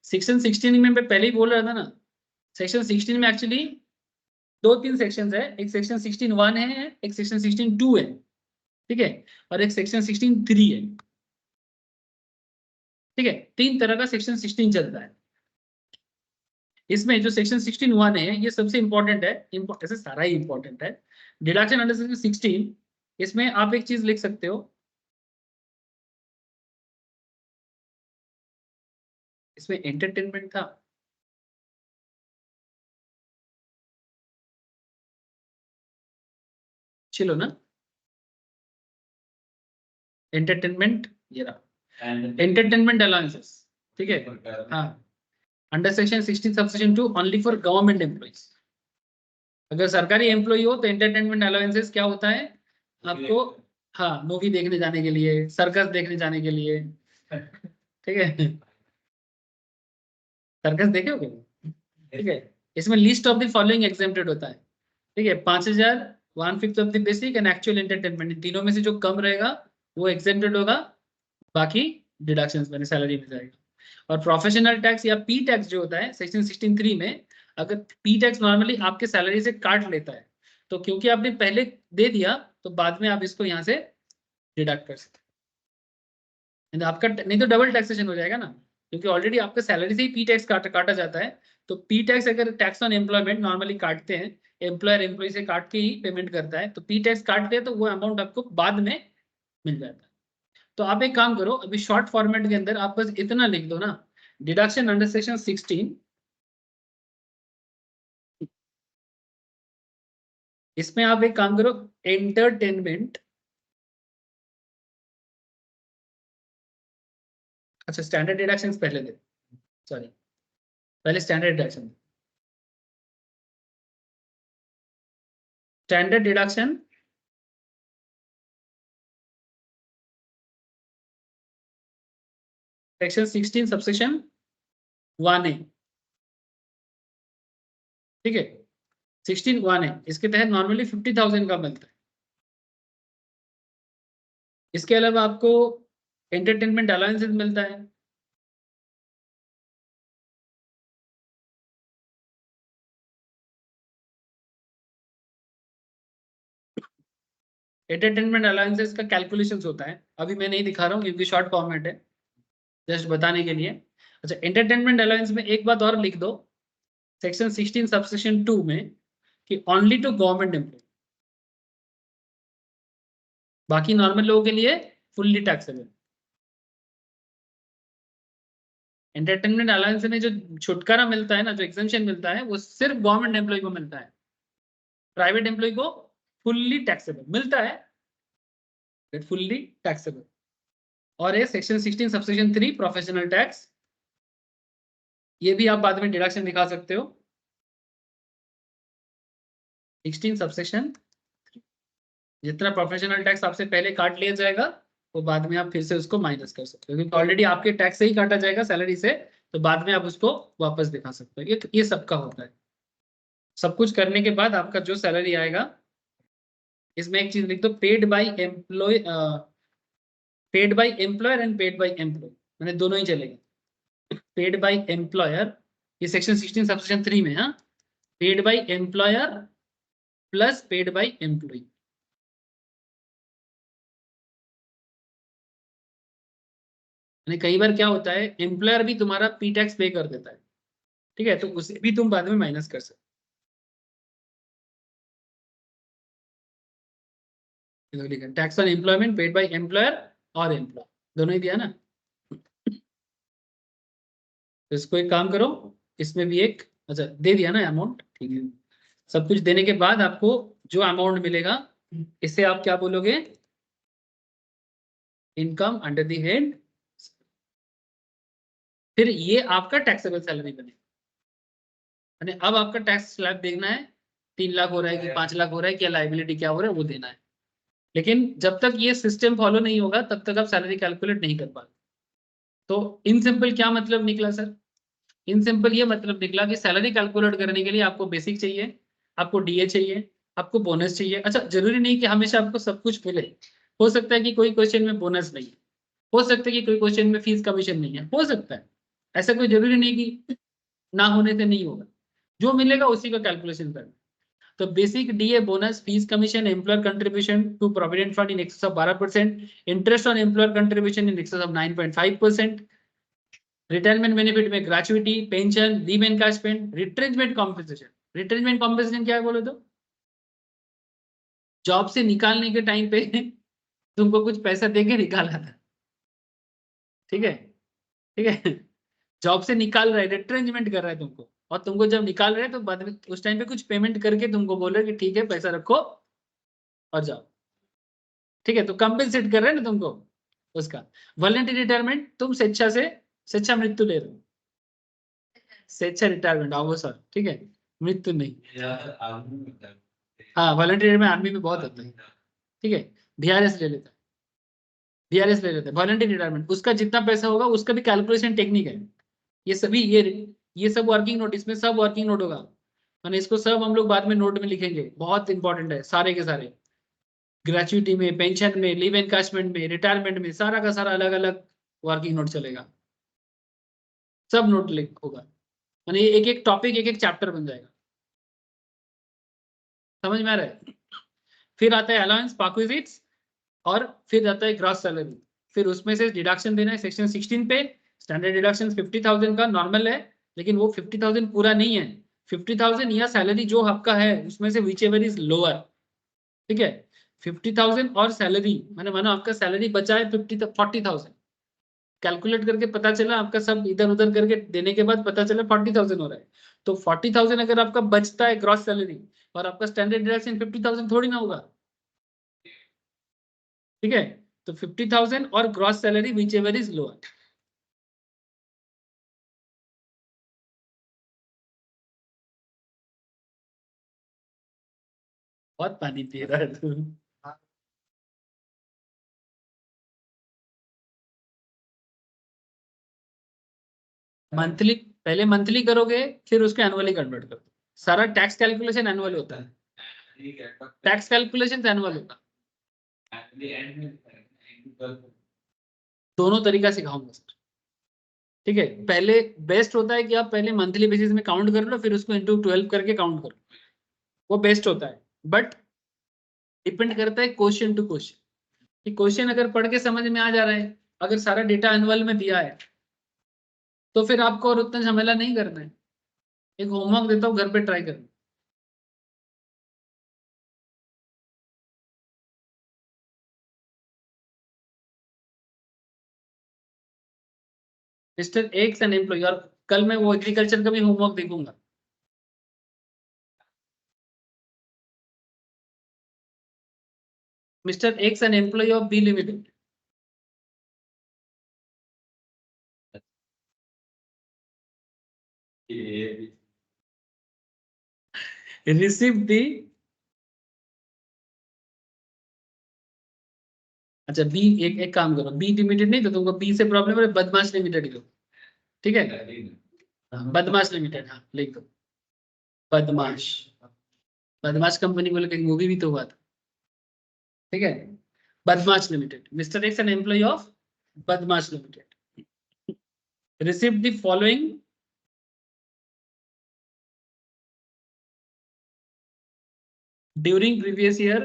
सेक्शन 16 में मैं पहले ही बोल रहा था ना, सेक्शन 16 में एक्चुअली 2-3 सेक्शंस है, एक सेक्शन 16(1) है, एक सेक्शन 16(2) है। ठीक है, और एक सेक्शन 16(3) है। ठीक है, 3 तरह का सेक्शन 16 चलता है। इसमें जो सेक्शन 16(1) है ये सबसे इंपॉर्टेंट है, ऐसे सारा ही इंपॉर्टेंट है। डिडक्शन अंडर सेक्शन 16, इसमें आप एक चीज लिख सकते हो, इसमें एंटरटेनमेंट था, चलो ना, एंटरटेनमेंट, ये रहा एंटरटेनमेंट अलाउंसेस। ठीक है, हाँ, under section 16 subsection 2 only for government employees. अगर सरकारी एम्प्लॉय हो तो एंटरटेनमेंट अलाउंसेस क्या होता है आपको, हाँ, मूवी देखने जाने के लिए, सर्कस देखने जाने के लिए, ठीक है, सर्कस देखे हो क्या? ठीक है, इसमें list of the following exempted होता है। ठीक है, 5,000, 1/5 of the basic and actual entertainment, इन तीनों में से जो कम रहेगा वो एग्जेम्प्टेड होगा, बाकी डिडक्शंस में सैलरी में जाएगा। और प्रोफेशनल टैक्स या पी टैक्स जो होता है सेक्शन 16(3) में, अगर पी टैक्स नॉर्मली आपके सैलरी से काट लेता है, तो क्योंकि आपने पहले दे दिया तो बाद में आप इसको यहाँ से डिडक्ट कर सकते हैं। आपका नहीं तो डबल टैक्सेशन हो जाएगा ना, क्योंकि ऑलरेडी आपका सैलरी से ही पी टैक्स काटा जाता है। तो पी टैक्स अगर टैक्स ऑन एम्प्लॉयमेंट नॉर्मली काटते हैं, एम्प्लॉयर एम्प्लॉय से काट के ही पेमेंट करता है, तो पी टैक्स काटते हैं तो वो अमाउंट आपको बाद में मिल जाता है। तो आप एक काम करो, अभी शॉर्ट फॉर्मेट के अंदर आप बस इतना लिख दो ना, डिडक्शन अंडर सेक्शन 16, इसमें आप एक काम करो, एंटरटेनमेंट, अच्छा स्टैंडर्ड डिडक्शन पहले दे, सॉरी पहले standard deduction, standard deduction section 16 subsection 1A, ठीक है 16(1)(a), इसके तहत नॉर्मली 50,000 का मिलता है। इसके अलावा आपको एंटरटेनमेंट अलाउंसेस मिलता है, एंटरटेनमेंट अलाउंसेस का कैलकुलेशंस होता है, अभी मैं नहीं दिखा रहा हूँ क्योंकि शॉर्ट फॉर्मेट है, जस्ट बताने के लिए। अच्छा, एंटरटेनमेंट अलाउंस में एक बात और लिख दो, सेक्शन 16 सबसेक्शन 2 में, कि ओनली टू गवर्नमेंट एम्प्लॉय, बाकी नॉर्मल लोगों के लिए फुल्ली टैक्सेबल। एंटरटेनमेंट अलाउंस में जो छुटकारा मिलता है ना, जो एग्जेम्पशन मिलता है, वो सिर्फ गवर्नमेंट एम्प्लॉय को मिलता है, प्राइवेट एम्प्लॉय को फुल्ली टैक्सेबल मिलता है, फुल्ली टैक्सेबल। और ये सेक्शन 16 सबसेक्शन 3 प्रोफेशनल टैक्स, ये भी आप बाद में डिडक्शन दिखा सकते हो, 16 सबसेक्शन, जितना प्रोफेशनल टैक्स आपसे पहले काट लिया जाएगा वो बाद में आप फिर से उसको माइनस कर सकते हो, क्योंकि ऑलरेडी आपके टैक्स से ही काटा जाएगा सैलरी से, तो बाद में आप उसको वापस दिखा सकते हो। ये सबका होता है। सब कुछ करने के बाद आपका जो सैलरी आएगा, इसमें एक चीज लिख दो, paid by employee, paid by employer and paid by employee, मैंने दोनों ही चलेंगे। पेड बाय एम्प्लॉयर, ये सेक्शन 16 सबसेक्शन 3 में, हाँ, paid by employer plus paid by employee. कई बार क्या होता है, एम्प्लॉयर भी तुम्हारा पी टैक्स पे कर देता है, ठीक है, तो उसे भी तुम बाद में माइनस कर सकते हो। Tax on employment paid by employer और एम्प्लॉय, दोनों ही दिया ना। तो इसको एक काम करो, इसमें भी एक, अच्छा दे दिया ना अमाउंट, ठीक है। सब कुछ देने के बाद आपको जो अमाउंट मिलेगा, इसे आप क्या बोलोगे, इनकम अंडर द हेड, फिर ये आपका टैक्सेबल सैलरी बनेगा। अब आपका टैक्स स्लैब देखना है, 3 लाख हो रहा है कि 5 लाख हो रहा है, क्या लाइबिलिटी क्या हो रहा है वो देना है। लेकिन जब तक ये सिस्टम फॉलो नहीं होगा तब तक आप सैलरी कैलकुलेट नहीं कर पाते। तो इन सिंपल क्या मतलब निकला सर, इन सिंपल ये मतलब निकला कि सैलरी कैलकुलेट करने के लिए आपको बेसिक चाहिए, आपको डीए चाहिए, आपको बोनस चाहिए। अच्छा, जरूरी नहीं कि हमेशा आपको सब कुछ मिले, हो सकता है कि कोई क्वेश्चन में बोनस नहीं है, हो सकता है कि कोई क्वेश्चन में फीस कमीशन नहीं है, हो सकता है, ऐसा कोई जरूरी नहीं कि ना होने से नहीं होगा, जो मिलेगा उसी का कैलकुलेशन करना। तो basic DA, bonus, fees commission, employer contribution to provident fund in excess of 12%, interest on employer contribution in excess of 9.5%, retirement benefit में gratuity, pension, leave encashment, retrenchment compensation. Retrenchment compensation क्या है बोलो तो, job से निकालने के time पे तुमको कुछ पैसा देके निकाला था, ठीक है, ठीक है, जॉब से निकाल रहा है, रिट्रेंचमेंट कर रहा है तुमको, और तुमको जब निकाल रहे हैं तो बाद में उस टाइम पे कुछ पेमेंट करके तुमको बोल रहे कि ठीक है पैसा रखो और जाओ, ठीक है, तो कंपेंसेट कर रहे हैं ना तुमको उसका। वॉलंटरी रिटायरमेंट, तुम स्वेच्छा मृत्यु ले रहे हो, स्वेच्छा रिटायरमेंट आओ सर, ठीक है, मृत्यु नहीं। हाँ, वॉलंटरी में आर्मी में बहुत होता है, ठीक है, बीआरएस ले लेता है, VRS ले लेते हैं, वॉलंटरी रिटायरमेंट, उसका जितना पैसा होगा उसका भी कैलकुलेशन टेक्निक है। ये सभी ये सब वर्किंग नोट, इसमें सब वर्किंग नोट होगा, मैंने इसको सब हम लोग बाद में नोट में लिखेंगे, बहुत इंपॉर्टेंट है सारे के सारे। ग्रेचुइटी में, पेंशन में, लीव एनकाशमेंट में, रिटायरमेंट में, सारा का सारा अलग अलग वर्किंग नोट चलेगा, सब नोट लिख होगा, यानी एक एक टॉपिक एक एक चैप्टर बन जाएगा। समझ में आ रहा है? फिर आता है अलाउंस, परक्विजिट्स, और फिर आता है ग्रॉस सैलरी, फिर उसमें से डिडक्शन देना है सेक्शन 16 पे। स्टैंडर्ड डिडक्शन 50,000 का नॉर्मल है, लेकिन वो 50,000 पूरा नहीं है, 50,000 या सैलरी जो आपका है उसमें से विच एवर इज लोअर, ठीक है। 50,000 और सैलरी, मैंने माना आपका सैलरी बचा है 40,000, कैलकुलेट करके पता चला आपका सब इधर उधर करके देने के बाद पता चला 40,000 हो रहा है, तो 40,000 अगर आपका बचता है ग्रॉस सैलरी, और आपका स्टैंडर्ड डिडक्शन 50,000 थोड़ी ना होगा, ठीक है। तो 50,000 और gross salary which ever is lower. बहुत पानी पी रहा है तू। मंथली, पहले मंथली करोगे फिर उसको एनुअली कन्वर्ट करो, सारा टैक्स कैलकुलेशन एनुअल होता है, टैक्स कैलकुलेशन एनुअल होता है, दोनों तरीका सिखाऊंगा सर, ठीक है। पहले बेस्ट होता है कि आप पहले मंथली बेसिस में काउंट कर लो, फिर उसको इंटू 12 करके काउंट करो, वो बेस्ट होता है। बट डिपेंड करता है क्वेश्चन टू क्वेश्चन, कि क्वेश्चन अगर पढ़ के समझ में आ जा रहा है, अगर सारा डेटा एनुअल में दिया है तो फिर आपको और उतना झमेला नहीं करना है। एक होमवर्क देता हूँ, घर पे ट्राई करना। मिस्टर एक्स एन एम्प्लॉय, और कल मैं वो एग्रीकल्चर का भी होमवर्क देखूंगा। Mister X an employ of B limited, receive the, अच्छा बी, एक काम करो, बी लिमिटेड नहीं तो तुमको बी से प्रॉब्लम है, बदमाश लिमिटेड दो, ठीक है। हाँ, बदमाश लिमिटेड, हाँ लिख दो, बदमाश, बदमाश कंपनी बोले कि मूवी भी तो हुआ था, ठीक है। बदमाश limited, mister X an employ of बदमाश limited, receive the following during previous year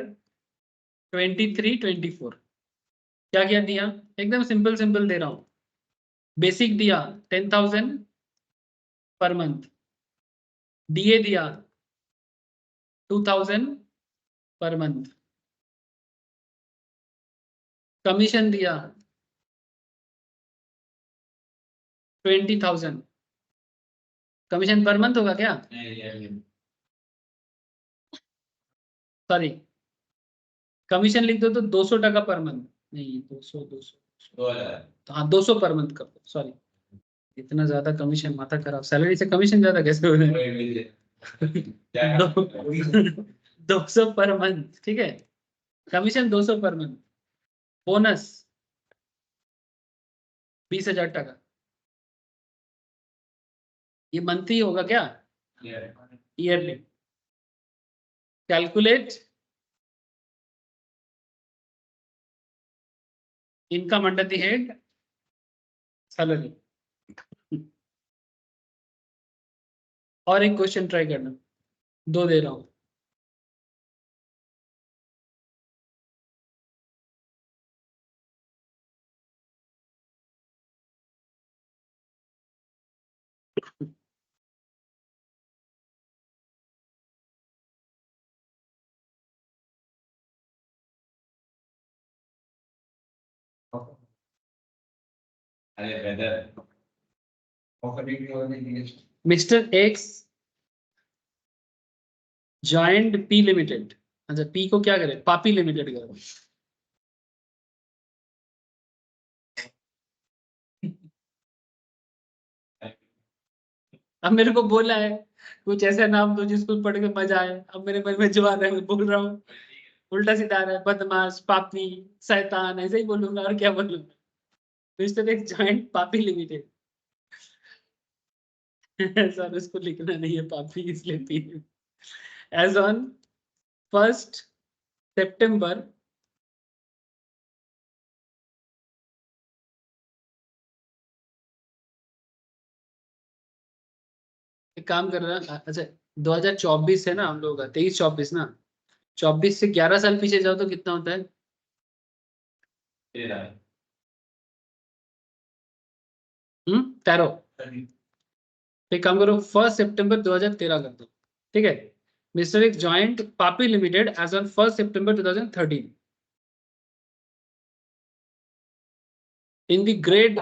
23-24। क्या क्या दिया, एकदम सिंपल सिंपल दे रहा हूं। बेसिक दिया 10,000 पर मंथ, डीए दिया 2,000 पर मंथ, कमीशन दिया 20,000, कमीशन पर मंथ होगा क्या, सॉरी कमीशन लिख दो तो 200 टका पर मंथ, नहीं 200 हाँ 200 पर मंथ कर दो, सॉरी इतना ज्यादा कमीशन माथा खराब, सैलरी से कमीशन ज्यादा कैसे हो रहा है। 200 पर मंथ, ठीक है, कमीशन 200 पर मंथ, बोनस 20,000 टका, ये मंथली होगा क्या, yearly. Calculate income under the head salary. और एक क्वेश्चन ट्राई करना, दो दे रहा हूं। Mister x joint P limited, अच्छा पी को क्या करे, पापी लिमिटेड करो। अब मेरे को बोला है कुछ ऐसा नाम दो जिसको पढ़ के मजा आए, अब मेरे मन में जो आ रहा है मैं बोल रहा हूँ। उल्टा सीधा आ रहा है, बदमाश, पापी, शैतान, ऐसे ही बोलूंगा और क्या बोलूंगा। मिस्टर एक जॉइंट पापी लिमिटेड। सर उसको लिखना नहीं है पापी, इसलिए पी। एज ऑन 1 सितंबर एक काम कर रहा। अच्छा 2024 है ना हम लोग का, 23-24 ना, 24 से 11 साल पीछे जाओ तो कितना होता है? 13। एक काम करो 1 सितंबर 2013 कर दो, ठीक है। मिस्टर एक जॉइंट पापी limited as on 1 September 2013 in the grade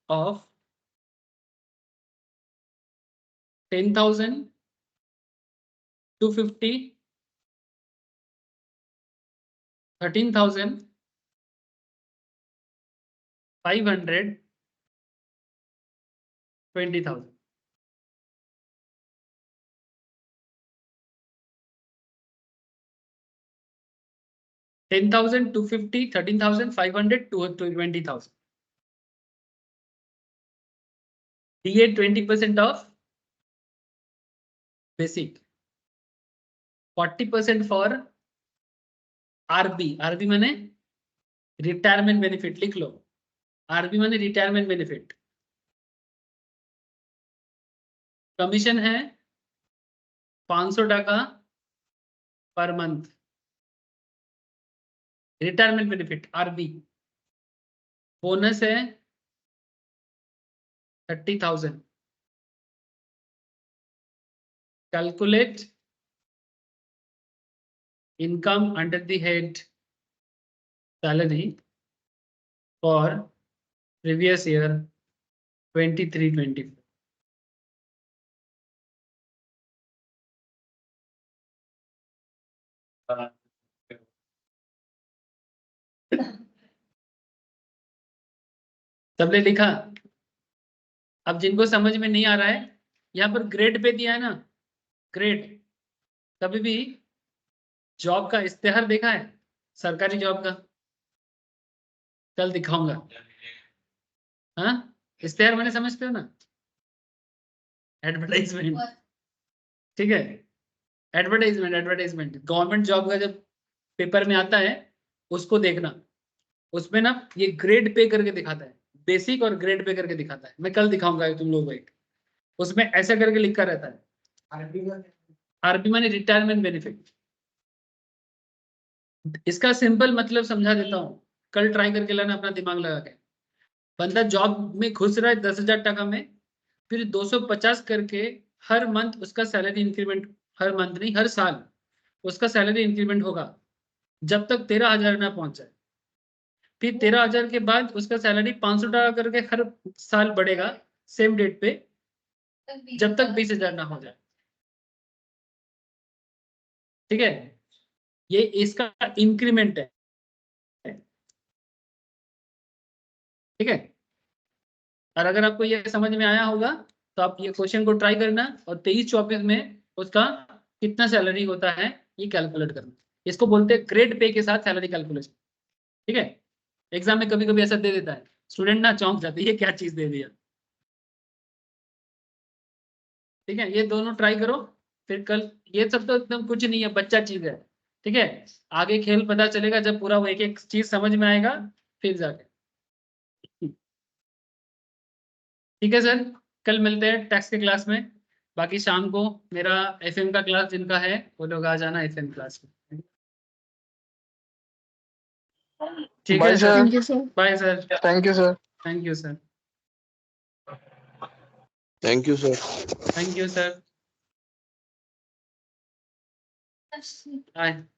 of 10,000, 250, 13,000, 500, 20,000। $10,000, 250, 13,000, 500, 20,000. DA 20% of basic, 40% for RB। RB माने रिटायरमेंट बेनिफिट, लिख लो। RB माने रिटायरमेंट बेनिफिट। कमीशन है 500 टका per month, retirement benefit RB। Bonus है 30,000। Calculate income under the head salary for previous year 23-24। सबने लिखा? अब जिनको समझ में नहीं आ रहा है, यहाँ पर ग्रेड पे दिया है ना, ग्रेड। कभी भी जॉब का इश्तेहार देखा है सरकारी जॉब का? कल दिखाऊंगा। हाँ, इश्तेहार मैंने समझते हो ना, एडवर्टाइजमेंट, ठीक है। एडवर्टाइजमेंट, एडवर्टाइजमेंट गवर्नमेंट जॉब का जब पेपर में आता है उसको देखना, उसमें ना ये ग्रेड पे करके दिखाता है, बेसिक और ग्रेड पे करके दिखाता है। मैं कल दिखाऊंगा तुम लोगों को एक, उसमें ऐसा करके लिखा रहता है। आरबी माने रिटायरमेंट बेनिफिट। इसका सिंपल मतलब समझा देता हूँ, कल ट्राई करके लाना अपना दिमाग लगा के। बंदा जॉब में घुस रहा है 10,000 टका में, फिर 250 करके हर मंथ उसका सैलरी इंक्रीमेंट, हर मंथ नहीं हर साल उसका सैलरी इंक्रीमेंट होगा जब तक 13,000 ना पहुंच जाए। फिर 13,000 के बाद उसका सैलरी 500 टका करके हर साल बढ़ेगा सेम डेट पे, जब तक 20,000 ना हो जाए, ठीक है। ये इसका इंक्रीमेंट है, ठीक है। और अगर आपको ये समझ में आया होगा तो आप ये क्वेश्चन को ट्राई करना और 23-24 में उसका कितना सैलरी होता है ये कैलकुलेट करना। इसको बोलते हैं ग्रेड पे के साथ सैलरी कैलकुलेशन, ठीक है। एग्जाम में कभी कभी ऐसा दे देता है, स्टूडेंट ना चौंक जाते हैं ये क्या चीज दे दिया, ठीक है। ये दोनों ट्राई करो, फिर कल। ये सब तो एकदम कुछ नहीं है, बच्चा चीज है, ठीक है। आगे खेल पता चलेगा जब पूरा वो एक एक चीज समझ में आएगा फिर जाके, ठीक है सर। कल मिलते हैं टैक्स के क्लास में। बाकी शाम को मेरा एफएम का क्लास जिनका है वो लोग आ जाना एफएम क्लास में, ठीक है bye sir. Sir. Thank you sir. Bye sir. Thank you sir. Thank you sir. Thank you sir. Thank you sir. Bye.